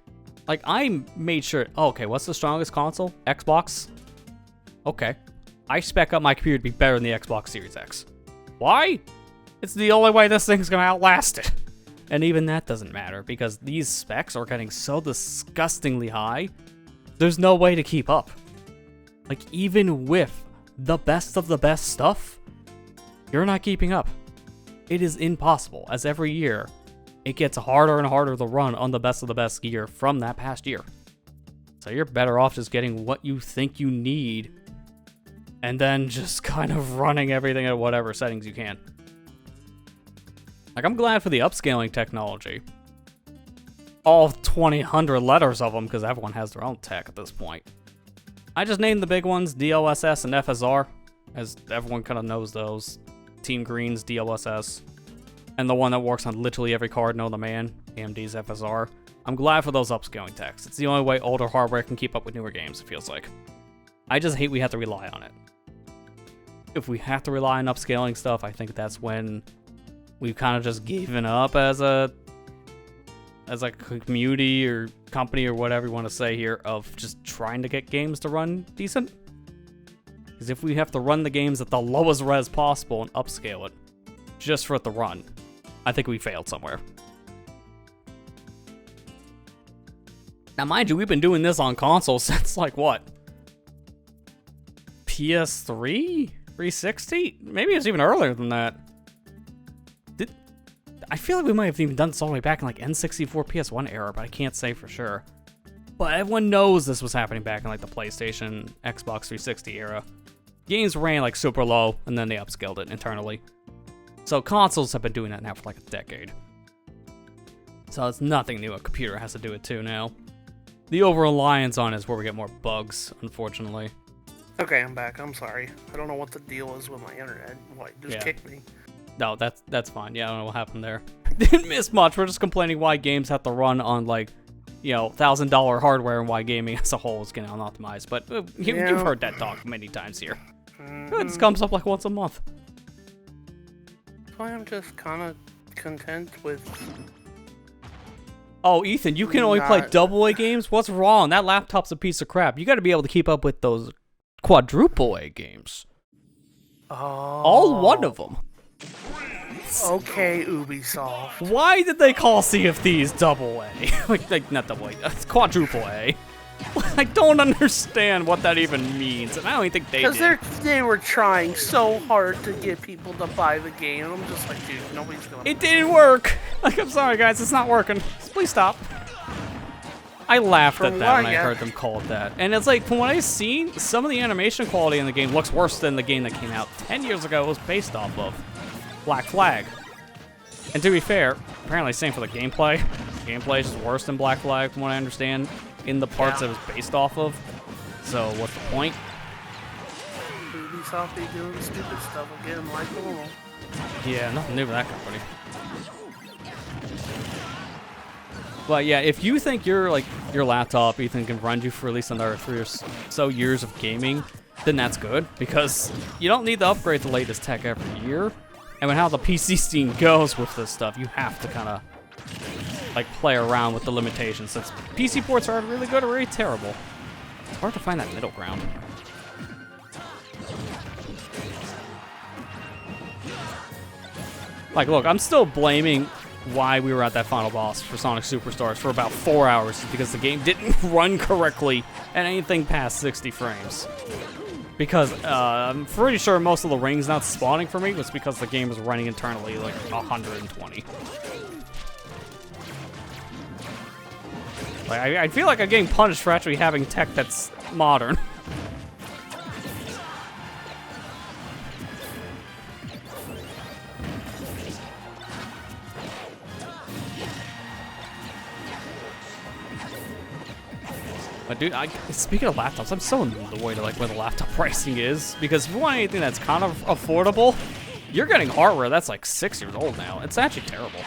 like, I made sure, oh, okay, what's the strongest console? Xbox? Okay. I spec up my computer to be better than the Xbox Series X. Why? It's the only way this thing's gonna outlast it. And even that doesn't matter, because these specs are getting so disgustingly high, there's no way to keep up. Like, even with the best of the best stuff, you're not keeping up. It is impossible, as every year, it gets harder and harder to run on the best of the best gear from that past year. So you're better off just getting what you think you need, and then just kind of running everything at whatever settings you can. Like, I'm glad for the upscaling technology. All 2,000 letters of them, because everyone has their own tech at this point. I just named the big ones, DLSS and FSR, as everyone kind of knows those. Team Green's DLSS, and the one that works on literally every card known to man, AMD's FSR. I'm glad for those upscaling techs. It's the only way older hardware can keep up with newer games, it feels like. I just hate we have to rely on it. If we have to rely on upscaling stuff, I think that's when we've kind of just given up as a community or company or whatever you want to say here of just trying to get games to run decent. Because if we have to run the games at the lowest res possible and upscale it just for it to run, I think we failed somewhere. Now, mind you, we've been doing this on consoles since, like, what? PS3? 360? Maybe it was even earlier than that. I feel like we might have even done this all the way back in, like, N64, PS1 era, but I can't say for sure. But everyone knows this was happening back in, like, the PlayStation, Xbox 360 era. Games ran, like, super low, and then they upscaled it internally. So consoles have been doing that now for, like, a decade. So it's nothing new. A computer has to do it, too, now. The over-reliance on it is where we get more bugs, unfortunately. Okay, I'm back. I'm sorry. I don't know what the deal is with my internet. What, just kicked me? No, that's fine. Yeah, I don't know what happened there. Didn't miss much. We're just complaining why games have to run on, like, you know, $1,000 hardware and why gaming as a whole is getting unoptimized. But you've heard that talk many times here. This comes up like once a month. That's why I'm just kind of content with... Oh, Ethan, you can only play AA games? What's wrong? That laptop's a piece of crap. You got to be able to keep up with those quadruple A games. Oh. All one of them. Okay, Ubisoft. Why did they call Sea of Thieves AA? like not AA, it's quadruple A. I don't understand what that even means, and I don't even think they did. Because they were trying so hard to get people to buy the game, and I'm just like, dude, nobody's gonna... It didn't work! Like, I'm sorry, guys, it's not working. Please stop. I laughed at that when I heard them call it that. And it's like, from what I've seen, some of the animation quality in the game looks worse than the game that came out 10 years ago was based off of. Black Flag. And to be fair, apparently same for the gameplay. The gameplay is just worse than Black Flag, from what I understand, in the parts that it was based off of. So what's the point? Ubisoft be doing stupid stuff again like normal. Yeah, nothing new with that company. But yeah, if you think your laptop, Ethan, can run you for at least another 3 or so years of gaming, then that's good, because you don't need to upgrade the latest tech every year. And with how the PC scene goes with this stuff, you have to kind of like play around with the limitations, since PC ports are really good or really terrible. It's hard to find that middle ground. Like, look, I'm still blaming why we were at that final boss for Sonic Superstars for about 4 hours because the game didn't run correctly at anything past 60 frames. Because I'm pretty sure most of the rings not spawning for me was because the game was running internally like 120. Like, I feel like I'm getting punished for actually having tech that's modern. But dude, speaking of laptops, I'm so annoyed at like where the laptop pricing is, because if you want anything that's kind of affordable, you're getting hardware that's like 6 years old now. It's actually terrible.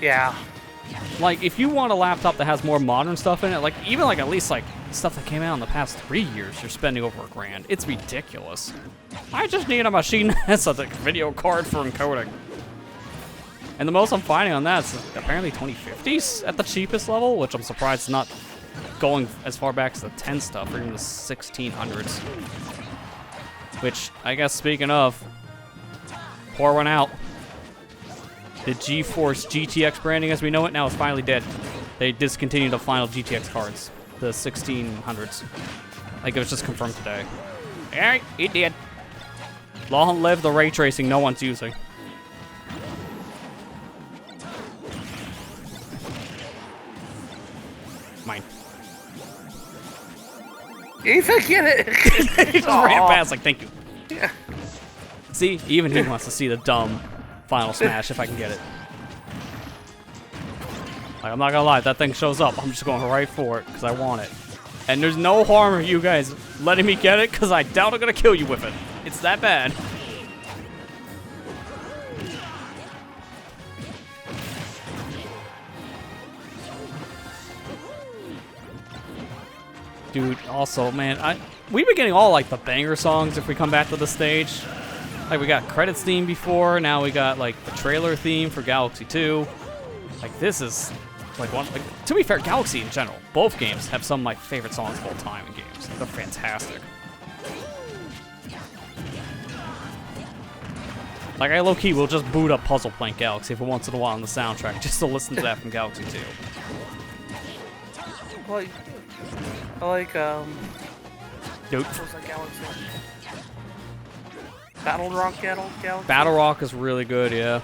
Yeah. Like, if you want a laptop that has more modern stuff in it, like even like at least like stuff that came out in the past 3 years, you're spending over $1,000. It's ridiculous. I just need a machine that has a like, video card for encoding. And the most I'm finding on that is apparently 2050s at the cheapest level, which I'm surprised is not going as far back as the 10 stuff or even the 1600s. Which, I guess speaking of, pour one out. The GeForce GTX branding as we know it now is finally dead. They discontinued the final GTX cards, the 1600s. Like it was just confirmed today. Alright, it did. Long live the ray tracing no one's using. Mine. Ethan, get it! He just ran past like, thank you. Yeah. See, even he wants to see the dumb final smash if I can get it. Like, I'm not gonna lie, if that thing shows up, I'm just going right for it because I want it. And there's no harm in you guys letting me get it because I doubt I'm gonna kill you with it. It's that bad. Dude, also, man, we've been getting all, like, the banger songs if we come back to the stage. Like, we got credits theme before, now we got, like, the trailer theme for Galaxy 2. Like, this is, like, to be fair, Galaxy in general, both games have some of my favorite songs of all time in games. They're fantastic. Like, I low-key will just boot up Puzzle Plank Galaxy every once in a while on the soundtrack, just to listen to that from Galaxy 2. Like, I like, Dude. what was that Galaxy? Battle Rock Galaxy? Battle Rock is really good, yeah.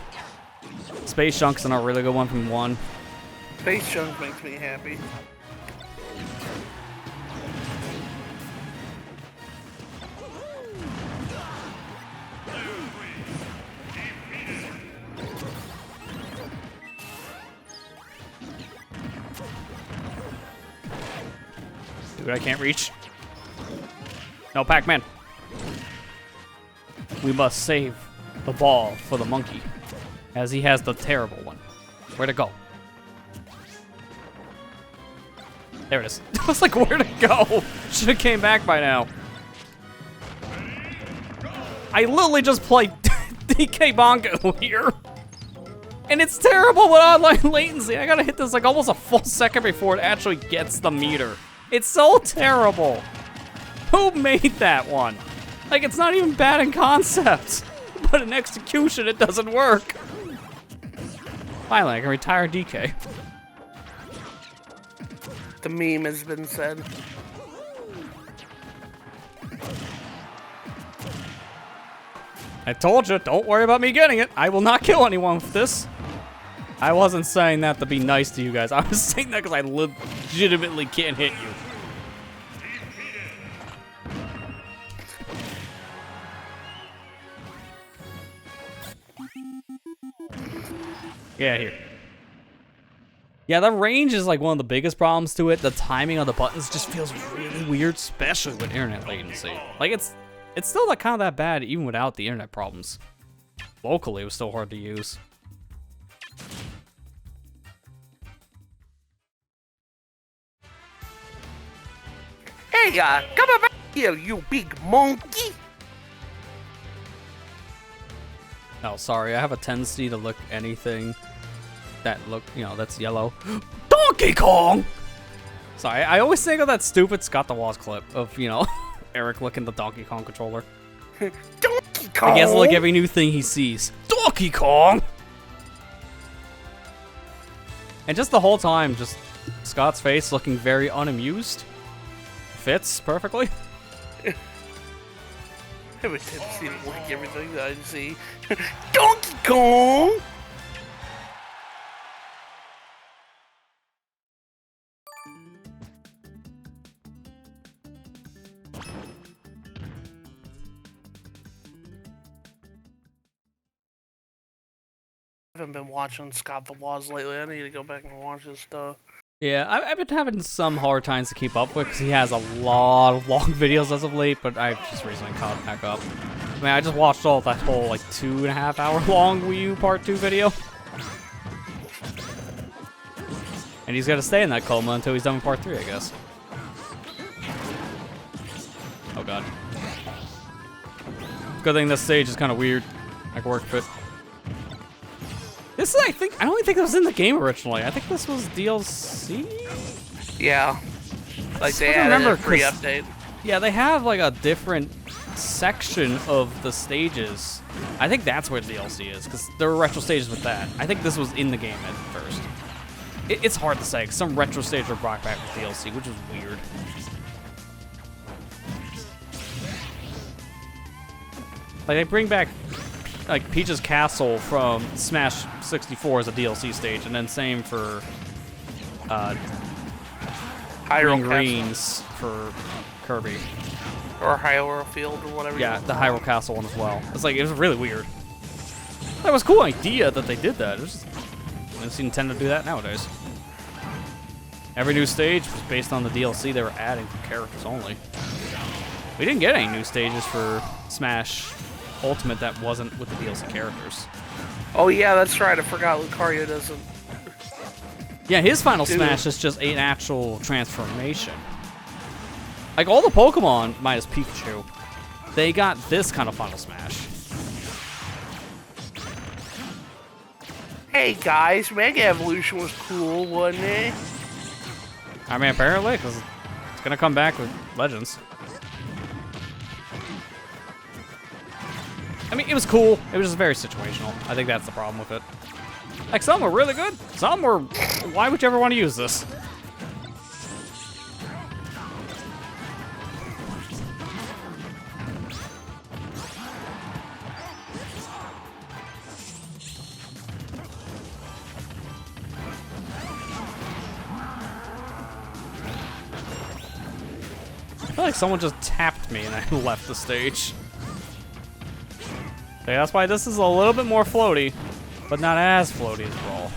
Space Junk's another really good one from 1. Space Junk makes me happy. Dude, I can't reach. No, Pac-Man. We must save the ball for the monkey, as he has the terrible one. Where'd it go? There it is. I was like, where'd it go? Should have came back by now. I literally just played DK Bongo here. And it's terrible with online latency. I gotta hit this like almost a full second before it actually gets the meter. It's so terrible. Who made that one? Like, it's not even bad in concept, but in execution, it doesn't work. Finally, I can retire DK. The meme has been said. I told you, don't worry about me getting it. I will not kill anyone with this. I wasn't saying that to be nice to you guys. I was saying that because I legitimately can't hit you. Yeah, here. Yeah, the range is like one of the biggest problems to it. The timing of the buttons just feels really weird, especially with internet latency. Like, it's still not kind of that bad even without the internet problems. Locally, it was still hard to use. Hey, come back here, you big monkey! Oh, sorry, I have a tendency to look anything that that's yellow. Donkey Kong! Sorry, I always think of that stupid Scott the Woz clip of, Eric looking the Donkey Kong controller. Donkey Kong! I guess like every new thing he sees. Donkey Kong! And just the whole time, just Scott's face looking very unamused. Fits perfectly. I have a tendency to like everything that I see. Donkey Kong! I haven't been watching Scott the Woz lately. I need to go back and watch his stuff. Yeah, I've been having some hard times to keep up with because he has a lot of long videos as of late, but I've just recently caught back up. I mean, I just watched all that whole, like, 2.5 hour long Wii U Part 2 video. And he's got to stay in that coma until he's done with Part 3, I guess. Oh, God. Good thing this stage is kind of weird. I can work with it. This is, I don't think it was in the game originally. I think this was DLC? Yeah. Like, they I added remember a free update. Yeah, they have, like, a different section of the stages. I think that's where the DLC is, because there were retro stages with that. I think this was in the game at first. It's hard to say, because some retro stages were brought back with DLC, which is weird. Like, they bring back, like, Peach's Castle from Smash 64 as a DLC stage, and then same for Hyrule Greens for Kirby. Or Hyrule Field or whatever. Yeah, the Hyrule Castle one as well. It's like, it was really weird. That was a cool idea that they did that. It was just, I don't see Nintendo do that nowadays. Every new stage was based on the DLC they were adding for characters only. We didn't get any new stages for Smash Ultimate that wasn't with the DLC characters. Oh yeah, that's right. I forgot Lucario doesn't. Yeah, his final Smash is just an actual transformation. Like, all the Pokemon, minus Pikachu, they got this kind of final Smash. Hey guys, Mega Evolution was cool, wasn't it? I mean, apparently, because it's going to come back with Legends. I mean, it was cool. It was just very situational. I think that's the problem with it. Like, some were really good. Some were, why would you ever want to use this? I feel like someone just tapped me and I left the stage. Okay, that's why this is a little bit more floaty, but not as floaty as Brawl.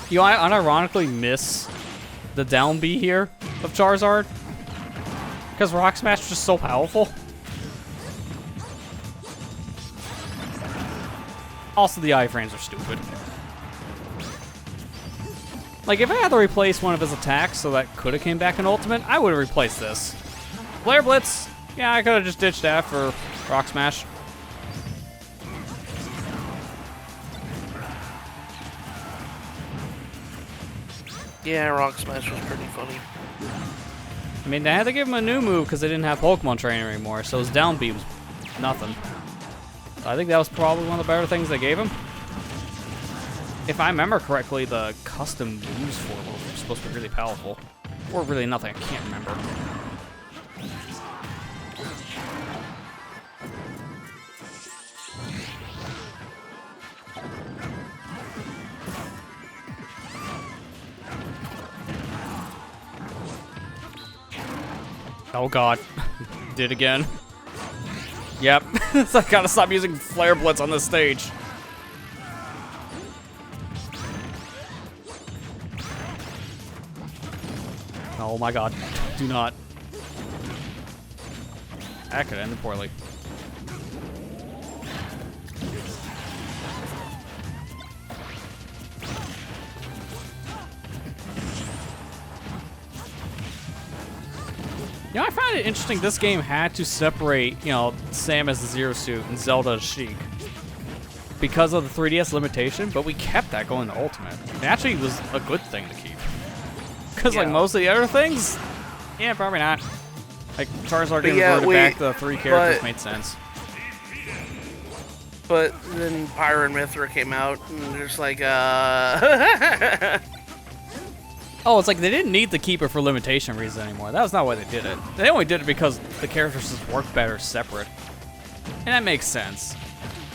You know, I unironically miss the down B here of Charizard, because Rock Smash is just so powerful. Also, the iframes are stupid. Like, if I had to replace one of his attacks so that could have came back in Ultimate, I would have replaced this. Flare Blitz, yeah, I could have just ditched that for Rock Smash. Yeah, Rock Smash was pretty funny. I mean, they had to give him a new move because they didn't have Pokemon Trainer anymore, so his down B was nothing. So I think that was probably one of the better things they gave him. If I remember correctly, the custom moves for it were supposed to be really powerful. Or really nothing, I can't remember. Oh god. Did again. Yep. So I gotta stop using Flare Blitz on this stage. Oh my god. Do not. That could end poorly. You know, I find it interesting this game had to separate, you know, Sam as the Zero Suit and Zelda as Sheik because of the 3DS limitation, but we kept that going to Ultimate. It actually was a good thing to keep. Because, like, most of the other things, yeah, probably not. Like, Charizard But getting yeah, reverted back to 3 characters made sense. But then Pyro and Mithra came out, and there's like, Oh, it's like they didn't need to keep it for limitation reasons anymore. That was not why they did it. They only did it because the characters just work better separate. And that makes sense.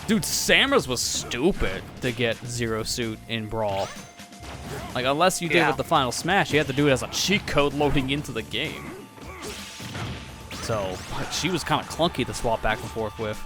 Dude, Samus was stupid to get Zero Suit in Brawl. Like, unless you did it with the Final Smash, you had to do it as a cheat code loading into the game. So, she was kind of clunky to swap back and forth with.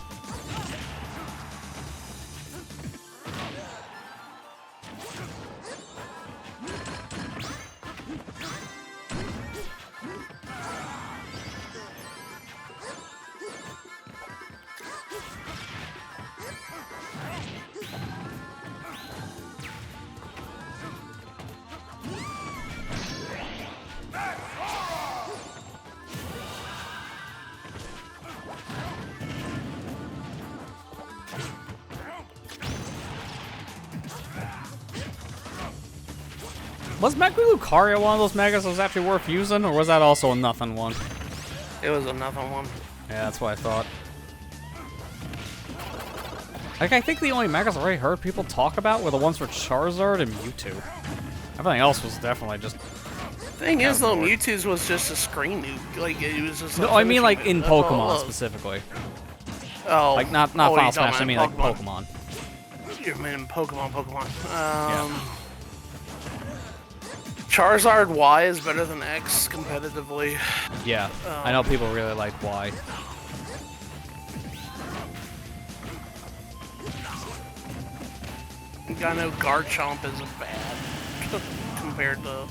Was Mega Lucario one of those megas that was actually worth using, or was that also a nothing one? it was another one. Yeah, that's what I thought. Like, I think the only megas I already heard people talk about were the ones for Charizard and Mewtwo. Everything else was definitely just... Thing is, though, Mewtwo's was just a screen nuke. Like, it was just. No, I mean like in Pokemon specifically. Oh. Like not Final Smash. I mean like Pokemon. You mean Pokemon. Charizard Y is better than X competitively. Yeah, I know people really like Y. I know Garchomp is bad compared to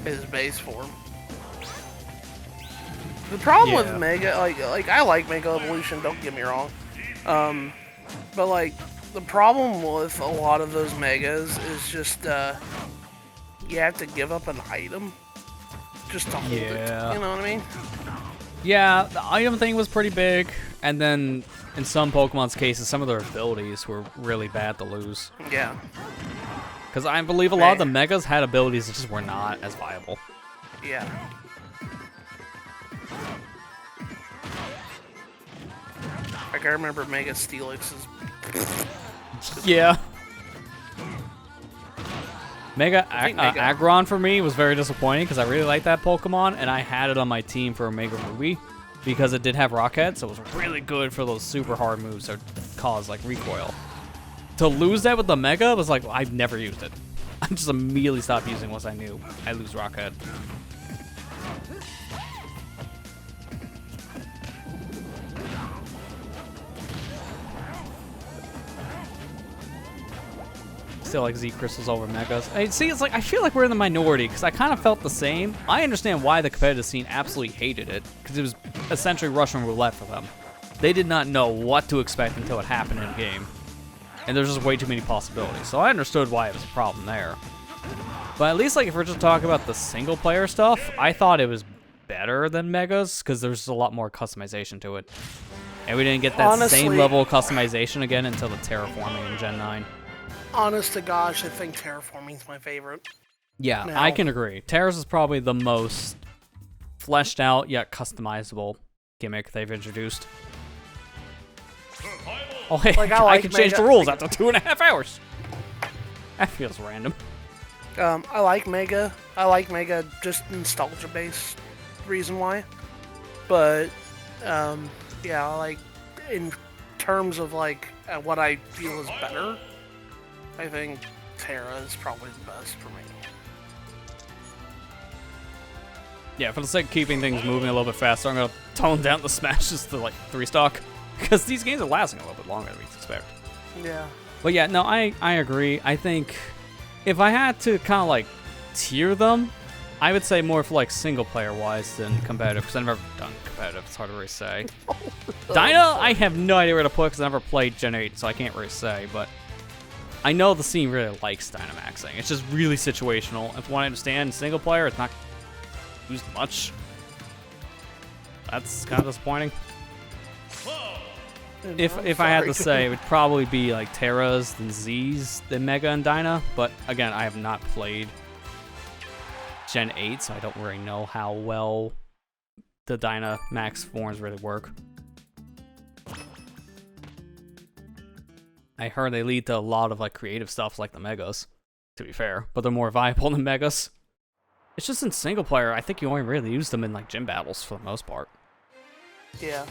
his base form. The problem with Mega, like I like Mega Evolution, don't get me wrong. But like the problem with a lot of those Megas is just you have to give up an item just to hold it. You know what I mean? Yeah, the item thing was pretty big, and then in some Pokemon's cases, some of their abilities were really bad to lose. Yeah. Because I believe a lot of the Megas had abilities that just were not as viable. Yeah. Like I remember Mega Steelix's. Yeah. Mega Aggron for me was very disappointing because I really liked that Pokemon, and I had it on my team for Omega Ruby because it did have Rockhead, so it was really good for those super hard moves that cause like recoil. To lose that with the Mega was like, I've never used it. I just immediately stopped using once I knew I lose Rockhead. Still like Z Crystals over Megas. See, it's like I feel like we're in the minority because I kind of felt the same. I understand why the competitive scene absolutely hated it because it was essentially Russian roulette for them. They did not know what to expect until it happened in game, and there's just way too many possibilities. So I understood why it was a problem there. But at least like if we're just talking about the single player stuff, I thought it was better than Megas because there's a lot more customization to it, and we didn't get that same level of customization again until the terraforming in Gen 9. Honest to gosh, I think terraforming's my favorite. Yeah, I can agree. Terra's is probably the most fleshed out yet customizable gimmick they've introduced. Oh, hey, Like, I can change Mega, the rules after 2.5 hours. That feels random. I like Mega. I like Mega just nostalgia-based reason why. But, yeah, like, in terms of, like, what I feel is better, I think Terra is probably the best for me. Yeah, for the sake of keeping things moving a little bit faster, I'm going to tone down the smashes to, like, 3-stock. Because these games are lasting a little bit longer than we expect. Yeah. But yeah, no, I agree. I think if I had to kind of, like, tier them, I would say more for, like, single-player-wise than competitive, because I've never done competitive. It's hard to really say. Dyna, I have no idea where to put, because I never played Gen 8, so I can't really say, but I know the scene really likes Dynamaxing. It's just really situational. If one understand single player, it's not used much. That's kind of disappointing. If I had to say, it would probably be like Terra's, then Z's, then Mega and Dyna. But again, I have not played Gen 8, so I don't really know how well the Dynamax forms really work. I heard they lead to a lot of like creative stuff like the Megas, to be fair, but they're more viable than Megas. It's just in single player, I think you only really use them in like gym battles for the most part. Yeah.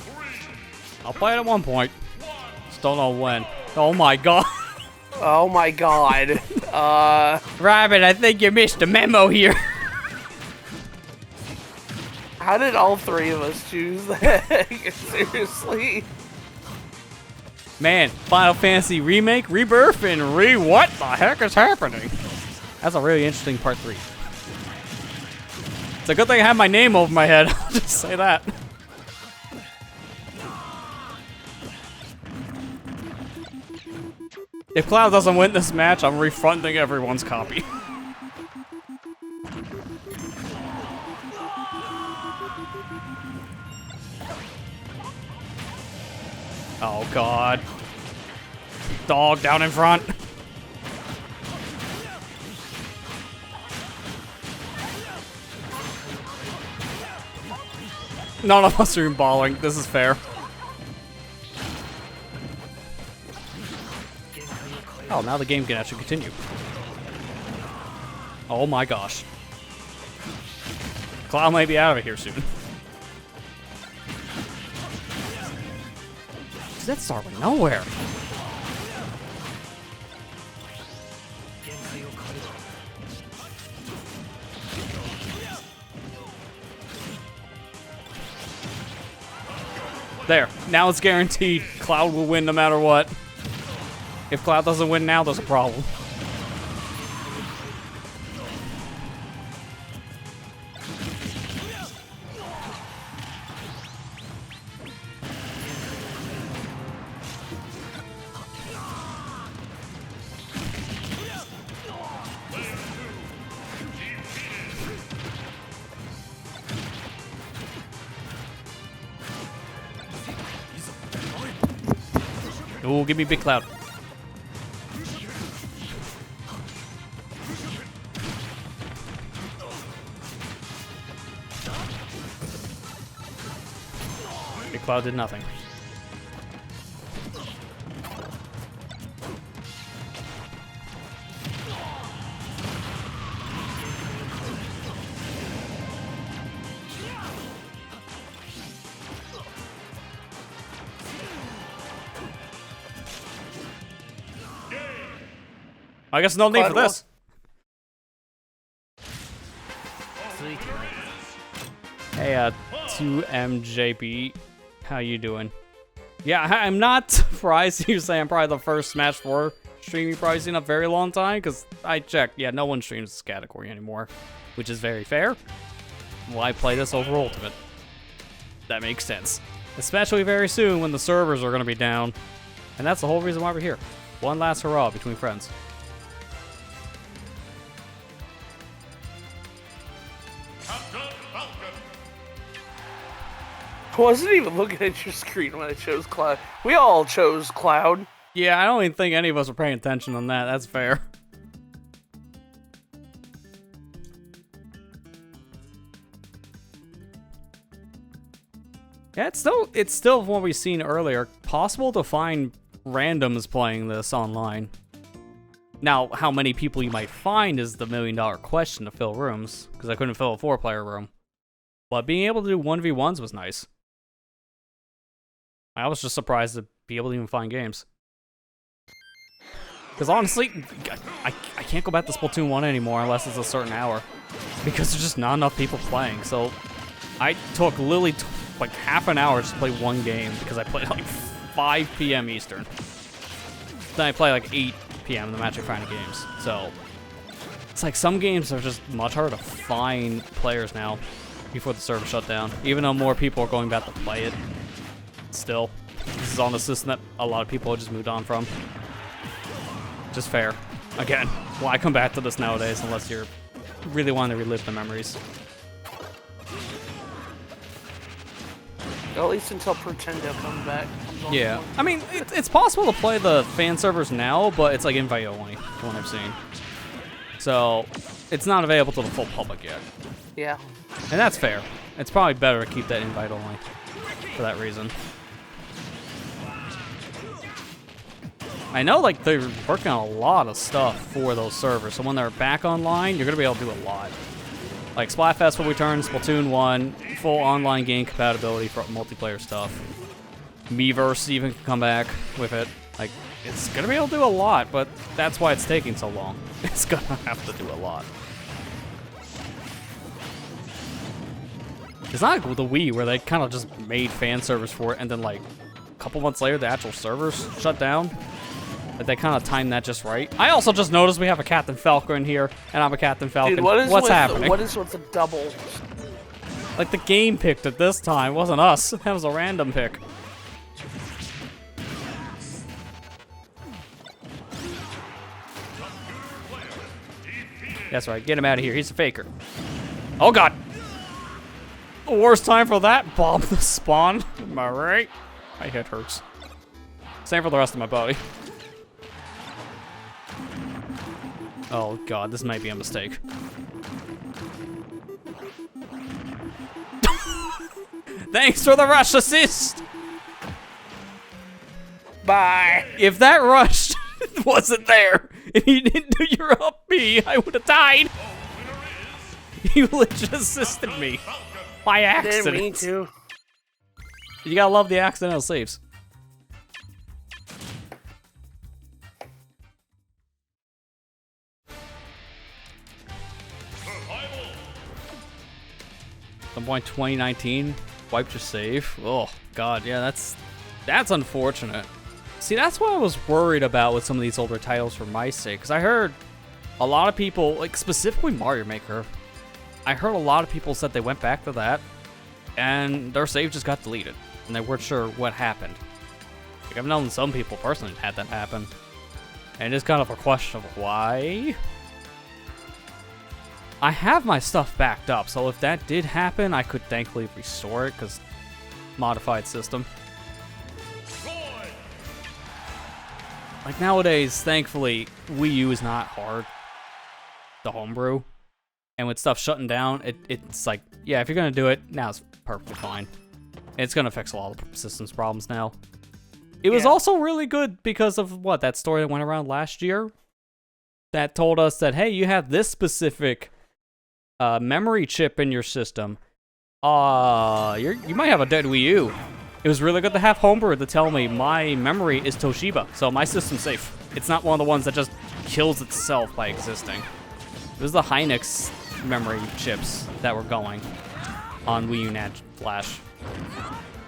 I'll play it at one point. Just don't know when. Oh my god. Oh my god. Rabbit, I think you missed a memo here. How did all three of us choose that? Seriously? Man, Final Fantasy Remake, Rebirth, and what the heck is happening? That's a really interesting part 3. It's a good thing I have my name over my head. I'll just say that. If Cloud doesn't win this match, I'm refunding everyone's copy. Oh god. Dog down in front. None of us are even balling. This is fair. Oh, now the game can actually continue. Oh my gosh. Cloud might be out of here soon. That start went nowhere. There. Now it's guaranteed. Cloud will win no matter what. If Cloud doesn't win now, there's a problem. Ooh, give me Big Cloud. Big Cloud did nothing. I guess no need for this. Hey, 2MJB, how you doing? Yeah, I'm not surprised you say I'm probably the first Smash 4 stream you've probably seen in a very long time, because I checked, yeah, no one streams this category anymore, which is very fair. Why play this over Ultimate? That makes sense. Especially very soon when the servers are going to be down, and that's the whole reason why we're here. One last hurrah between friends. I wasn't even looking at your screen when I chose Cloud. We all chose Cloud. Yeah, I don't even think any of us were paying attention on that. That's fair. Yeah, it's still from what we've seen earlier, possible to find randoms playing this online. Now, how many people you might find is the $1,000,000 question to fill rooms, because I couldn't fill a 4-player room. But being able to do 1v1s was nice. I was just surprised to be able to even find games. Because honestly, I can't go back to Splatoon 1 anymore unless it's a certain hour. Because there's just not enough people playing. So I took literally like half an hour just to play one game because I played like 5 p.m. Eastern. Then I play like 8 p.m. in the Magic Finder games. So it's like some games are just much harder to find players now before the server shut down. Even though more people are going back to play it. Still, this is on the system that a lot of people just moved on from. Just fair. Again, why come back to this nowadays unless you're really wanting to relive the memories? At least until Pretendo comes back. Yeah, I mean, it's possible to play the fan servers now, but it's like invite only, from what I've seen. So, it's not available to the full public yet. Yeah. And that's fair. It's probably better to keep that invite only for that reason. I know, like, they're working on a lot of stuff for those servers, so when they're back online, you're gonna be able to do a lot. Like, Splatfest will return, Splatoon 1, full online game compatibility for multiplayer stuff. Miiverse even can come back with it. Like, it's gonna be able to do a lot, but that's why it's taking so long. It's gonna have to do a lot. It's not like the Wii, where they kind of just made fan servers for it, and then, like, a couple months later, the actual servers shut down. But they kind of timed that just right. I also just noticed we have a Captain Falcon in here, and I'm a Captain Falcon. Dude, what's happening? What is with the double? Like, the game picked it this time. It wasn't us. That was a random pick. That's right. Get him out of here. He's a faker. Oh, God. The worst time for that. Bomb the spawn. Am I right? My head hurts. Same for the rest of my body. Oh, God. This might be a mistake. Thanks for the rush assist. Bye. If that rush wasn't there, and you didn't do your up B, I would have died. You legit assisted me by accident. Didn't mean to. You gotta love the accidental saves. Some point 2019 wiped your save. Oh God, yeah, that's unfortunate. See, that's what I was worried about with some of these older titles for my sake, because I heard a lot of people, like specifically Mario Maker, I heard a lot of people said they went back to that, and their save just got deleted, and they weren't sure what happened. Like, I've known some people personally had that happen, and it's kind of a question of why. I have my stuff backed up, so if that did happen, I could thankfully restore it, because modified system. Like, nowadays, thankfully, Wii U is not hard to homebrew. And with stuff shutting down, it's like, yeah, if you're going to do it, now it's perfectly fine. It's going to fix a lot of systems problems now. It was also really good because of, what, that story that went around last year? That told us that, hey, you have this specific memory chip in your system. You might have a dead Wii U. It was really good to have Homebrew to tell me my memory is Toshiba, so my system's safe. It's not one of the ones that just kills itself by existing. It was the Hynix memory chips that were going on Wii U NAND Flash.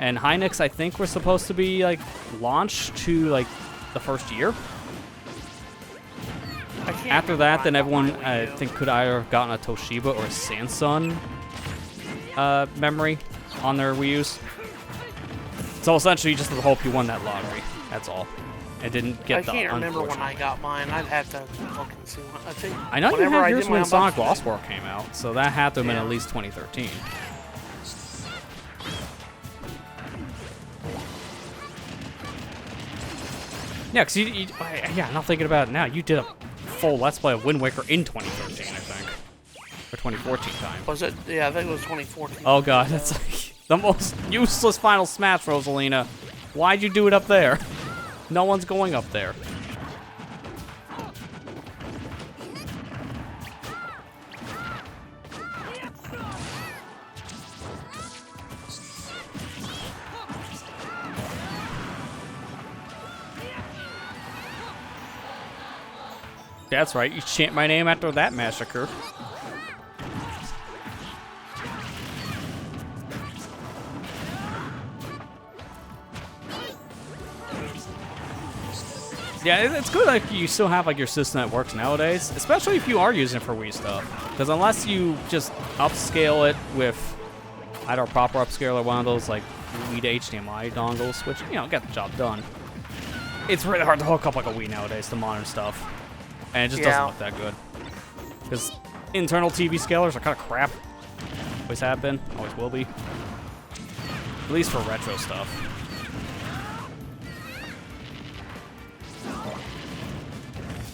And Hynix, I think, were supposed to be, like, launched to, like, the first year. After that, then everyone, I think, could either have gotten a Toshiba or a Samsung memory on their Wii U's. So essentially, you just have to hope you won that lottery. That's all. It didn't get the. I can't remember when I got mine. I'd have to look and see. I think I know you had yours when Sonic Lost World came out, so that had to have been at least 2013. Yeah, because yeah, not thinking about it now. You did a full Let's Play of Wind Waker in 2013, I think. Or 2014 time. Was it? Yeah, I think it was 2014. Oh God, that's like the most useless final smash, Rosalina. Why'd you do it up there? No one's going up there. That's right, you chant my name after that massacre. Yeah, it's good like you still have like your system that works nowadays, especially if you are using it for Wii stuff. Because unless you just upscale it with either a proper upscale or one of those like Wii to HDMI dongles, which, you know, get the job done. It's really hard to hook up like a Wii nowadays to modern stuff. And it just doesn't look that good. Because internal TV scalers are kind of crap. Always have been, always will be. At least for retro stuff.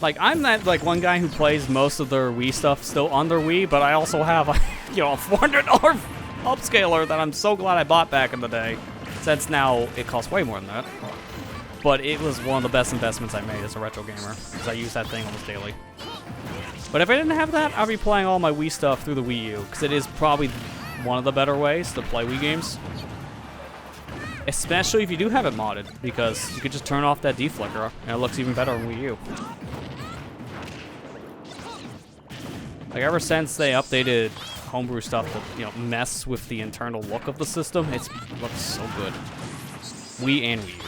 Like, I'm that, like, one guy who plays most of their Wii stuff still on their Wii, but I also have, you know, a $400 upscaler that I'm so glad I bought back in the day, since now it costs way more than that. But it was one of the best investments I made as a retro gamer, because I use that thing almost daily. But if I didn't have that, I'd be playing all my Wii stuff through the Wii U, because it is probably one of the better ways to play Wii games. Especially if you do have it modded, because you could just turn off that deflicker, and it looks even better on Wii U. Like, ever since they updated homebrew stuff to, you know, mess with the internal look of the system, it looks so good. Wii and Wii U.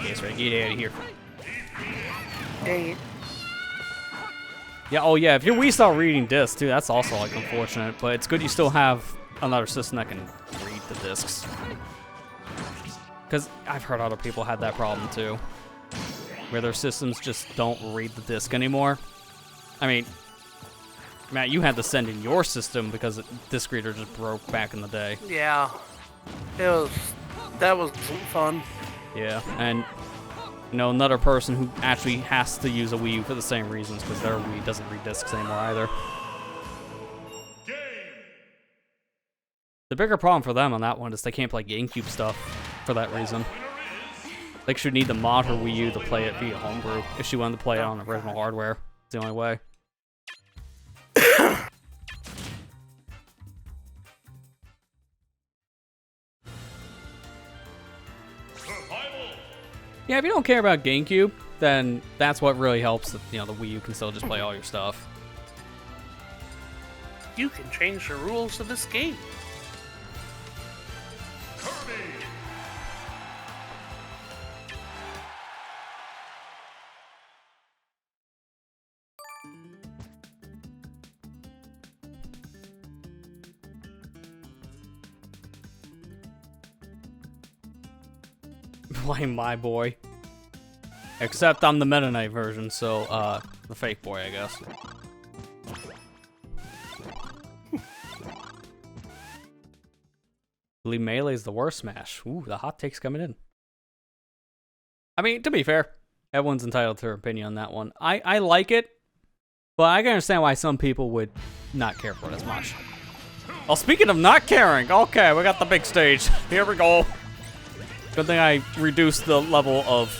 Yes, right, get out of here. Dang it. Yeah, oh yeah, if your Wii start reading discs too, that's also like unfortunate, but it's good you still have another system that can read the discs. Because I've heard other people had that problem too, where their systems just don't read the disc anymore. I mean, Matt, you had to send in your system because the disc reader just broke back in the day. Yeah. That was fun. Yeah, and you know, another person who actually has to use a Wii U for the same reasons, because their Wii doesn't read discs anymore either. Game. The bigger problem for them on that one is they can't play GameCube stuff for that reason. Like, she'd need to mod her Wii U to play it via homebrew if she wanted to play it on original hardware. It's the only way. Survival. Yeah, if you don't care about GameCube, then that's what really helps. That, you know, the Wii U can still just play all your stuff. You can change the rules of this game. Kirby. Blame my boy. Except I'm the Meta Knight version, so, the fake boy, I guess. believe Melee is the worst Smash. Ooh, the hot take's coming in. I mean, to be fair, everyone's entitled to their opinion on that one. I like it, but I can understand why some people would not care for it as much. Oh, speaking of not caring, okay, we got the big stage. Here we go. Good thing I reduced the level of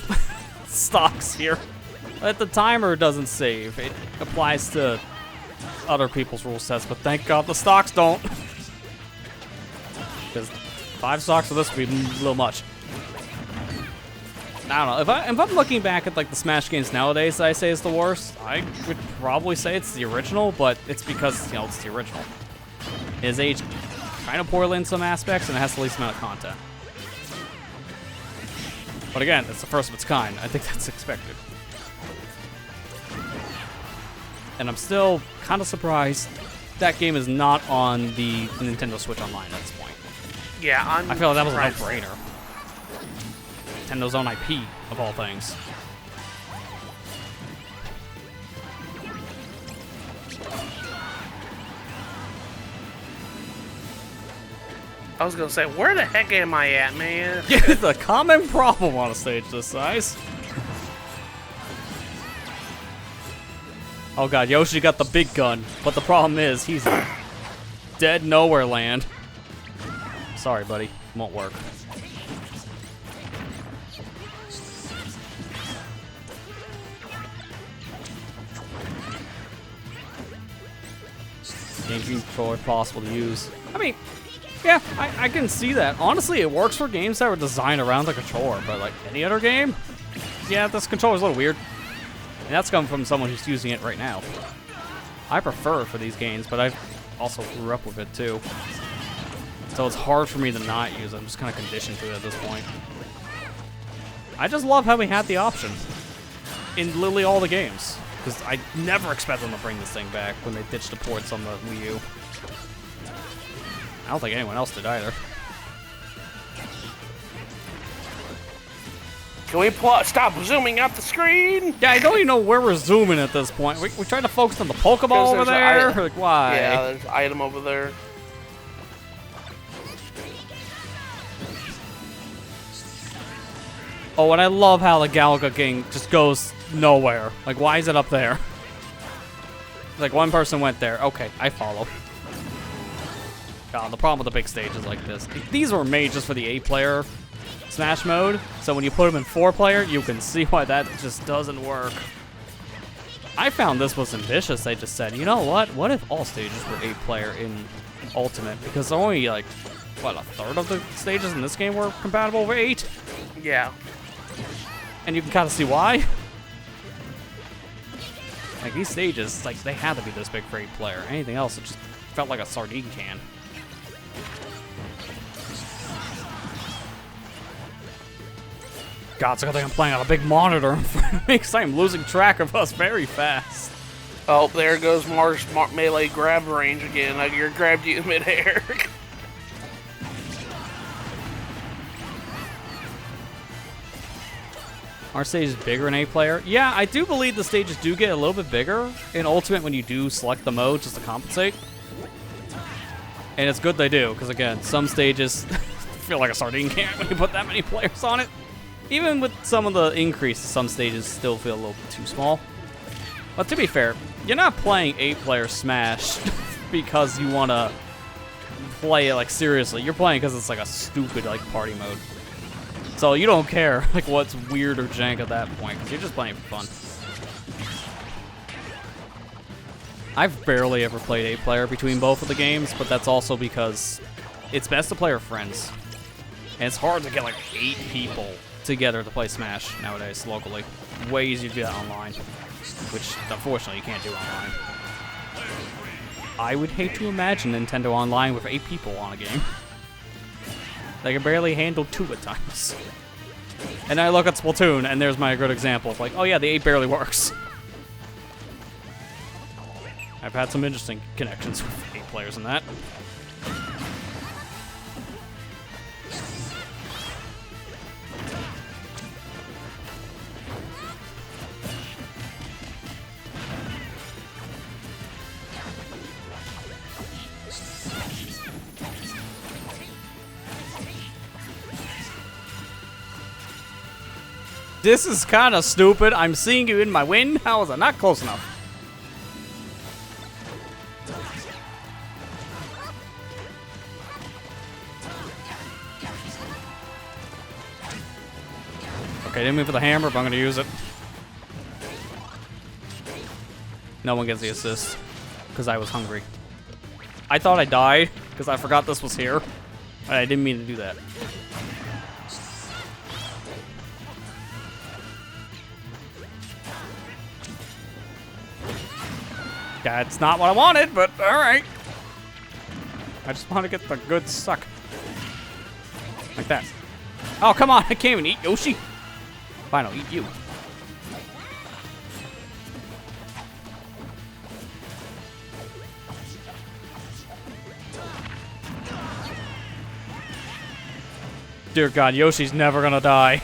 stocks here. But the timer doesn't save. It applies to other people's rule sets, but thank God the stocks don't. Because 5 stocks for this would be a little much. I don't know. If I'm looking back at like the Smash games nowadays that I say is the worst, I would probably say it's the original, but it's because, you know, it's the original. It is aged kind of poorly in some aspects, and it has the least amount of content. But again, it's the first of its kind. I think that's expected. And I'm still kind of surprised that game is not on the Nintendo Switch Online at this point. Yeah, I feel like that was a no-brainer. Nintendo's own IP, of all things. I was gonna say, where the heck am I at, man? Yeah, it's a common problem on a stage this size. Oh god, Yoshi got the big gun, but the problem is he's in dead nowhere land. Sorry, buddy, won't work. Game controller possible to use. I mean, yeah, I can see that. Honestly, it works for games that were designed around the controller, but like any other game, yeah, this controller's a little weird. And that's coming from someone who's using it right now. I prefer it for these games, but I also grew up with it too. So it's hard for me to not use it. I'm just kind of conditioned to it at this point. I just love how we had the option in literally all the games. Because I never expect them to bring this thing back when they ditched the ports on the Wii U. I don't think anyone else did either. Can we stop zooming out the screen? Yeah, I don't even know where we're zooming at this point. We trying to focus on the Pokeball over there? Like, why? Yeah, there's an item over there. Oh, and I love how the Galaga game just goes nowhere. Like, why is it up there? Like, one person went there. Okay, I follow. The problem with the big stages like this, these were made just for the 8-player Smash mode, so when you put them in 4-player, you can see why that just doesn't work. I found this was ambitious. They just said, you know what? What if all stages were 8-player in Ultimate? Because only, like, what, a third of the stages in this game were compatible with 8? Yeah. And you can kind of see why. Like, these stages, like, they had to be this big for 8-player. Anything else, it just felt like a sardine can. God, it's a good thing I'm playing on a big monitor in front of me, because I'm losing track of us very fast. Oh, there goes Mars melee grab range again. I grabbed you in midair. Our stage is bigger in 8-player. Yeah, I do believe the stages do get a little bit bigger in Ultimate when you do select the mode just to compensate. And it's good they do, because again, some stages feel like a sardine can when you put that many players on it. Even with some of the increases, some stages still feel a little bit too small. But to be fair, you're not playing 8-player Smash because you want to play it like seriously. You're playing because it's like a stupid like party mode. So you don't care like what's weird or jank at that point, because you're just playing for fun. I've barely ever played 8-player between both of the games, but that's also because it's best to play with friends. And it's hard to get like 8 people together to play Smash nowadays locally. Way easier to do that online, which unfortunately you can't do online. I would hate to imagine Nintendo Online with 8 people on a game. They can barely handle 2 at times. And I look at Splatoon, and there's my good example. Like, oh yeah, the 8 barely works. I've had some interesting connections with 8 players in that. This is kind of stupid. I'm seeing you in my win. How is that not close enough? Okay, didn't move for the hammer, but I'm going to use it. No one gets the assist because I was hungry. I thought I died because I forgot this was here. But I didn't mean to do that. That's not what I wanted, but alright. I just want to get the good suck. Like that. Oh, come on. I can't even eat Yoshi. Fine, I'll eat you. Dear God, Yoshi's never gonna die.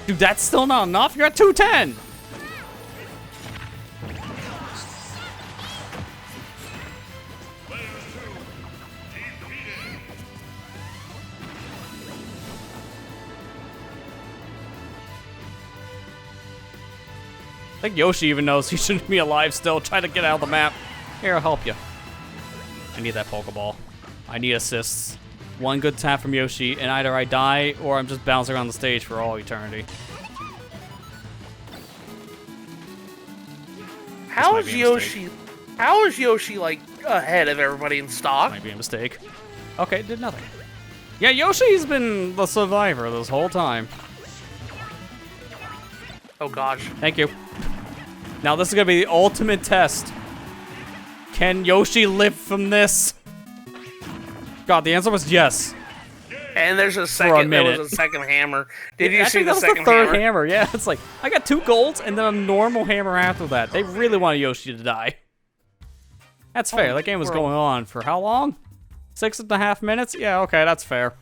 Dude, that's still not enough? You're at 210! I think Yoshi even knows he shouldn't be alive still. Try to get out of the map. Here, I'll help you. I need that Pokeball. I need assists. One good tap from Yoshi, and either I die or I'm just bouncing around the stage for all eternity. How is Yoshi like ahead of everybody in stock? Might be a mistake. Okay, it did nothing. Yeah, Yoshi's been the survivor this whole time. Oh gosh. Thank you. Now this is gonna be the ultimate test. Can Yoshi live from this? God, the answer was yes. And there's a second. There was a second hammer. Did you see the second third hammer? hammer? Yeah, it's like I got 2 golds and then a normal hammer after that. They really wanted Yoshi to die. That's fair. That game was going on for how long? 6.5 minutes? Yeah, okay, that's fair.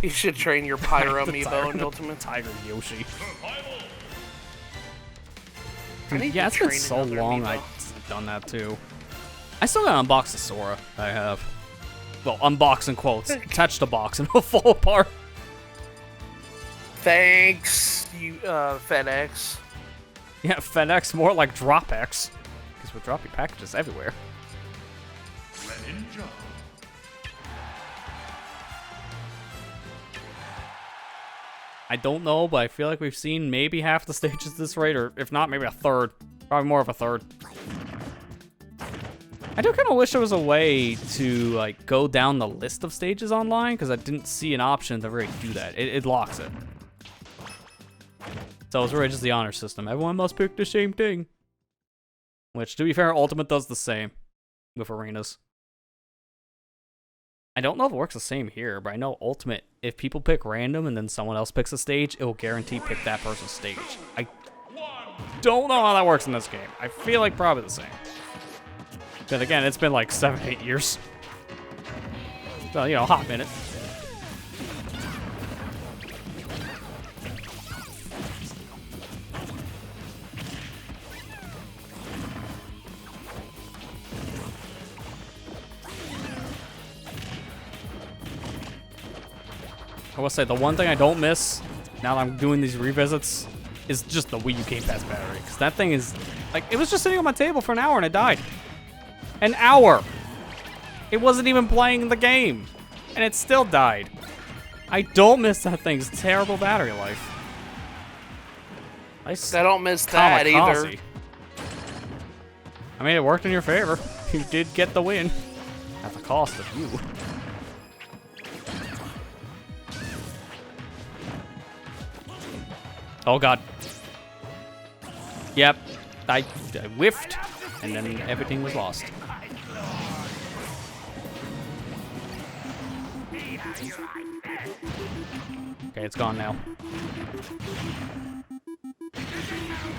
You should train your Pyro amiibo in Ultimate. Tiger Yoshi. I need Yeah, to it's been train so another long. amiibo. I done that too. I still gotta unbox the Sora I have. Well, unbox in quotes. Touch the box and it'll fall apart. Thanks, you FedEx. Yeah, FedEx, more like DropX. Because we drop your packages everywhere. Greninja. I don't know, but I feel like we've seen maybe half the stages this rate, or if not, maybe a third. Probably more of a third. I do kind of wish there was a way to like go down the list of stages online, because I didn't see an option to really do that. It locks it. So it's really just the honor system. Everyone must pick the same thing. Which, to be fair, Ultimate does the same with arenas. I don't know if it works the same here, but I know Ultimate, if people pick random and then someone else picks a stage, it will guarantee pick that person's stage. I don't know how that works in this game. I feel like probably the same. But again, it's been like 7-8 years. So, you know, hot minute. I will say, the one thing I don't miss, now that I'm doing these revisits, is just the Wii U Game Pass battery. Because that thing is, like, it was just sitting on my table for an hour and it died. An hour! It wasn't even playing the game. And it still died. I don't miss that thing's terrible battery life. I don't miss that either. I mean, it worked in your favor. You did get the win. At the cost of you. Oh god. Yep. I whiffed, and then everything was lost. Okay, it's gone now.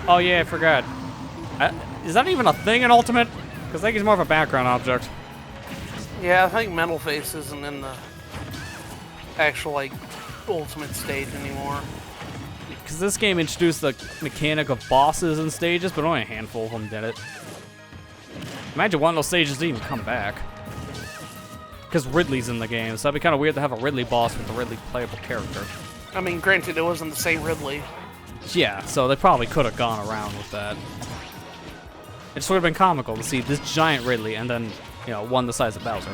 Oh yeah, I forgot. Is that even a thing in Ultimate? Because I think it's more of a background object. Yeah, I think Mental Face isn't in the actual, like, Ultimate stage anymore. Because this game introduced the mechanic of bosses and stages, but only a handful of them did it. Imagine one of those stages didn't even come back. Because Ridley's in the game, so that'd be kind of weird to have a Ridley boss with a Ridley playable character. I mean, granted, it wasn't the same Ridley. Yeah, so they probably could have gone around with that. It just would have been comical to see this giant Ridley and then, you know, one the size of Bowser.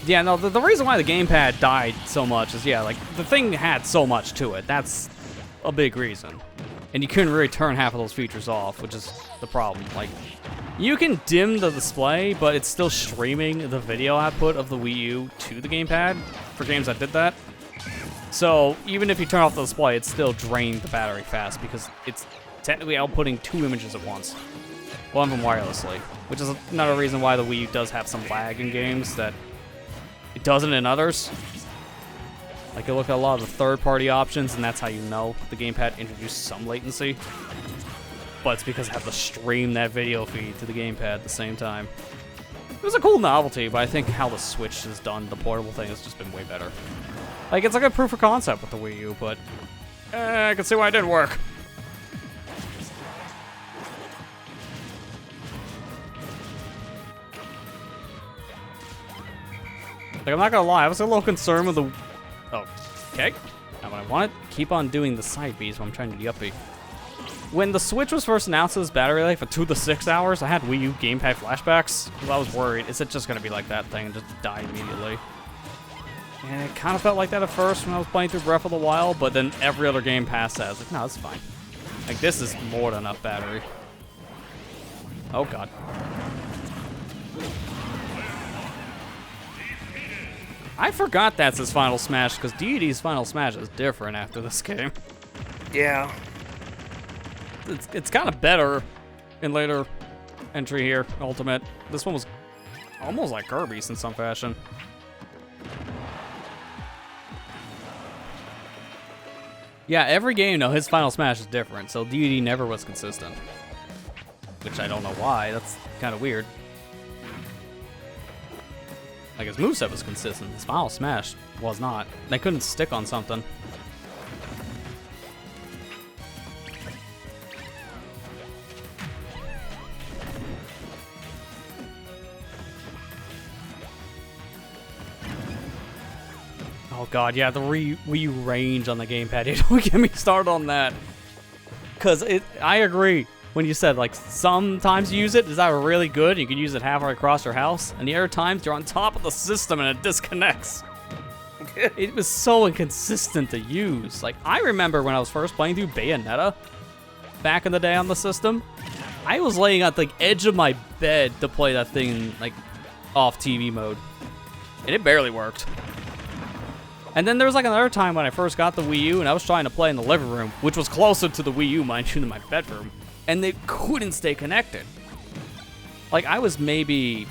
Yeah, no, the reason why the gamepad died so much is, yeah, like, the thing had so much to it. That's a big reason. And you couldn't really turn half of those features off, which is the problem. Like, you can dim the display, but it's still streaming the video output of the Wii U to the gamepad for games that did that. So, even if you turn off the display, it still drained the battery fast because it's technically outputting 2 images at once. One of them wirelessly, which is another reason why the Wii U does have some lag in games that it doesn't in others. Like, you look at a lot of the third-party options, and that's how you know the gamepad introduced some latency. But it's because I have to stream that video feed to the gamepad at the same time. It was a cool novelty, but I think how the Switch is done, the portable thing, has just been way better. Like, it's like a proof of concept with the Wii U, but I can see why it didn't work. Like, I'm not gonna lie, I was a little concerned with the... Oh, okay. Not what I wanted. Keep on doing the side Bs when I'm trying to do the up B. When the Switch was first announced as battery life for 2 to 6 hours, I had Wii U gamepad flashbacks. I was worried, is it just gonna be like that thing and just die immediately? And it kind of felt like that at first when I was playing through Breath of the Wild, but then every other game past that, I was like, no, it's fine. Like, this is more than enough battery. Oh, God. I forgot that's his final smash, because Deity's final smash is different after this game. Yeah. It's kind of better in later entry here, Ultimate. This one was almost like Kirby's in some fashion. Yeah, every game, though, his final smash is different, so Deity never was consistent. which I don't know why. That's kind of weird. Like, his moveset was consistent. His final smash was not. They couldn't stick on something. Oh god, yeah, the Wii U range on the gamepad. You don't get me started on that. Because I agree. When you said, like, sometimes you use it, is that really good? You can use it halfway across your house. And the other times, you're on top of the system and it disconnects. It was so inconsistent to use. Like, I remember when I was first playing through Bayonetta, back in the day on the system, I was laying at the edge of my bed to play that thing, like, off TV mode. And it barely worked. And then there was, like, another time when I first got the Wii U, and I was trying to play in the living room, which was closer to the Wii U, mind you, than my bedroom. And they couldn't stay connected. Like, I was maybe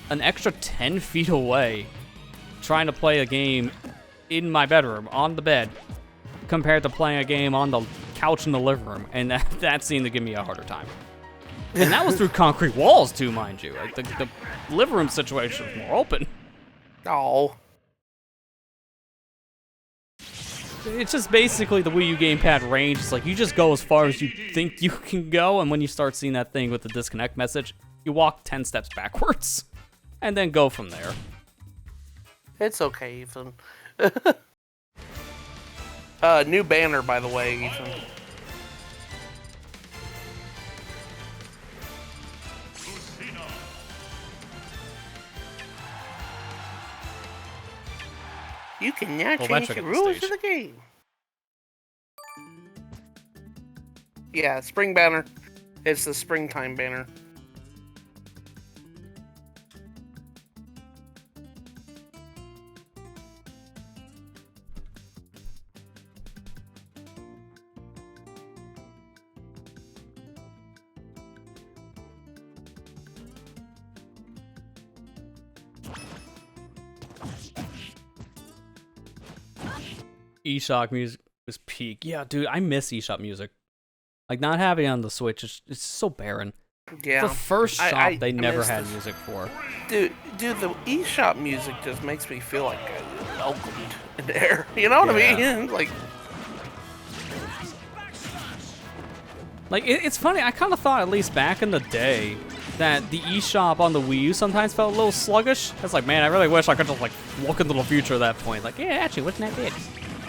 an extra 10 feet away trying to play a game in my bedroom, on the bed, compared to playing a game on the couch in the living room. And that seemed to give me a harder time. And that was through concrete walls, too, mind you. Like, the living room situation was more open. Oh. It's just basically the Wii U gamepad range. It's like you just go as far as you think you can go, and when you start seeing that thing with the disconnect message, you walk 10 steps backwards, and then go from there. It's okay, Ethan. New banner, by the way, Ethan. Lucina. You can now Well, change that's the like rules the of the game. Yeah, spring banner. It's the springtime banner. eShock music was peak. Yeah, dude, I miss eShop music. Like, not having it on the Switch, it's so barren. Yeah. The first shop they never miss had this. music for. Dude, the eShop music just makes me feel like I'm welcomed in there. You know what I mean? Like, it's funny, I kind of thought, at least back in the day, that the eShop on the Wii U sometimes felt a little sluggish. It's like, man, I really wish I could just, like, look into the future at that point. Like, yeah, actually, wasn't that bad?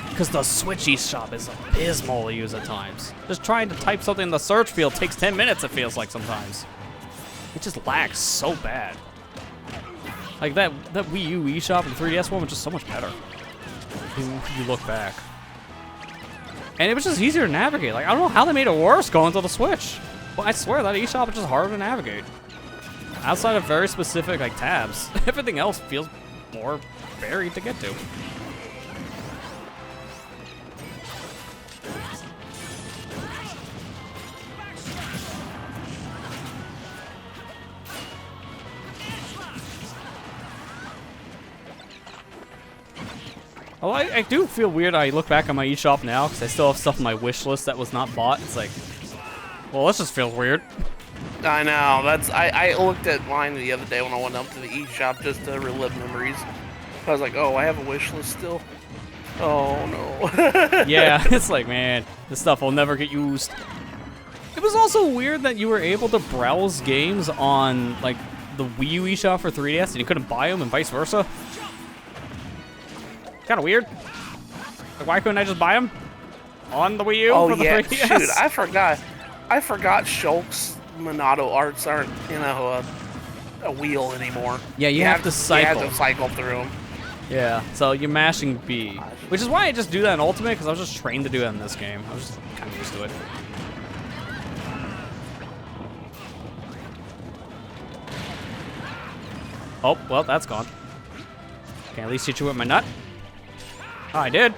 Because the Switch eShop is abysmal to use at times. Just trying to type something in the search field takes 10 minutes, it feels like sometimes. It just lags so bad. Like, that Wii U eShop and 3DS one was just so much better. You look back. And it was just easier to navigate. Like, I don't know how they made it worse going to the Switch. Well, I swear that eShop is just harder to navigate. Outside of very specific, like, tabs, everything else feels more varied to get to. Oh, I do feel weird. I look back on my eShop now because I still have stuff on my wish list that was not bought. It's like, well, this just feels weird. I know. I looked at mine the other day when I went up to the eShop just to relive memories. I was like, oh, I have a wish list still. Oh no. Yeah, it's like, man, this stuff will never get used. It was also weird that you were able to browse games on like the Wii U eShop for 3DS and you couldn't buy them and vice versa. Kind of weird. Like, why couldn't I just buy them on the Wii U for the 3DS? Shoot, I forgot Shulk's Monado arts aren't, you know, a wheel anymore. Yeah, you have to cycle. You have to cycle through them. Yeah, so you're mashing B, which is why I just do that in Ultimate, because I was just trained to do that in this game. I was just kind of used to it. Oh, well, that's gone. Can I at least hit you with my nut? Oh, I did.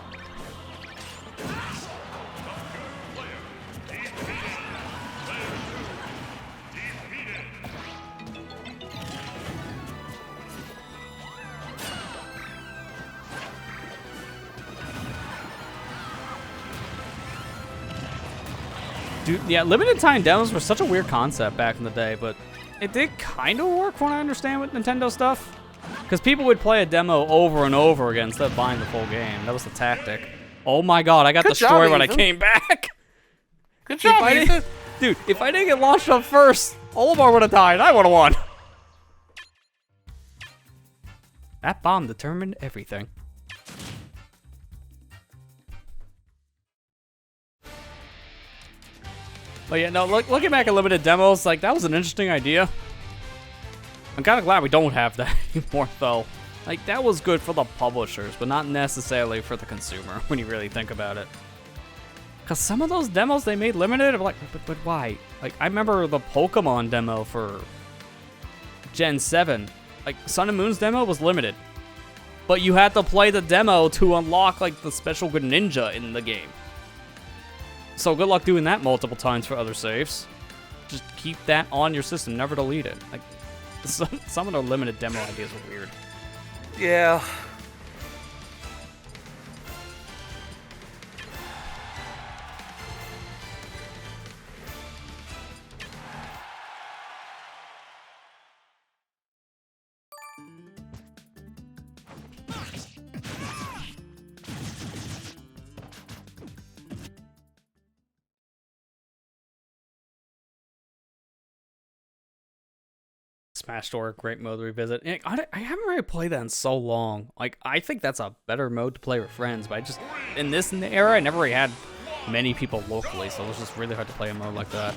Dude, yeah, limited time demos were such a weird concept back in the day, but it did kind of work from what I understand with Nintendo stuff. Because people would play a demo over and over again instead of buying the full game. That was the tactic. Oh my god, I got destroyed when I came back. Good job, Ethan. Dude, if I didn't get launched up first, Olimar would have died. I would have won. That bomb determined everything. But yeah, no, looking back at limited demos, like, that was an interesting idea. I'm kind of glad we don't have that anymore, though. Like, that was good for the publishers, but not necessarily for the consumer, when you really think about it. Because some of those demos they made limited, I'm like, but why? Like, I remember the Pokemon demo for Gen 7. Like, Sun and Moon's demo was limited. But you had to play the demo to unlock, like, the special good ninja in the game. So good luck doing that multiple times for other saves. Just keep that on your system, never delete it. Like, some of the limited demo ideas are weird. Yeah. Smash Door, great mode to revisit. I haven't really played that in so long. Like, I think that's a better mode to play with friends, but I just, in this era, I never really had many people locally, so it was just really hard to play a mode like that.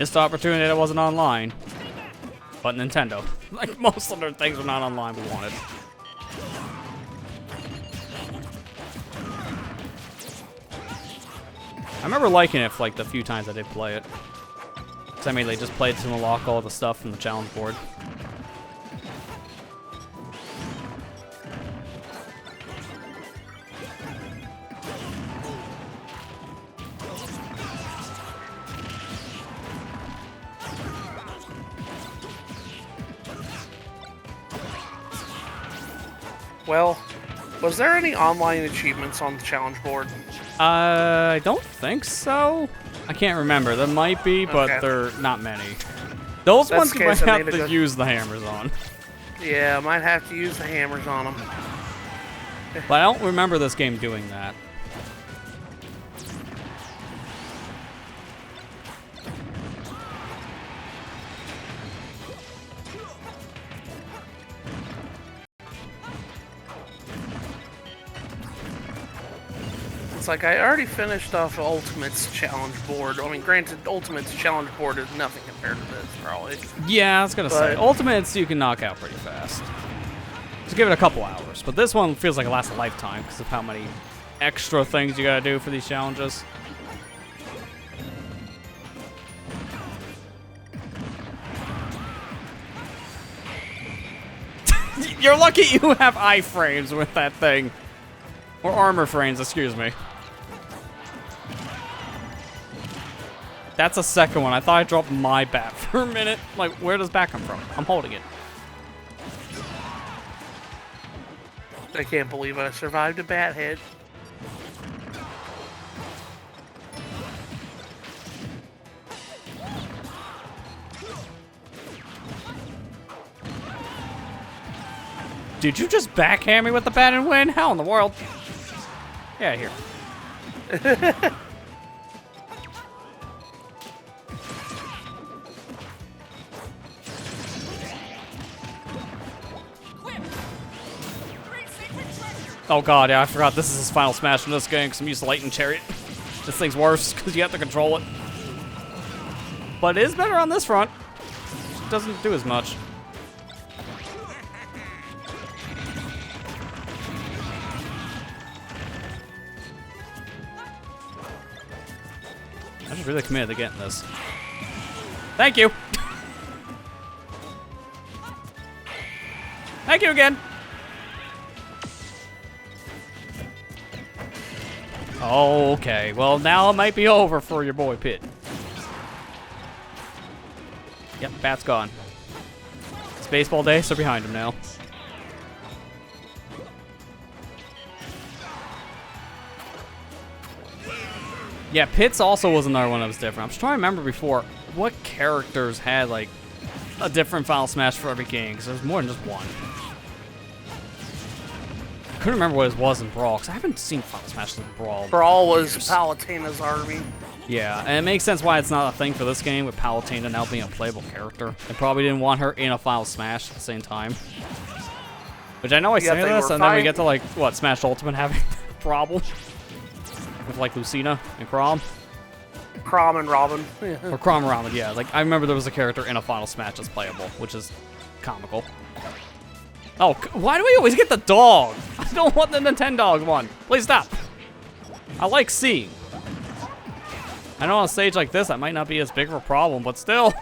Missed the opportunity that wasn't online, but Nintendo. Like, most of their things were not online we wanted. I remember liking it for, like, the few times I did play it. I mean, they just played to unlock all the stuff from the challenge board. Well, was there any online achievements on the challenge board? I don't think so. I can't remember. There might be, but Okay. there are not many. Those That's ones the you might case, I have need to to go- use the hammers on. Yeah, I might have to use the hammers on them. But I don't remember this game doing that. It's like I already finished off Ultimate's challenge board. I mean, granted, Ultimate's challenge board is nothing compared to this, probably. Yeah, I was gonna say. But- Ultimates you can knock out pretty fast. Just give it a couple hours. But this one feels like it lasts a lifetime because of how many extra things you gotta do for these challenges. You're lucky you have iframes with that thing. Or armor frames, excuse me. That's a second one. I thought I dropped my bat for a minute. Like, where does bat come from? I'm holding it. I can't believe I survived a bat hit. Did you just backhand me with the bat and win? How in the world? Yeah, here. Oh god, yeah, I forgot this is his final smash in this game because I'm used to Lightning Chariot. This thing's worse because you have to control it. But it is better on this front. It doesn't do as much. I'm just really committed to getting this. Thank you. Thank you again. Okay, well now it might be over for your boy Pit. Yep, bat's gone. It's baseball day, so behind him now. Yeah, Pits also was another one that was different. I'm just trying to remember before what characters had like a different Final Smash for every game, because there's more than just one. I couldn't remember what it was in Brawl, because I haven't seen Final Smash in Brawl. Brawl was Palutena's army. Yeah, and it makes sense why it's not a thing for this game with Palutena now being a playable character. They probably didn't want her in a Final Smash at the same time. Which I know I say this, and then we get to like, what, Smash Ultimate having a problem? With like Lucina and Chrom? Chrom and Robin. Or Chrom and Robin, yeah. Like, I remember there was a character in a Final Smash that's playable, which is comical. Oh, why do we always get the dog? I don't want the Nintendo one. Please stop. I like seeing. I know on a stage like this, that might not be as big of a problem, but still.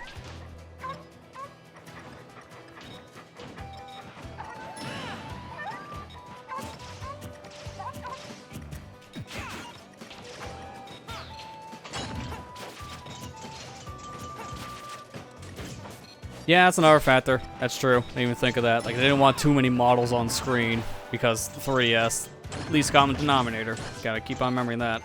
Yeah, that's another factor. That's true. I didn't even think of that. Like, they didn't want too many models on screen because the 3DS, least common denominator. Gotta keep on remembering that.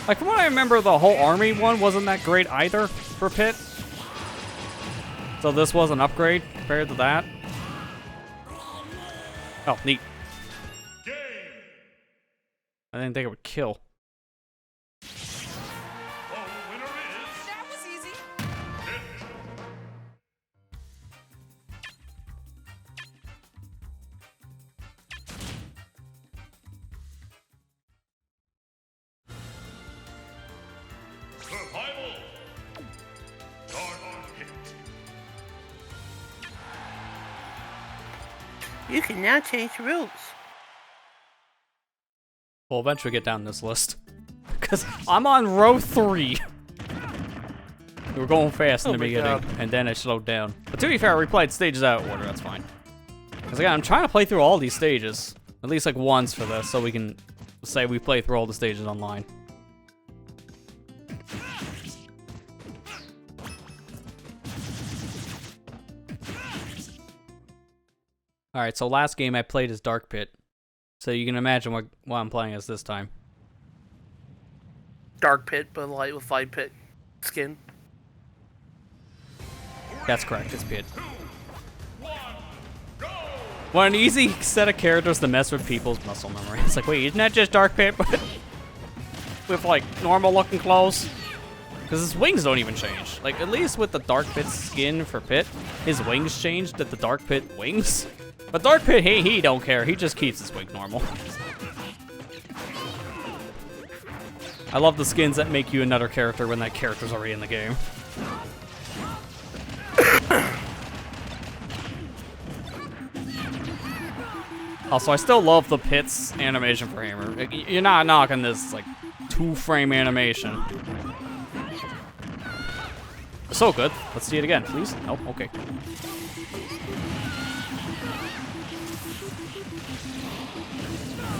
Like, from what I remember, the whole army one wasn't that great either for Pit. So this was an upgrade compared to that. Oh, neat. I didn't think it would kill. You can now change the rules. We'll eventually get down this list. Because I'm on row 3. We were going fast in the beginning, and then I slowed down. But to be fair, we played stages out of order, that's fine. Because again, I'm trying to play through all these stages. At least like once for this, so we can say we play through all the stages online. Alright, so last game I played is Dark Pit. So you can imagine what I'm playing as this time. Dark Pit, but light with light pit skin. That's correct, it's Pit. What an easy set of characters to mess with people's muscle memory. It's like, wait, isn't that just Dark Pit, but with like normal looking clothes? Because his wings don't even change. Like, at least with the Dark Pit skin for Pit, his wings changed at the Dark Pit wings. But Dark Pit, he don't care. He just keeps his wig normal. I love the skins that make you another character when that character's already in the game. Also, I still love the Pit's animation for Hammer. You're not knocking this, like, 2-frame animation. So good. Let's see it again, please. Nope, okay.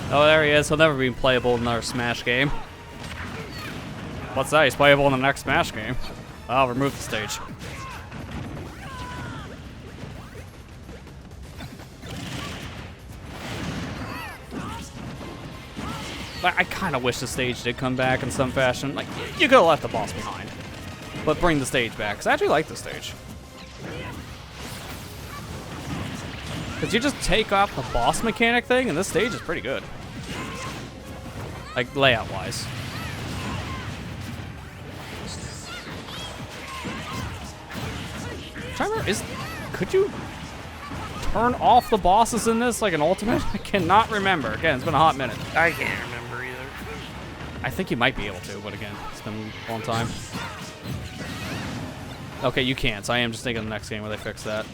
Oh, there he is. He'll never be playable in another Smash game. What's that? He's playable in the next Smash game. I'll remove the stage. But I kind of wish the stage did come back in some fashion. Like, you could have left the boss behind, but bring the stage back, because I actually like the stage. Because you just take off the boss mechanic thing, and this stage is pretty good. Like, layout-wise. Could you turn off the bosses in this like an ultimate? I cannot remember. Again, it's been a hot minute. I can't remember either. I think you might be able to, but again, it's been a long time. Okay, you can't, so I am just thinking of the next game where they fix that.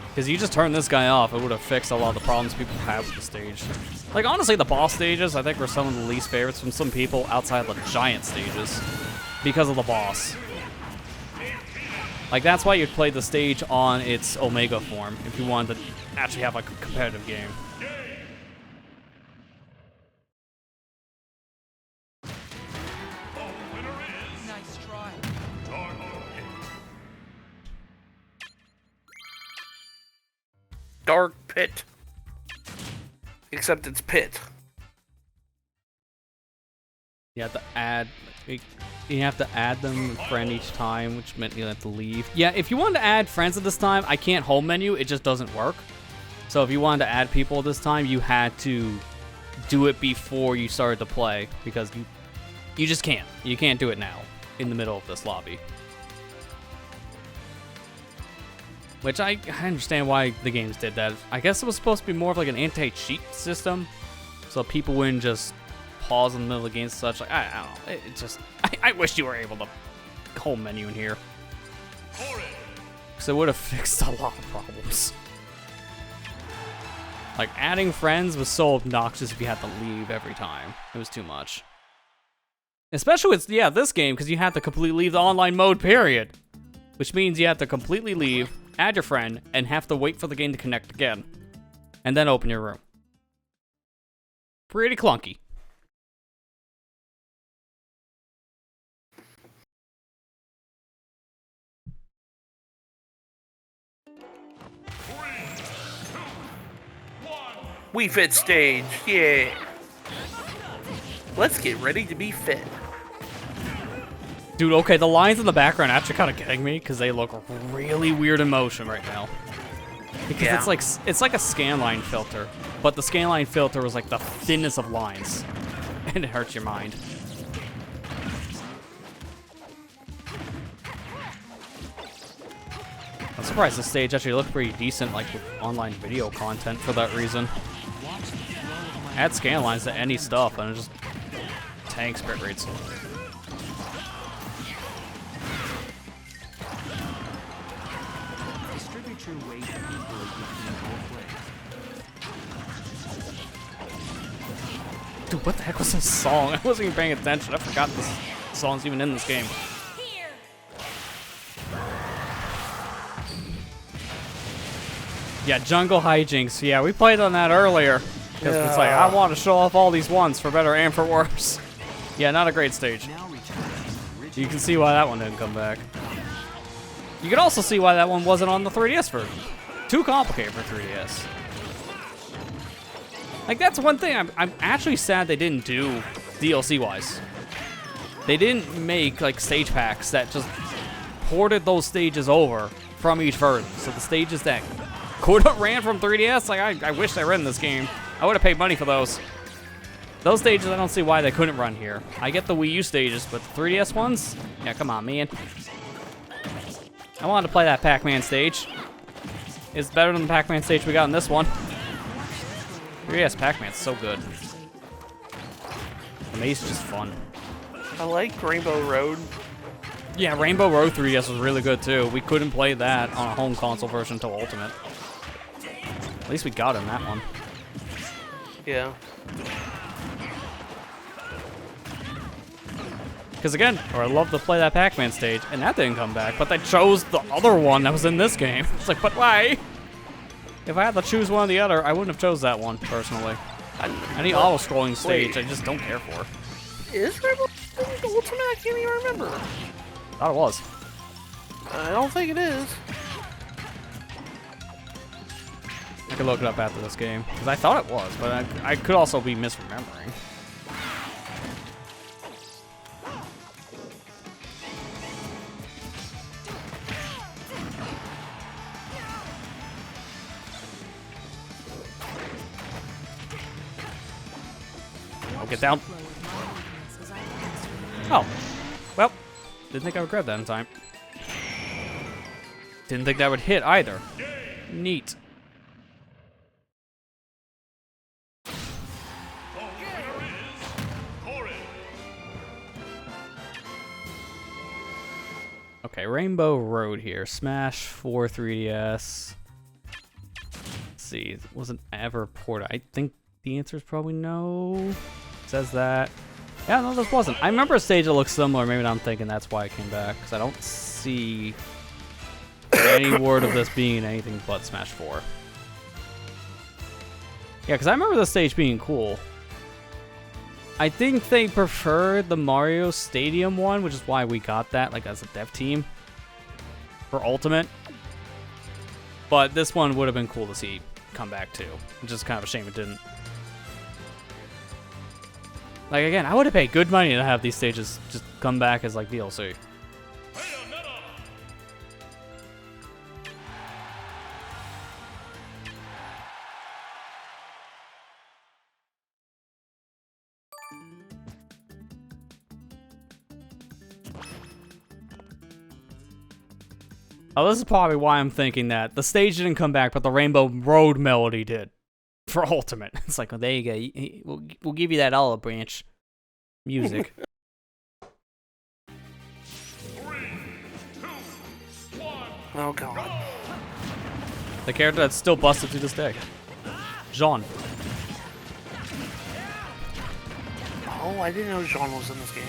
Because you just turn this guy off, it would have fixed a lot of the problems people have with the stage. Like, honestly, the boss stages, I think, were some of the least favorites from some people outside the giant stages. Because of the boss. Like, that's why you'd play the stage on its Omega form, if you wanted to actually have, like, a competitive game. Nice dark pit. Except it's pit. You have to add. You have to add them friend each time, which meant you have to leave. Yeah, if you wanted to add friends at this time, I can't home menu. It just doesn't work. So if you wanted to add people this time, you had to do it before you started to play because you just can't. You can't do it now in the middle of this lobby. Which I understand why the games did that. I guess it was supposed to be more of like an anti-cheat system, so people wouldn't just pause in the middle of the game and such. Like, I don't know. It just I wish you were able to home menu in here, because it would have fixed a lot of problems. Like adding friends was so obnoxious if you had to leave every time. It was too much. Especially with this game, because you have to completely leave the online mode, period. Which means you have to completely leave, add your friend, and have to wait for the game to connect again. And then open your room. Pretty clunky. Wii Fit stage, yeah. Let's get ready to be fit. Dude, okay, the lines in the background are actually kind of getting me because they look really weird in motion right now. Because it's like a scanline filter, but the scanline filter was like the thinness of lines, and it hurts your mind. I'm surprised the stage actually looked pretty decent, like with online video content for that reason. Add scanlines to any stuff, and it just tanks bit rates. Dude, what the heck was this song? I wasn't even paying attention. I forgot this song's even in this game. Yeah, Jungle Hijinks. Yeah, we played on that earlier. Because it's like, I want to show off all these ones for better and for worse. Yeah, not a great stage. You can see why that one didn't come back. You can also see why that one wasn't on the 3DS version. Too complicated for 3DS. Like, that's one thing I'm actually sad they didn't do DLC-wise. They didn't make, like, stage packs that just ported those stages over from each version. So the stages that could have ran from 3DS, like, I wish they ran in this game. I would have paid money for those. Those stages, I don't see why they couldn't run here. I get the Wii U stages, but the 3DS ones? Yeah, come on, man. I wanted to play that Pac-Man stage. It's better than the Pac-Man stage we got in this one. 3DS Pac-Man's so good. The maze is just fun. I like Rainbow Road. Yeah, Rainbow Road 3DS was really good too. We couldn't play that on a home console version until Ultimate. At least we got in that one. Yeah. Because again, I love to play that Pac-Man stage, and that didn't come back, but they chose the other one that was in this game. It's like, but why? If I had to choose one or the other, I wouldn't have chose that one, personally. Any auto-scrolling stage, I just don't care for. Is Rainbow Ultimate? I can't even remember. Thought it was. I don't think it is. I could look it up after this game, because I thought it was, but I could also be misremembering. I'll get down. Oh. Well, didn't think I would grab that in time. Didn't think that would hit either. Neat. Okay, Rainbow Road here. Smash 4 3DS. Let's see, it wasn't ever ported. I think the answer is probably no. It says that. Yeah, no, this wasn't. I remember a stage that looks similar. Maybe I'm thinking that's why it came back, because I don't see any word of this being anything but Smash 4. Yeah, because I remember the stage being cool. I think they preferred the Mario Stadium one, which is why we got that, like, as a dev team for Ultimate. But this one would have been cool to see come back too. It's just kind of a shame it didn't. Like, again, I would have paid good money to have these stages just come back as, like, DLC. Oh, this is probably why I'm thinking that the stage didn't come back, but the Rainbow Road melody did for Ultimate. It's like, well, there you go. We'll give you that olive branch music. 3, 2, 1. Oh god. The character that's still busted to this day, Jean. Oh, I didn't know Jean was in this game.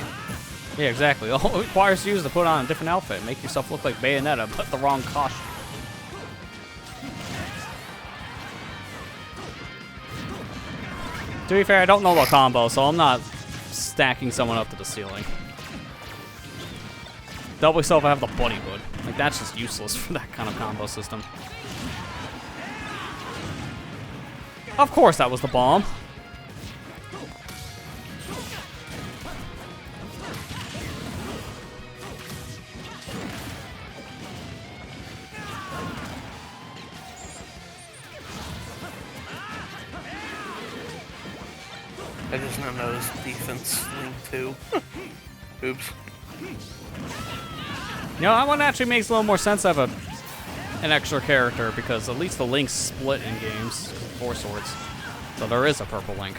Yeah, exactly. All it requires you is to put on a different outfit, make yourself look like Bayonetta, but the wrong costume. To be fair, I don't know the combo, so I'm not stacking someone up to the ceiling. Double self, I have the bunny hood. Like, that's just useless for that kind of combo system. Of course that was the bomb. I just now noticed defense link too. Oops. You know, that one actually makes a little more sense to have an extra character, because at least the links split in games, 4 swords. So there is a purple link.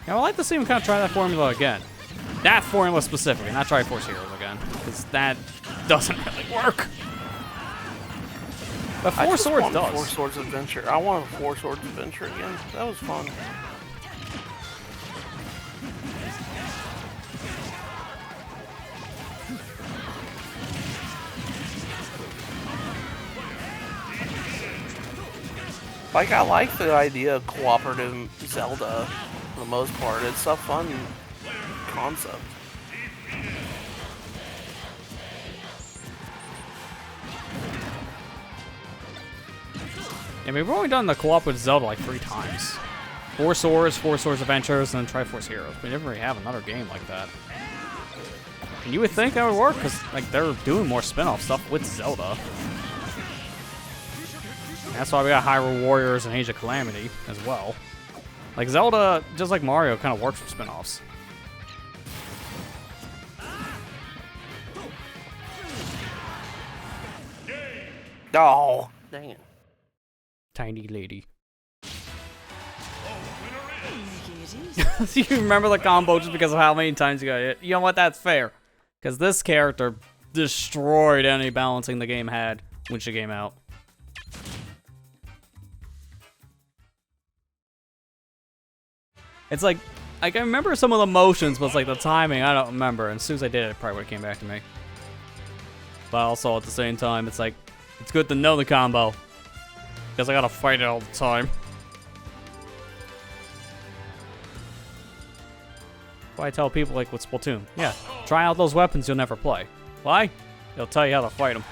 Yeah, I'd like to see him kind of try that formula again. That formula specifically, not Triforce Heroes again, because that doesn't really work. But 4 swords does. 4 swords adventure. I want a 4 swords adventure again. That was fun. Like, I like the idea of cooperative Zelda for the most part. It's a fun concept. Yeah, we've only done the co-op with Zelda like 3 times. 4 Swords Adventures, and then Triforce Heroes. We never really have another game like that. And you would think that would work, because like they're doing more spin-off stuff with Zelda. And that's why we got Hyrule Warriors and Age of Calamity as well. Like Zelda, just like Mario, kind of works for spin-offs. Oh, dang it. Tiny lady. You remember the combo just because of how many times you got hit? You know what? That's fair. Because this character destroyed any balancing the game had when she came out. It's like I remember some of the motions, but it's like the timing, I don't remember. And as soon as I did it, it probably would have came back to me. But also at the same time, it's like, it's good to know the combo. Because I gotta fight it all the time. Why I tell people like with Splatoon, yeah, try out those weapons you'll never play. Why? They'll tell you how to fight them.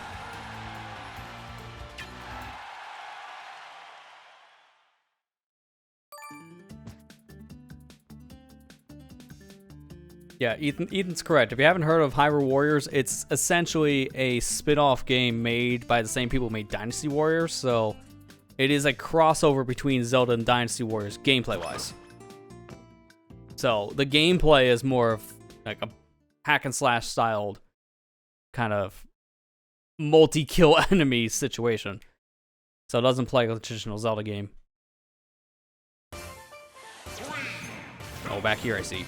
Yeah, Ethan's correct. If you haven't heard of Hyrule Warriors, it's essentially a spin-off game made by the same people who made Dynasty Warriors, so it is a crossover between Zelda and Dynasty Warriors, gameplay-wise. So, the gameplay is more of like a hack-and-slash styled kind of multi-kill enemy situation. So it doesn't play like a traditional Zelda game. Oh, back here I see.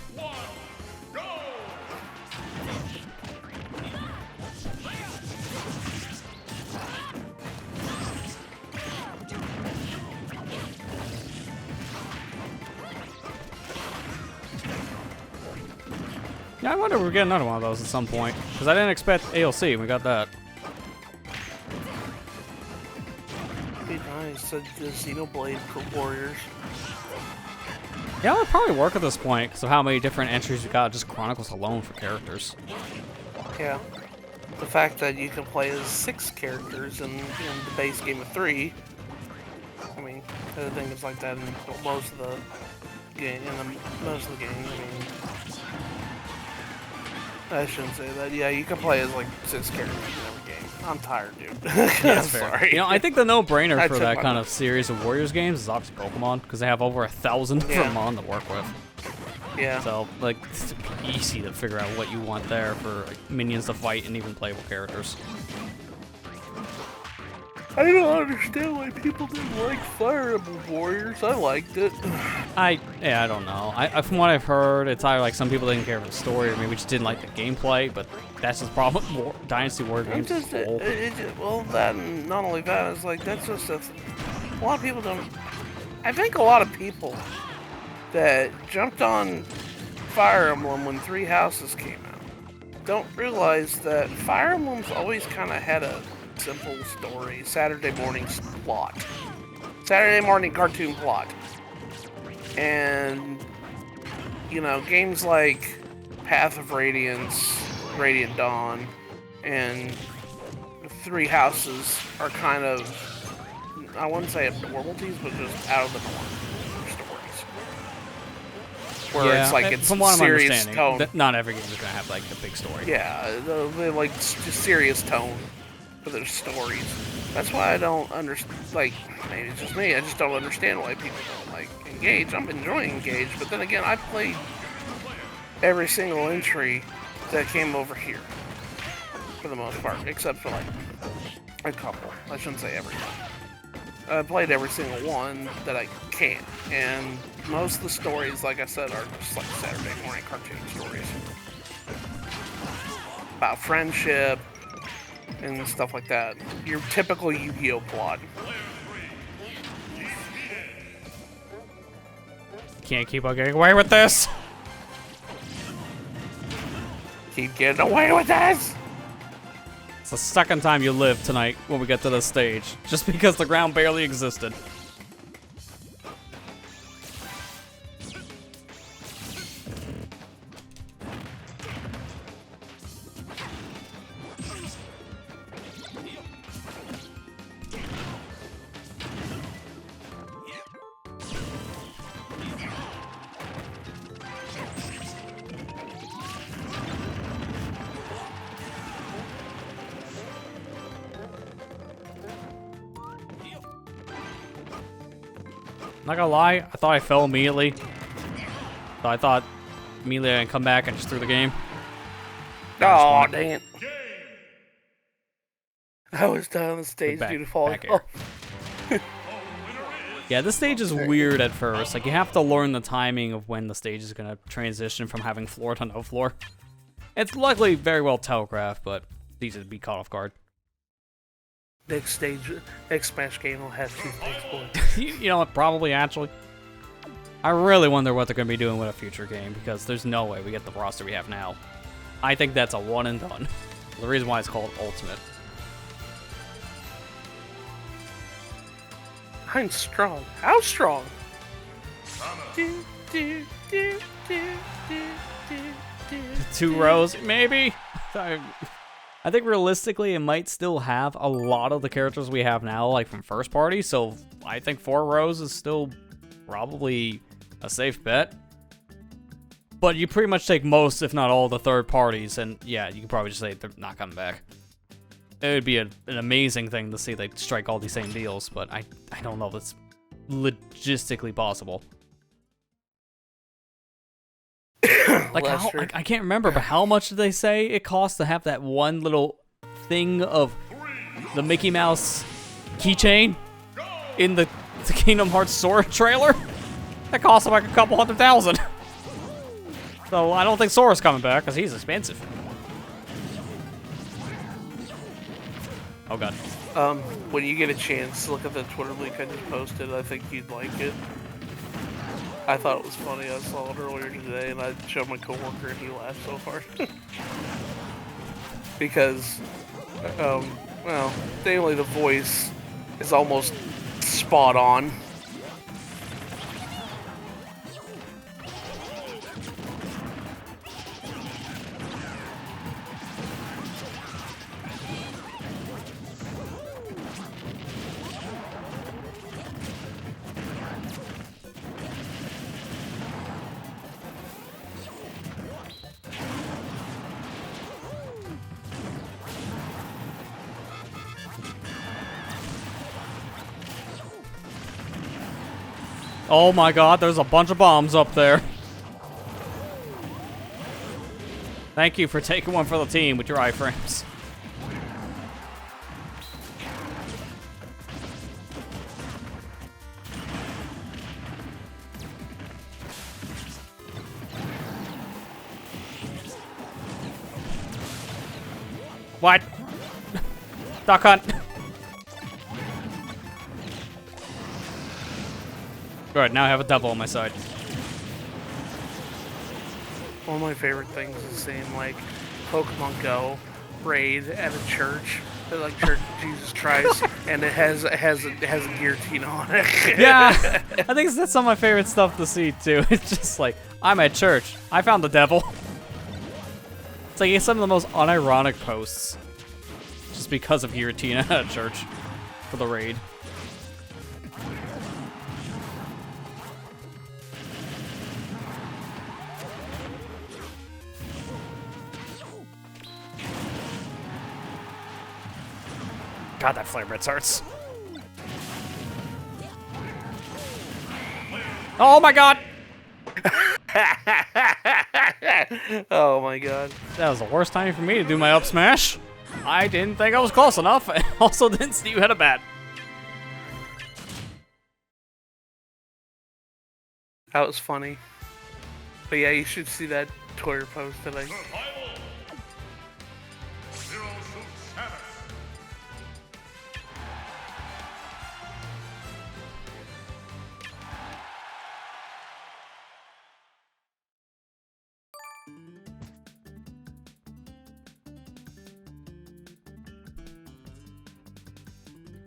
Yeah, I wonder if we're getting another one of those at some point. Because I didn't expect ALC, and we got that. Be nice, the Xenoblade for Warriors. Yeah, it would probably work at this point, because of how many different entries we got just Chronicles alone for characters. Yeah. the fact that you can play as 6 characters in the base game of 3. I mean, I think it's like that in most of the game. Most of the games. I mean, I shouldn't say that. Yeah, you can play as like 6 characters in every game. I'm tired, dude. That's fair. Sorry. You know, I think the no-brainer for took that my kind money. of series of Warriors games is obviously Pokemon, because they have over 1,000 Yeah. from on to work with. Yeah. So, like, it's easy to figure out what you want there for like, minions to fight and even playable characters. I don't understand why people didn't like Fire Emblem Warriors. I liked it. I don't know. From what I've heard, it's either like some people didn't care for the story, or maybe just didn't like the gameplay. But that's just the problem with Dynasty Warrior games. Just, as a whole. well, that and not only that, it's like that's just a lot of people don't. I think a lot of people that jumped on Fire Emblem when 3 Houses came out don't realize that Fire Emblem's always kind of had a simple story, Saturday morning plot, Saturday morning cartoon plot, and you know, games like Path of Radiance, Radiant Dawn, and 3 Houses are kind of, I wouldn't say abnormalities, but just out of the norm stories. Where it's like and it's from what I'm serious understanding, tone. not every game is gonna have like the big story. Yeah, they like just serious tone for their stories. That's why I don't understand. Like, maybe it's just me. I just don't understand why people don't like Engage. I'm enjoying Engage, but then again, I played every single entry that came over here for the most part, except for like a couple. I shouldn't say every one. I played every single one that I can, and most of the stories, like I said, are just like Saturday morning cartoon stories about friendship and stuff like that. Your typical Yu-Gi-Oh plot. Can't keep on getting away with this. Keep getting away with this! It's the second time you live tonight when we get to this stage, just because the ground barely existed. Not gonna lie, I thought I fell immediately. So I thought immediately I'd come back and just threw the game. Oh, dang it. I was down on the stage Back- due to falling back air. off. Yeah, this stage is weird at first. Like, you have to learn the timing of when the stage is gonna transition from having floor to no floor. It's luckily very well telegraphed, but it's easy to be caught off guard. Next Smash game will have 2 points. You know what, probably actually. I really wonder what they're gonna be doing with a future game, because there's no way we get the roster we have now. I think that's a one and done. The reason why it's called Ultimate. I'm strong. How strong? 2 rows, maybe? I think realistically it might still have a lot of the characters we have now, like from first party, so I think 4 rows is still probably a safe bet. But you pretty much take most, if not all, the third parties, and yeah, you can probably just say they're not coming back. It would be an amazing thing to see they strike all these same deals, but I don't know if it's logistically possible. Like, I can't remember, but how much did they say it costs to have that one little thing of the Mickey Mouse keychain in the Kingdom Hearts Sora trailer? That cost them like a couple $100,000. So I don't think Sora's coming back, because he's expensive. Oh god. When you get a chance, look at the Twitter link I just posted. I think you'd like it. I thought it was funny. I saw it earlier today, and I showed my coworker, and he laughed so hard. Because, well, namely the voice is almost spot on. Oh my god, there's a bunch of bombs up there. Thank you for taking one for the team with your iframes. What? Duck hunt. Good, now I have a double on my side. One of my favorite things is seeing like Pokemon Go raid at a church, like Church of Jesus Christ, and it has a guillotine on it. Yeah, I think that's some of my favorite stuff to see too. It's just like, I'm at church. I found the devil. It's like, it's some of the most unironic posts. Just because of Giratina at church for the raid. God, that flame red hurts. Oh my god! Oh my god. That was the worst time for me to do my up smash. I didn't think I was close enough. I also didn't see you had a bat. That was funny. But yeah, you should see that Twitter post that I... Survival. 0 suit status.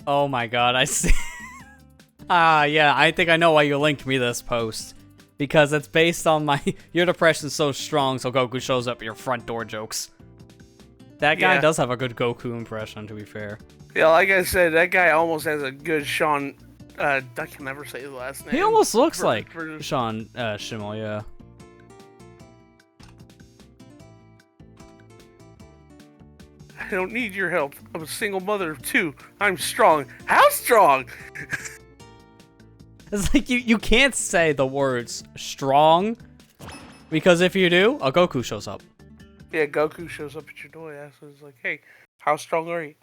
Oh my god, I see. Yeah, I think I know why you linked me this post. Because it's based on my your depression's so strong, so Goku shows up at your front door jokes. That guy does have a good Goku impression, to be fair. Yeah, like I said, that guy almost has a good Sean... I can never say his last name. He almost looks like Sean Schimmel, yeah. I don't need your help. I'm a single mother of 2. I'm strong. How strong? It's like you can't say the words strong, because if you do, a Goku shows up. Yeah, Goku shows up at your door. Yeah, so it's like, hey, how strong are you?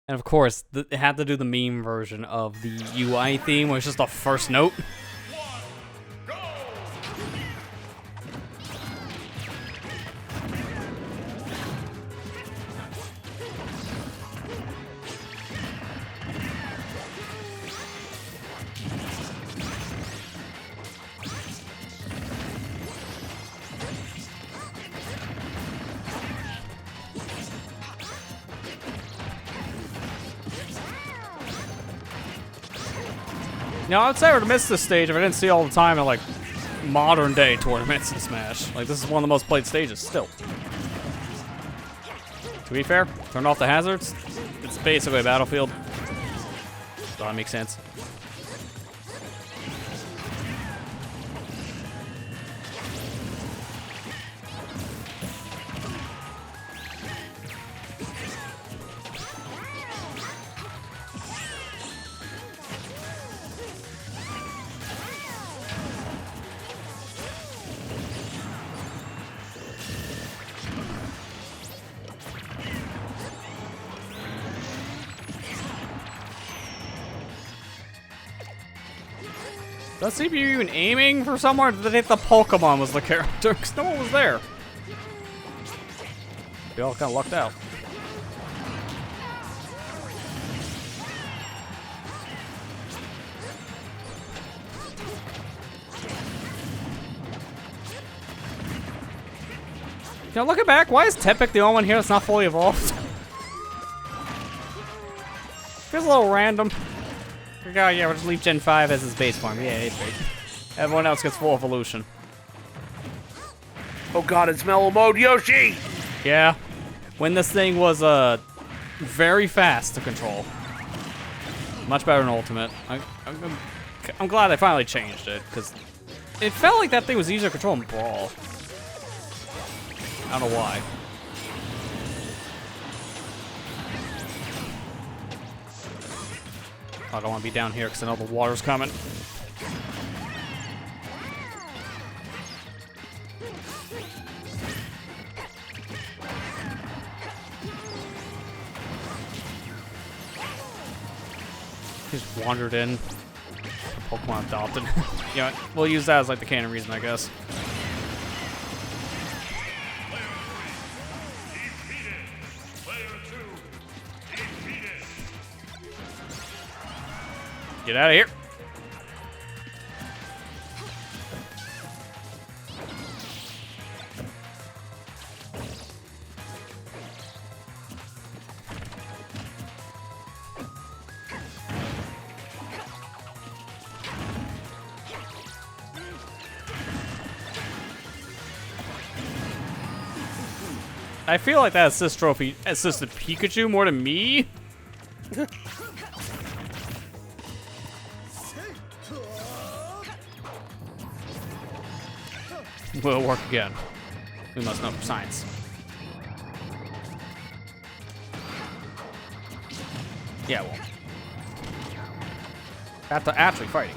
And of course, it had to do the meme version of the UI theme, where it's just the first note. Now, I would say I would have missed this stage if I didn't see all the time in, like, modern day tournaments in Smash. Like, this is one of the most played stages, still. To be fair, turn off the hazards. It's basically a battlefield. So that makes sense. Does CPU even aiming for somewhere? Did they think the Pokemon was the character? Because no one was there. We all kind of lucked out. You know, looking back, why is Tepic the only one here that's not fully evolved? Feels a little random. Oh yeah, we'll just leave Gen 5 as his base form. Yeah, it's great. Everyone else gets full evolution. Oh god, it's mellow mode, Yoshi! Yeah. When this thing was very fast to control. Much better than Ultimate. I'm glad they finally changed it, because it felt like that thing was easier to control in Brawl. I don't know why. I don't want to be down here because I know the water's coming. Just wandered in. Pokemon adopted. You know, we'll use that as like the canon reason, I guess. Get out of here. I feel like that assist trophy assisted Pikachu more than me. Will work again. We must know for science. Yeah, well. After actually fighting.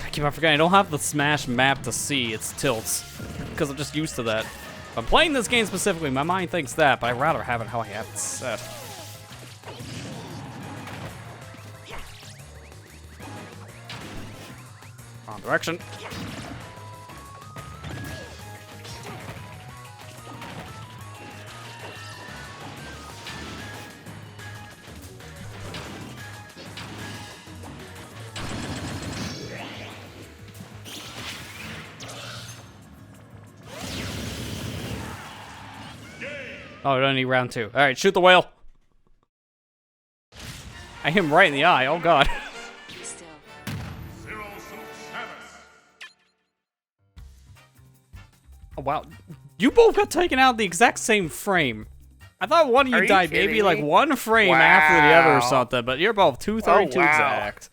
I keep on forgetting, I don't have the Smash map to see, it's tilts. Because I'm just used to that. If I'm playing this game specifically, my mind thinks that, but I'd rather have it how I have it set. Wrong direction. Oh, we don't need round 2. Alright, shoot the whale. I hit him right in the eye. Oh, God. Oh, wow. You both got taken out the exact same frame. I thought one of you died maybe like one frame after the other or something, but you're both 232 exact.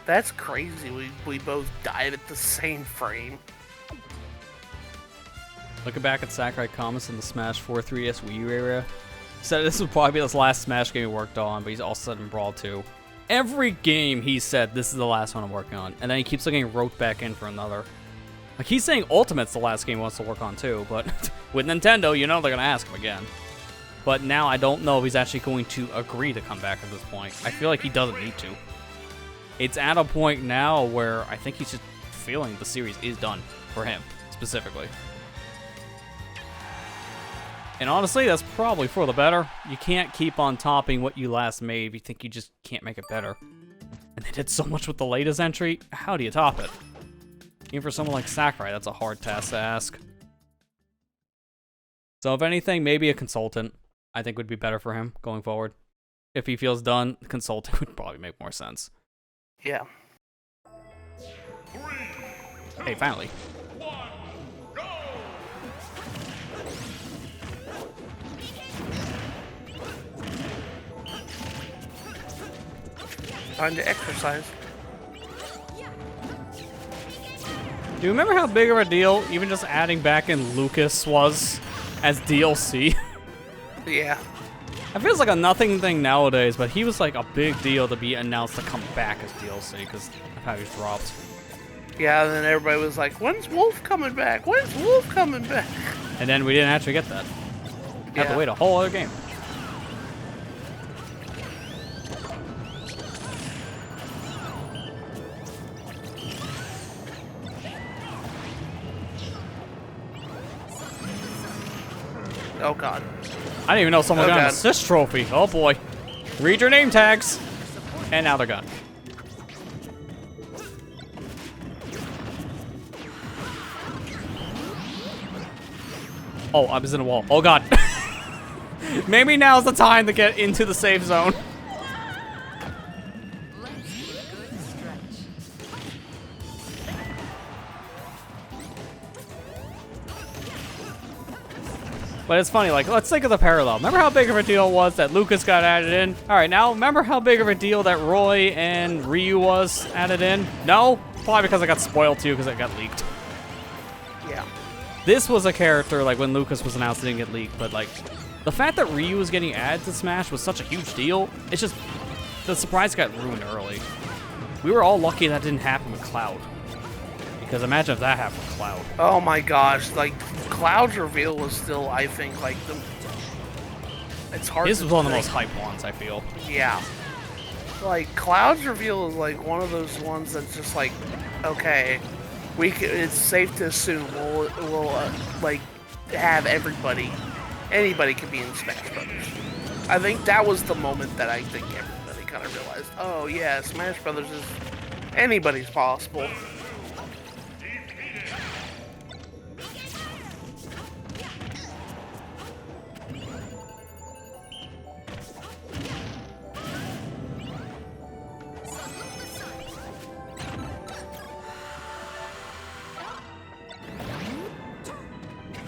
That's crazy. We both died at the same frame. Looking back at Sakurai comments in the Smash 4 3DS Wii U area, he said this would probably be his last Smash game he worked on, but he's also said in Brawl 2. Every game he said, this is the last one I'm working on, and then he keeps looking roped back in for another. Like, he's saying Ultimate's the last game he wants to work on too, but with Nintendo, you know they're gonna ask him again. But now I don't know if he's actually going to agree to come back at this point. I feel like he doesn't need to. It's at a point now where I think he's just feeling the series is done for him, specifically. And honestly, that's probably for the better. You can't keep on topping what you last made if you think you just can't make it better. And they did so much with the latest entry, how do you top it? Even for someone like Sakurai, that's a hard task to ask. So if anything, maybe a consultant, I think would be better for him going forward. If he feels done, consulting would probably make more sense. Yeah. Hey, finally. Time to exercise. Do you remember how big of a deal even just adding back in Lucas was as DLC? Yeah. It feels like a nothing thing nowadays, but he was like a big deal to be announced to come back as DLC because of how he was dropped. Yeah, and then everybody was like, when's Wolf coming back? When's Wolf coming back? And then we didn't actually get that. Had to wait a whole other game. Oh god. I didn't even know someone got an assist trophy. Oh boy. Read your name tags. And now they're gone. Oh, I was in a wall. Oh god. Maybe now's the time to get into the safe zone. But it's funny, like, let's think of the parallel. Remember how big of a deal it was that Lucas got added in? All right, now, remember how big of a deal that Roy and Ryu was added in? No? Probably because I got spoiled, too, because it got leaked. Yeah. This was a character, like, when Lucas was announced, it didn't get leaked, but, like, the fact that Ryu was getting added to Smash was such a huge deal. It's just, the surprise got ruined early. We were all lucky that didn't happen with Cloud. Because imagine if that happened with Cloud. Oh my gosh, like, Cloud's reveal was still, I think, like, it's hard This to was one of the think. most hyped ones, I feel. Yeah. Like, Cloud's reveal is, like, one of those ones that's just, like, okay, it's safe to assume we'll like, have anybody can be in Smash Brothers. I think that was the moment that I think everybody kind of realized, oh yeah, Smash Brothers is anybody's possible.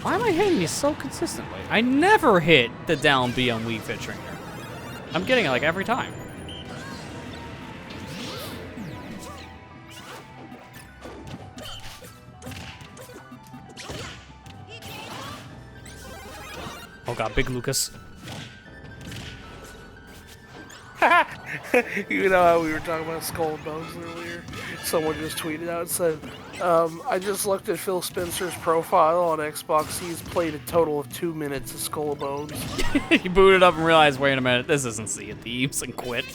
Why am I hitting these so consistently? I never hit the down B on Wii Fit Trainer. I'm getting it like every time. Oh god, big Lucas. You know how we were talking about Skull and Bones earlier? Someone just tweeted out and said, I just looked at Phil Spencer's profile on Xbox. He's played a total of 2 minutes of Skull and Bones. He booted up and realized, wait a minute, this isn't Sea of Thieves, and quit.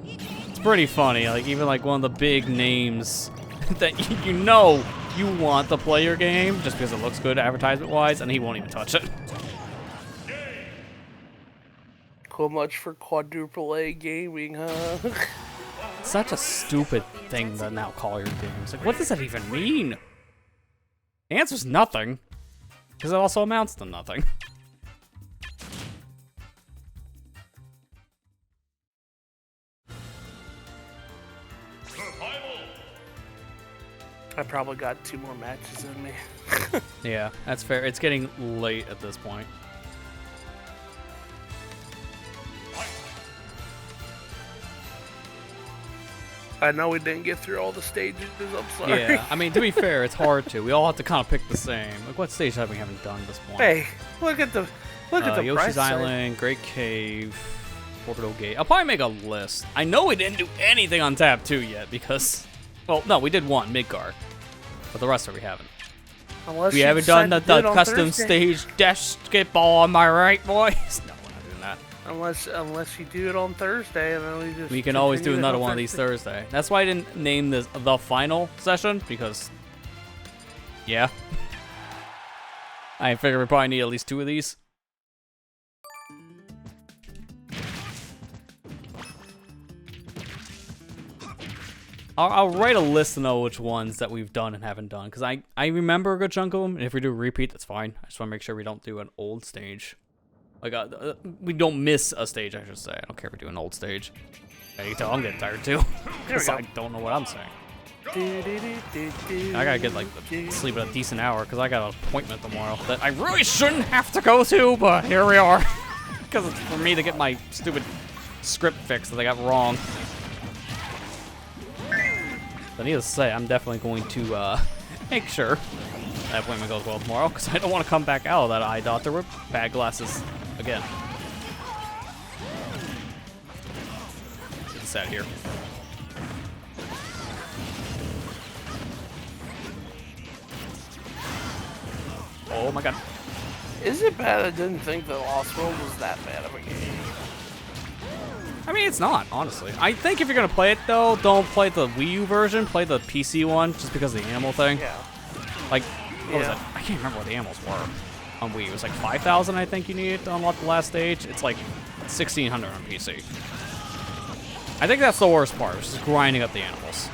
It's pretty funny, like even like one of the big names that you know you want to play your game just because it looks good advertisement-wise, and he won't even touch it. So much for quadruple A gaming, huh? Such a stupid thing to now call your games. Like, what does that even mean? The answer's nothing, because it also amounts to nothing. I probably got 2 more matches in me. Yeah, that's fair. It's getting late at this point. I know we didn't get through all the stages, I'm sorry. Yeah, I mean, to be fair, it's hard to. We all have to kind of pick the same. Like, what stage have we haven't done at this point? Hey, look at the Yoshi's price tag. Island, Great Cave, Orbital Gate. I'll probably make a list. I know we didn't do anything on tab 2 yet because, well, no, we did one, Midgar. But the rest of it we haven't. Unless We you haven't done the decide to do it on custom Thursday. stage basketball, am I right, boys? No, we're not doing that. Unless you do it on Thursday, and then we just We can always do continue it another on one of these Thursday. Thursday. That's why I didn't name this the final session, because, yeah. I figure we probably need at least 2 of these. I'll write a list to know which ones that we've done and haven't done, because I remember a good chunk of them, and if we do a repeat, that's fine. I just want to make sure we don't do an old stage. Like, we don't miss a stage, I should say. I don't care if we do an old stage. Yeah, you can tell I'm getting tired, too. Because I don't know what I'm saying. I gotta get, like, sleep at a decent hour, because I got an appointment tomorrow that I really shouldn't have to go to, but here we are. Because it's for me to get my stupid script fixed that I got wrong. But needless to say, I'm definitely going to make sure that appointment goes well tomorrow, because I don't want to come back out of that eye doctor with bad glasses again. It's sad here. Oh my god. Is it bad I didn't think that Lost World was that bad of a game? I mean, it's not, honestly. I think if you're going to play it, though, don't play the Wii U version. Play the PC one, just because of the animal thing. Yeah. Like, what was it? I can't remember what the animals were on Wii. It was like 5,000, I think, you needed to unlock the last stage. It's like 1,600 on PC. I think that's the worst part, is just grinding up the animals.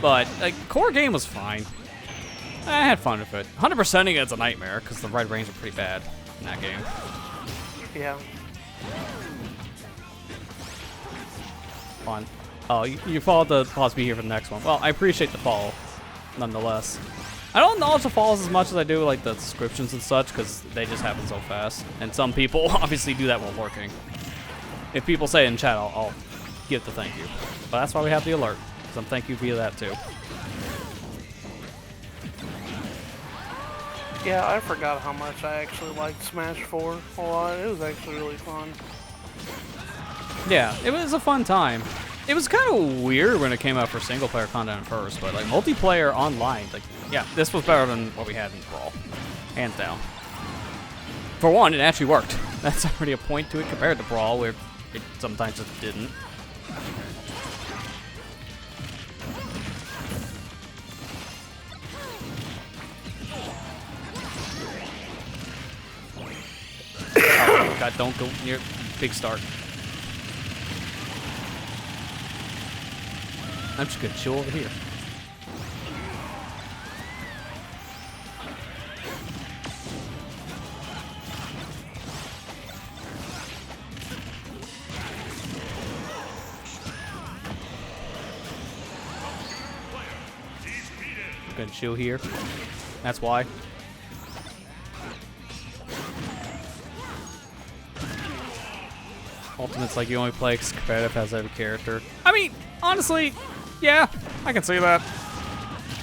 But, like, core game was fine. I had fun with it. 100%ing it's a nightmare, because the red rings are pretty bad in that game. Yeah. Fun. Oh, you followed the pause be here for the next one. Well, I appreciate the follow. nonetheless. I don't also follow as much as I do like the subscriptions and such because they just happen so fast. And some people obviously do that while working. If people say it in chat, I'll give the thank you. But that's why we have the alert. Some thank you via that too. Yeah, I forgot how much I actually liked Smash 4 a lot. It was actually really fun. Yeah, it was a fun time. It was kind of weird when it came out for single player content at first, but like multiplayer online, like yeah, this was better than what we had in Brawl, hands down. For one, it actually worked. That's already a point to it compared to Brawl, where it sometimes just didn't. Oh god, don't go near big start. I'm just gonna chill over here. I'm gonna chill here. That's why. Ultimate's like you only play competitive as every character. I mean, honestly, yeah, I can see that.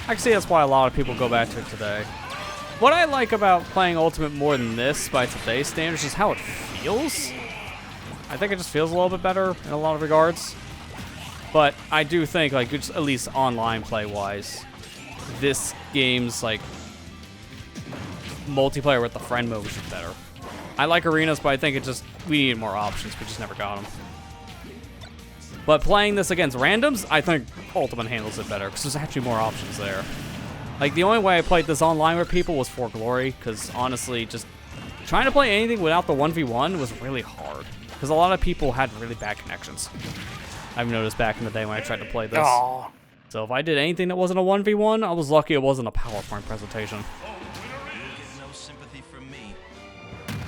I can see that's why a lot of people go back to it today. What I like about playing Ultimate more than this by today's standards is how it feels. I think it just feels a little bit better in a lot of regards. But I do think, like, just at least online play-wise, this game's, like, multiplayer with the friend mode is better. I like arenas, but I think we needed more options. We just never got them. But playing this against randoms, I think Ultimate handles it better because there's actually more options there. Like, the only way I played this online with people was for Glory, because honestly, just trying to play anything without the 1v1 was really hard. Because a lot of people had really bad connections. I've noticed back in the day when I tried to play this. Aww. So if I did anything that wasn't a 1v1, I was lucky it wasn't a PowerPoint presentation.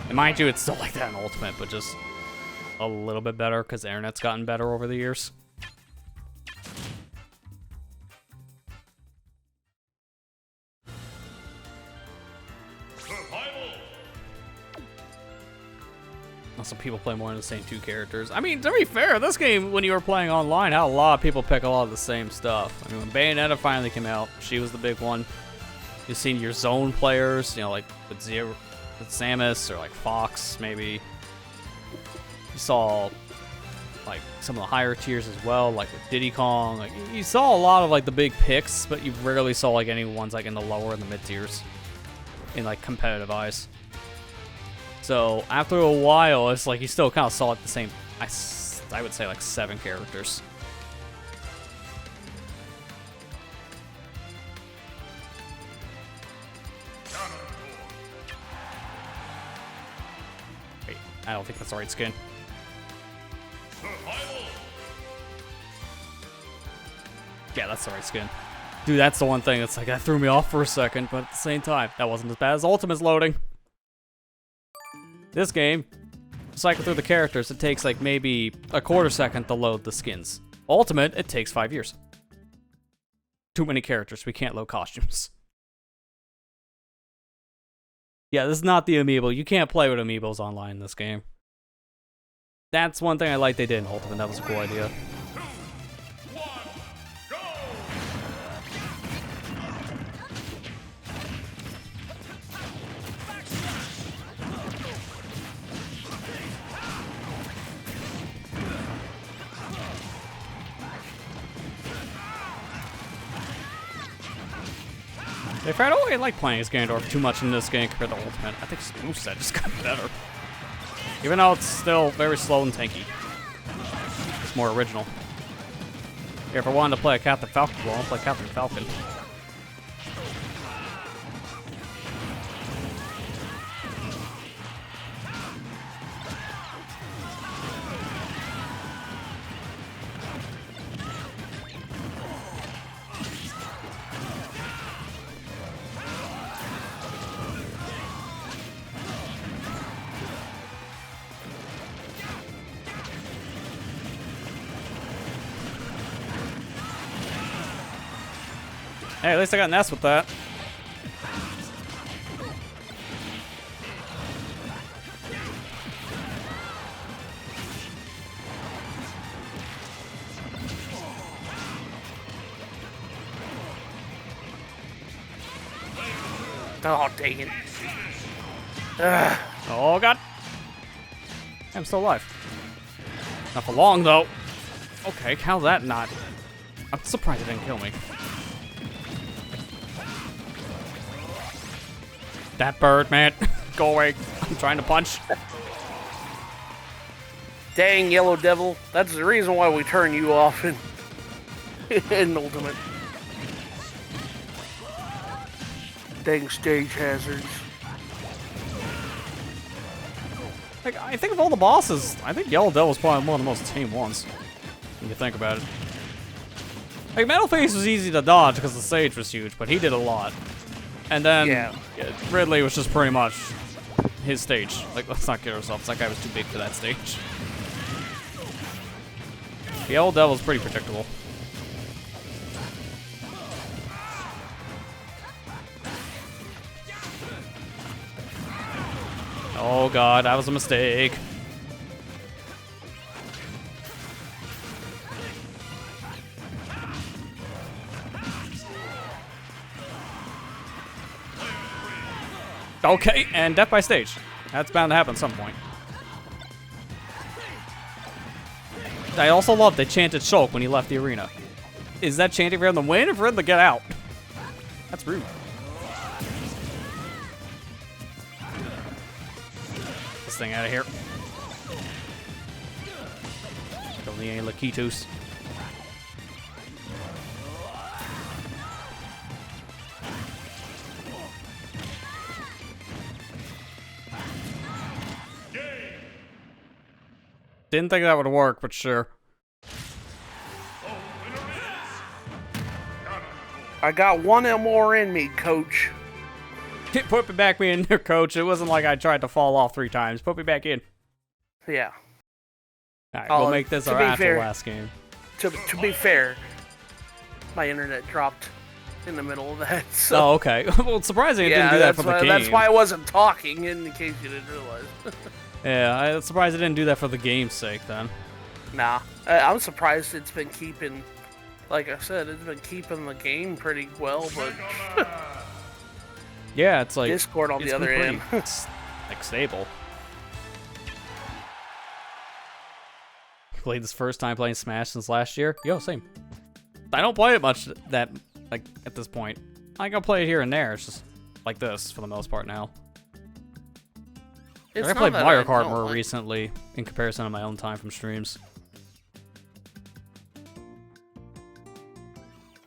And mind you, it's still like that in Ultimate, but just a little bit better because the internet's gotten better over the years. Survival. Some people play more than the same two characters. I mean, to be fair, this game, when you were playing online, had a lot of people pick a lot of the same stuff. I mean, when Bayonetta finally came out, she was the big one. You've seen your zone players, you know, like with Samus or like Fox, maybe. You saw like some of the higher tiers as well, like with Diddy Kong. Like you saw a lot of like the big picks, but you rarely saw like any ones like in the lower and the mid tiers in like competitive eyes. So after a while, it's like you still kind of saw like the same. I would say like 7 characters. Wait, I don't think that's the right skin. Yeah, that's the right skin. Dude, that's the one thing that's like, that threw me off for a second, but at the same time, that wasn't as bad as Ultimate's loading. This game, to cycle through the characters, it takes like maybe a quarter second to load the skins. Ultimate, it takes 5 years. Too many characters, we can't load costumes. Yeah, this is not the amiibo. You can't play with amiibos online in this game. That's one thing I like they did in Ultimate. That was a cool idea. If I don't really like playing as Ganondorf too much in this game compared to Ultimate, I think his moveset just got better. Even though it's still very slow and tanky. It's more original. If I wanted to play a Captain Falcon, well, I'll play Captain Falcon. Hey, at least I got an S with that. Oh, dang it. Ugh. Oh, God. I'm still alive. Not for long, though. Okay, how's that not? I'm surprised it didn't kill me. That bird, man. Go away. I'm trying to punch. Dang, Yellow Devil. That's the reason why we turn you off in, in Ultimate. Dang stage hazards. Like, I think of all the bosses, I think Yellow Devil's probably one of the most tame ones. When you think about it. Like, Metal Face was easy to dodge because the stage was huge, but he did a lot. And then Yeah. Ridley was just pretty much his stage. Like, let's not kid ourselves. That guy was too big for that stage. The Yellow Devil's pretty predictable. Oh god, that was a mistake. Okay, and death by stage. That's bound to happen at some point. I also love they chanted Shulk when he left the arena. Is that chanting for him to win or for him to get out? That's rude. This thing out of here. Don't need any Lakitos. Didn't think that would work, but sure. I got one more in me, coach. Put me back in there, coach. It wasn't like I tried to fall off 3 times. Put me back in. Yeah. Alright, we'll make this our actual last game. To be fair, my internet dropped in the middle of that. So. Oh, okay. Well, it's surprising it didn't do that for the game. That's why I wasn't talking, in case you didn't realize. Yeah, I'm surprised it didn't do that for the game's sake, then. Nah. I'm surprised it's been keeping... Like I said, it's been keeping the game pretty well, but... Yeah, it's like... Discord on the other end. It's, like, stable. Played this first time playing Smash since last year. Yo, same. I don't play it much at this point. I can play it here and there. It's just like this for the most part now. I played Mario Kart more recently in comparison to my own time from streams.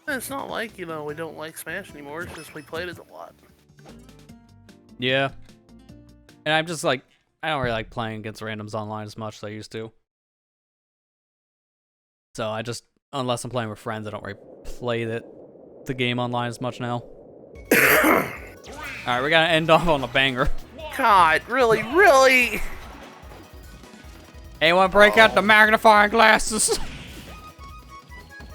It's not like, we don't like Smash anymore. It's just we played it a lot. Yeah. And I'm just like, I don't really like playing against randoms online as much as I used to. So I just, unless I'm playing with friends, I don't really play the game online as much now. Alright, we gotta end off on a banger. God, really, really? Anyone break out the magnifying glasses?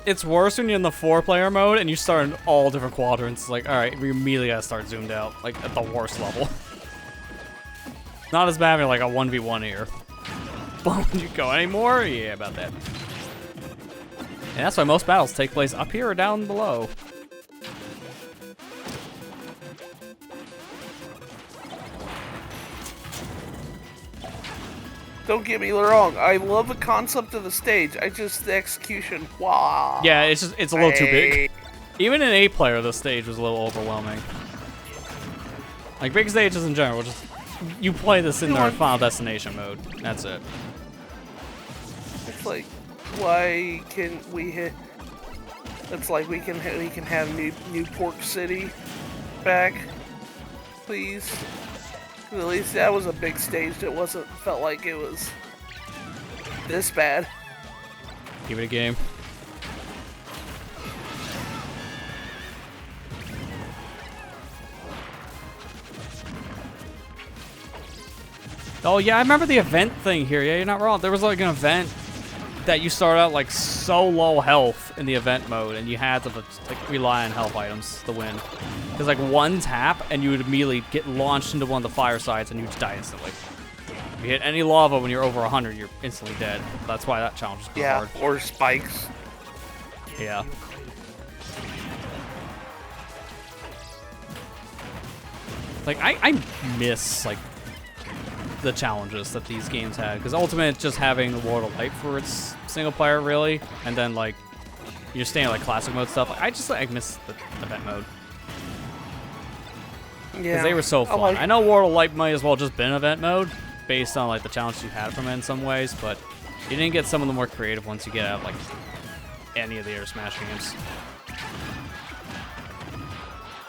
It's worse when you're in the 4-player mode and you start in all different quadrants. It's like, alright, we immediately gotta start zoomed out, like at the worst level. Not as bad as like a 1v1 here. But when you go anymore, yeah, about that. And that's why most battles take place up here or down below. Don't get me wrong. I love the concept of the stage. The execution. Wow. Yeah, it's a little too big. Even in 8-player, the stage was a little overwhelming. Like big stages in general, just you play this in their Final Destination mode. That's it. It's like, why can we hit? It's like we can have Newport City back, please. At least that was a big stage. It felt like it was this bad. Give it a game. Oh yeah, I remember the event thing here. Yeah, you're not wrong. There was like an event that you start out like so low health in the event mode, and you had to like rely on health items to win. Because like one tap, and you would immediately get launched into one of the fire sides, and you just die instantly. If you hit any lava when you're over 100, you're instantly dead. That's why that challenge is so hard. Or spikes. Yeah. Like I miss like the challenges that these games had, because Ultimate just having the World of Light for its single player really, and then like you're staying like classic mode stuff. I just like miss the event mode. Yeah. Because they were so fun. I know World of Light might as well just been event mode, based on like the challenges you had from it in some ways, but you didn't get some of the more creative ones you get out of like any of the Air Smash games.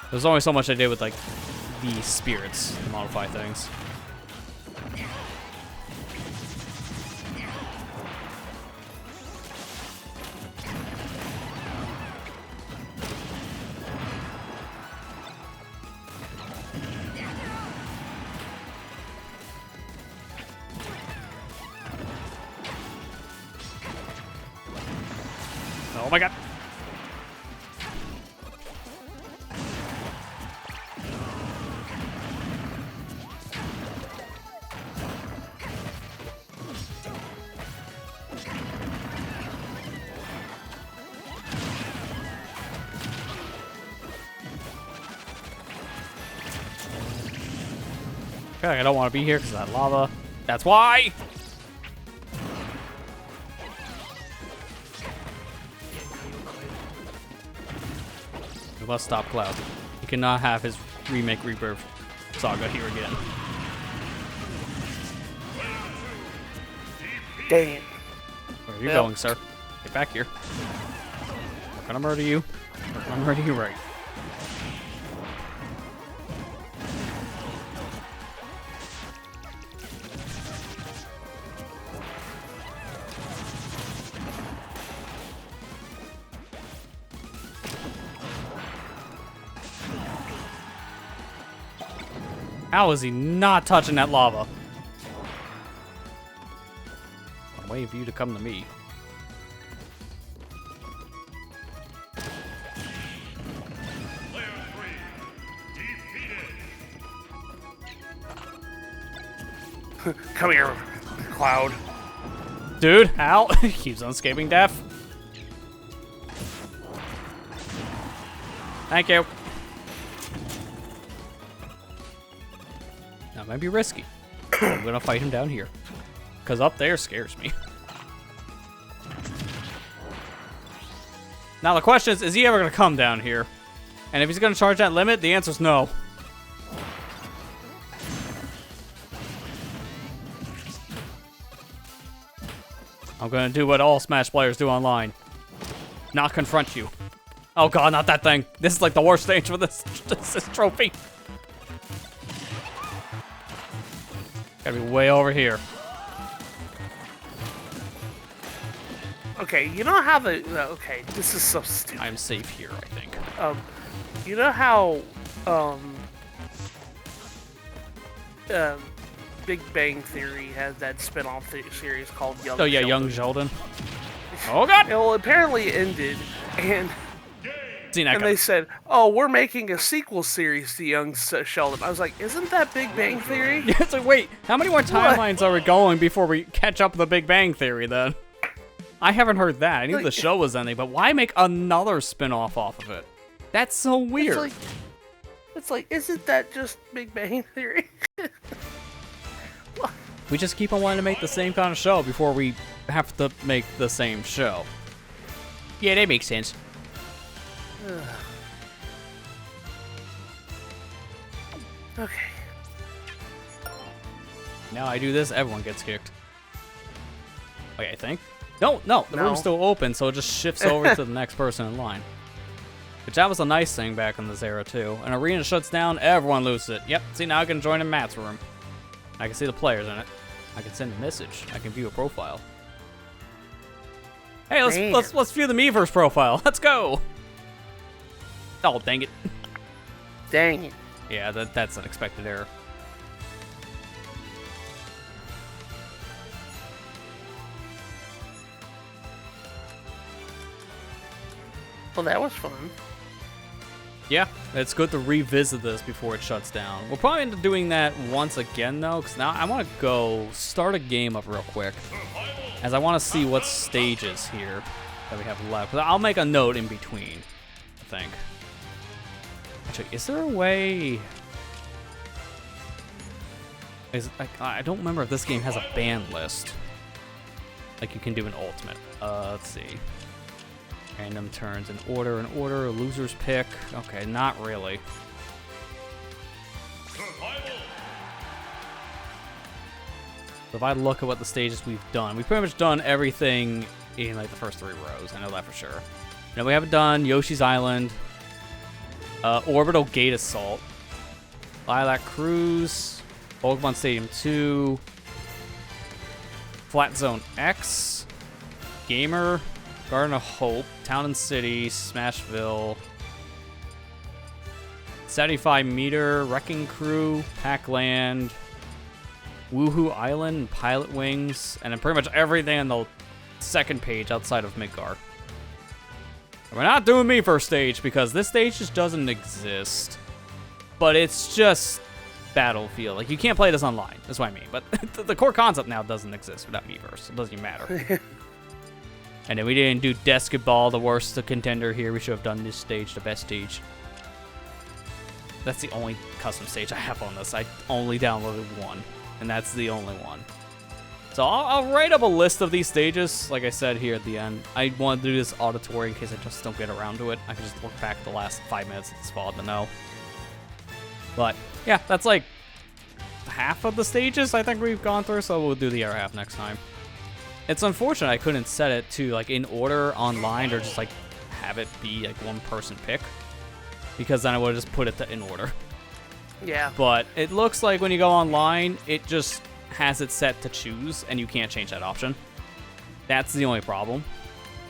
There's only so much I did with like the spirits to modify things. Oh my god. I feel like I don't want to be here because of that lava. That's why! We must stop Cloud. He cannot have his remake Rebirth saga here again. Dang it. Where are you going, sir? Get back here. We're gonna murder you. We're gonna murder you right. How is he not touching that lava? I'm waiting for you to come to me. Player 3 defeated. Come here, Cloud. Dude, how? He keeps on escaping death. Thank you. That might be risky. I'm gonna fight him down here. Because up there scares me. Now the question is he ever gonna come down here? And if he's gonna charge that limit, the answer's no. I'm gonna do what all Smash players do online. Not confront you. Oh god, not that thing. This is like the worst stage for this trophy. Gotta be way over here. Okay, you know how okay, this is so stupid. I'm safe here, I think. You know how Big Bang Theory has that spin-off series called Young Oh yeah, Sheldon? Young Sheldon. Oh god! Well, apparently it ended, and they said, "Oh, we're making a sequel series to Young Sheldon." I was like, "Isn't that Big Bang Theory?" Yeah, it's like, wait, how many more timelines are we going before we catch up with the Big Bang Theory then? I haven't heard that. I knew the show was ending, but why make another spin-off off of it? That's so weird. It's like, isn't that just Big Bang Theory? We just keep on wanting to make the same kind of show before we have to make the same show. Yeah, that makes sense. Okay. Now I do this, everyone gets kicked. Okay, I think. No, the room's still open, so it just shifts over to the next person in line. Which that was a nice thing back in this era too. An arena shuts down, everyone loses it. Yep, see now I can join in Matt's room. I can see the players in it. I can send a message. I can view a profile. Hey, let's view the Miiverse profile. Let's go. Oh, dang it. Dang it. Yeah, that's an expected error. Well, that was fun. Yeah, it's good to revisit this before it shuts down. We'll probably end up doing that once again, though, because now I want to go start a game up real quick, as I want to see what stages here that we have left. I'll make a note in between, I think. Actually, is there a way... I don't remember if this game has a ban list, like you can do an ultimate. Let's see. Random turns in order, loser's pick. Okay, not really. So if I look at what the stages we've done, we've pretty much done everything in like the first 3 rows. I know that for sure. Now we haven't done Yoshi's Island, Orbital Gate Assault, Lilac Cruise, Pokemon Stadium 2, Flat Zone X, Gamer, Garden of Hope, Town and City, Smashville, 75 Meter, Wrecking Crew, Pac-Land, Woohoo Island, Pilot Wings, and then pretty much everything on the second page outside of Midgar. We're not doing me first stage because this stage just doesn't exist. But it's just Battlefield. Like, you can't play this online. That's what I mean. But the core concept now doesn't exist without Miiverse. It doesn't even matter. And then we didn't do Basketball, the worst contender here. We should have done this stage, the best stage. That's the only custom stage I have on this. I only downloaded one, and that's the only one. So I'll write up a list of these stages, like I said here at the end. I want to do this auditory in case I just don't get around to it. I can just look back at the last 5 minutes of this fall to know. But, yeah, that's like half of the stages I think we've gone through, so we'll do the other half next time. It's unfortunate I couldn't set it to like in order online or just like have it be like one person pick, because then I would have just put it to in order. Yeah. But it looks like when you go online, it just has it set to choose and you can't change that option. That's the only problem.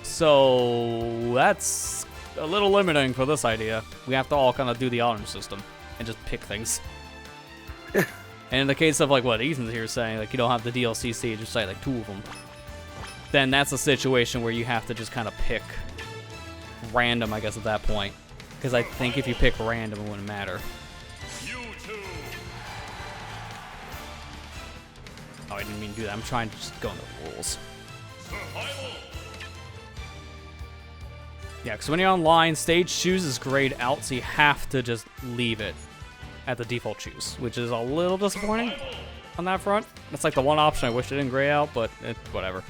So that's a little limiting for this idea. We have to all kind of do the honor system and just pick things. And in the case of like what Ethan's here saying, like you don't have the DLC stage, just say like 2 of them. Then that's a situation where you have to just kind of pick random, I guess, at that point. Because I think if you pick random, it wouldn't matter. Oh, I didn't mean to do that. I'm trying to just go into the rules. Yeah, because when you're online, stage choose is grayed out, so you have to just leave it at the default choose, which is a little disappointing on that front. That's like the one option I wish it didn't gray out, but whatever.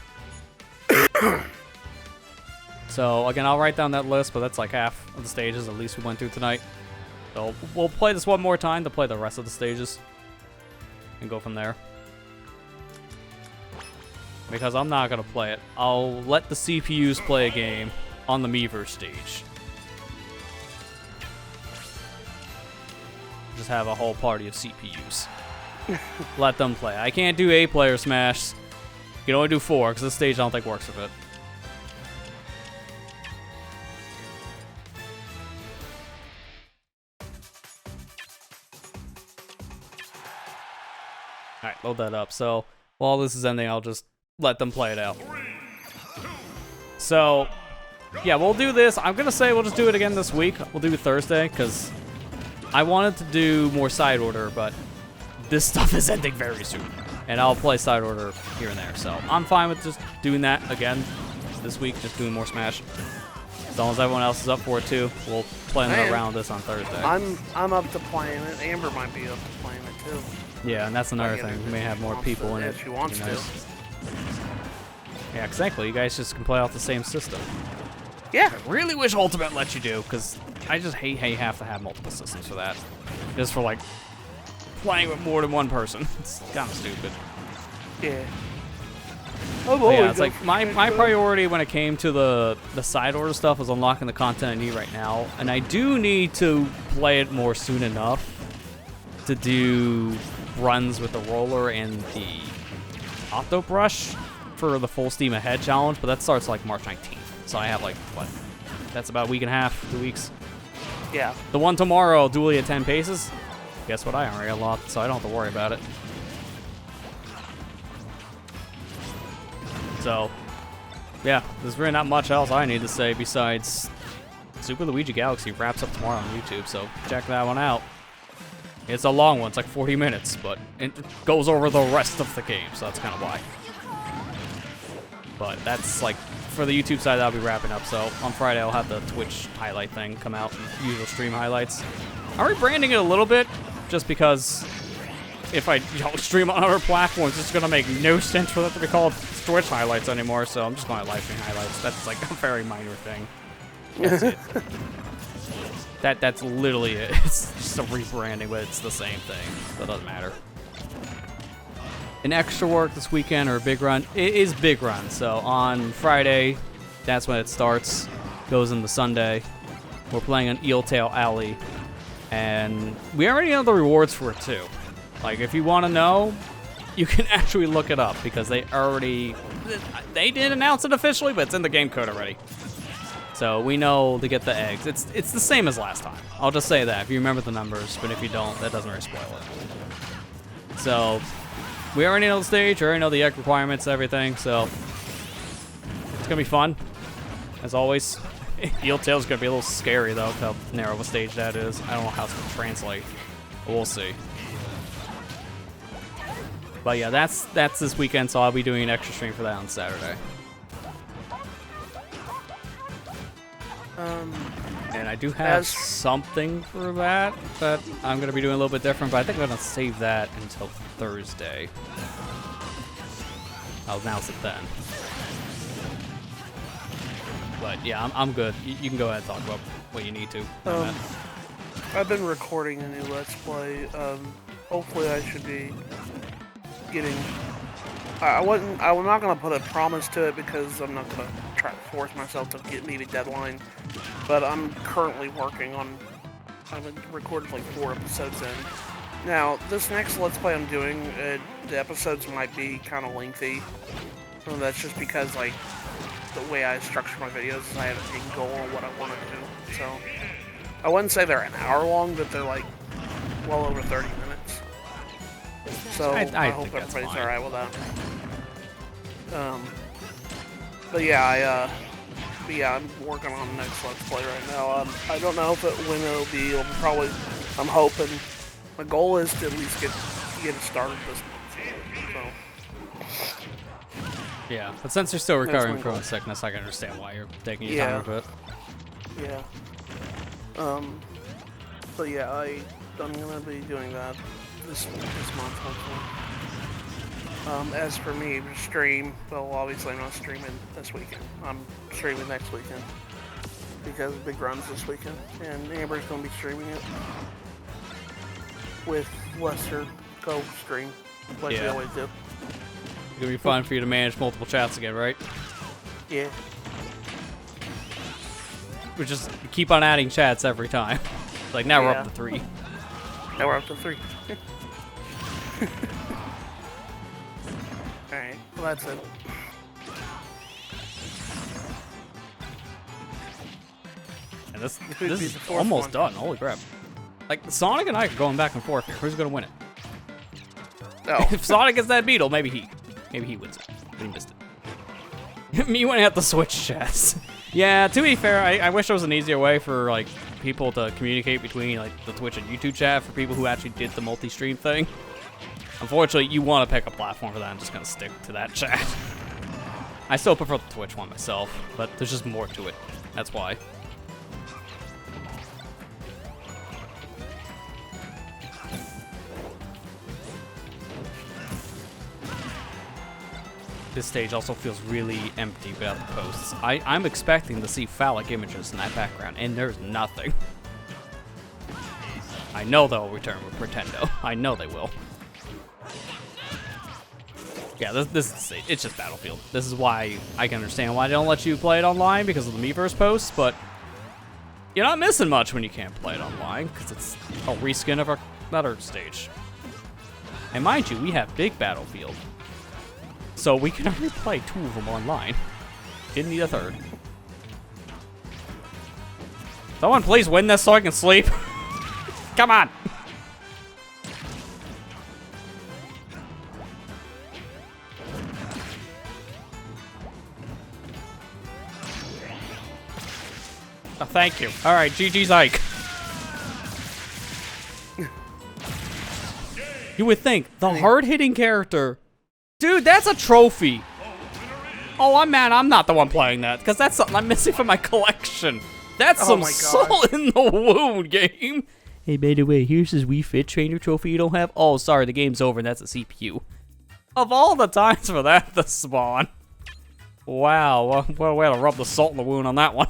So again, I'll write down that list, but that's like half of the stages at least we went through tonight. So we'll play this one more time to play the rest of the stages and go from there. Because I'm not gonna play it. I'll let the CPUs play a game on the Miiverse stage. Just have a whole party of CPUs. Let them play. I can't do 8-player Smash. You can only do 4, because this stage I don't think works with it. Alright, load that up. So, while this is ending, I'll just let them play it out. So, yeah, we'll do this. I'm going to say we'll just do it again this week. We'll do it Thursday, because I wanted to do more side order, but this stuff is ending very soon. And I'll play side order here and there. So I'm fine with just doing that again this week, just doing more Smash. As long as everyone else is up for it too, we'll play another round of this on Thursday. I'm up to playing it. Amber might be up to playing it too. Yeah, and that's another thing. We may have more people in it. If she wants to. Yeah, exactly. You guys just can play off the same system. Yeah. I really wish Ultimate let you do, because I just hate how you have to have multiple systems for that. Just for like playing with more than one person. It's kind of stupid. Yeah. But yeah, it's like my priority when it came to the side order stuff was unlocking the content I need right now, and I do need to play it more soon enough to do runs with the roller and the Octo Brush for the full Steam Ahead challenge, but that starts like March 19th. So I have like, what? That's about a week and a half, 2 weeks. Yeah. The one tomorrow, Dually at 10 paces. Guess what? I already unlocked, so I don't have to worry about it. So, yeah, there's really not much else I need to say besides Super Luigi Galaxy wraps up tomorrow on YouTube, so check that one out. It's a long one, it's like 40 minutes, but it goes over the rest of the game, so that's kind of why. But that's like, for the YouTube side, that'll be wrapping up, so on Friday I'll have the Twitch highlight thing come out, usual stream highlights. I'm rebranding it a little bit, just because if I stream on other platforms, it's gonna make no sense for that to be called Twitch highlights anymore, so I'm just going to Livestream highlights. That's like a very minor thing. That's it. That's literally it. It's just a rebranding, but it's the same thing. So it doesn't matter. An extra work this weekend or a big run? It is big run. So on Friday, that's when it starts. Goes into Sunday. We're playing on Eel Tail Alley. And we already know the rewards for it too. Like, if you want to know, you can actually look it up because they didn't announce it officially, but it's in the game code already. So we know to get the eggs. It's the same as last time. I'll just say that if you remember the numbers, but if you don't, that doesn't really spoil it. So we already know the stage, we already know the egg requirements and everything, so it's gonna be fun, as always. Eel Tail's gonna be a little scary though, how narrow of a stage that is. I don't know how it's gonna translate, but we'll see. But yeah, that's this weekend, so I'll be doing an extra stream for that on Saturday. And I do have something for that I'm going to be doing a little bit different, but I think I'm going to save that until Thursday. I'll announce it then. But yeah, I'm good. You can go ahead and talk about what you need to. I've been recording a new Let's Play. Hopefully I should be getting... I'm not going to put a promise to it because I'm not going to try to force myself to meet a deadline. But I'm currently working on... I've recorded like 4 episodes in. Now, this next Let's Play I'm doing, the episodes might be kind of lengthy. And that's just because, like, the way I structure my videos is I have a goal on what I want to do. So, I wouldn't say they're an hour long, but they're like well over 30 minutes. So, I hope everybody's alright with that. But yeah, I'm working on the next Let's Play right now. I don't know when it'll be. I'm hoping. My goal is to at least get it started this month. So. Yeah, but since you're still recovering from sickness, I can understand why you're taking your time with it. Yeah. But yeah, I'm gonna be doing that this month, hopefully. As for me, stream, well, obviously I'm not streaming this weekend. I'm streaming next weekend because Big Run's this weekend, and Amber's gonna be streaming it with Lester co-stream, like we always do. It's gonna be fun for you to manage multiple chats again, right? Yeah. We just keep on adding chats every time. Like now we're up to 3. Now we're up to 3. Alright, well that's it. And this is almost done. Holy crap. Like, Sonic and I are going back and forth here. Who's gonna win it? Oh. If Sonic gets that beetle, maybe he wins it. But he missed it. Me when I have to switch chats. Yeah, to be fair, I wish there was an easier way for, like, people to communicate between, like, the Twitch and YouTube chat for people who actually did the multi-stream thing. Unfortunately, you want to pick a platform for that. I'm just going to stick to that chat. I still prefer the Twitch one myself, but there's just more to it. That's why. This stage also feels really empty without the posts. I'm expecting to see phallic images in that background, and there's nothing. I know they'll return with Pretendo. I know they will. Yeah, this is the stage. It's just Battlefield. This is why I can understand why they don't let you play it online because of the Miiverse posts, but you're not missing much when you can't play it online because it's a reskin of another stage. And mind you, we have big Battlefield. So we can only play 2 of them online. Didn't need a 3rd. Someone please win this so I can sleep. Come on. Oh, thank you. All right, GG's Ike. You would think the hard-hitting character, dude. That's a trophy. Oh, I'm mad. I'm not the one playing that because that's something I'm missing from my collection. That's some salt in the wound, game. Hey, by the way, here's his Wii Fit Trainer trophy you don't have. Oh, sorry, the game's over and that's a CPU. Of all the times for that to spawn. Wow, what a way to rub the salt in the wound on that one.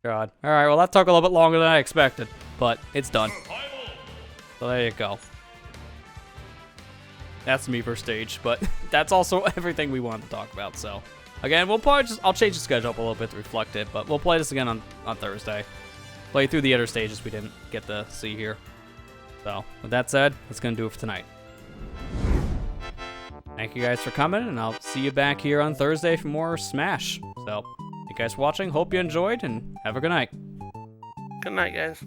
God. All right, well, that took a little bit longer than I expected, but it's done. So there you go. That's me for stage, but that's also everything we wanted to talk about. So again, we'll probably I'll change the schedule up a little bit to reflect it, but we'll play this again on Thursday. Play through the other stages we didn't get to see here. So with that said, that's gonna do it for tonight. Thank you guys for coming, and I'll see you back here on Thursday for more Smash. So thank you guys for watching. Hope you enjoyed, and have a good night. Good night, guys.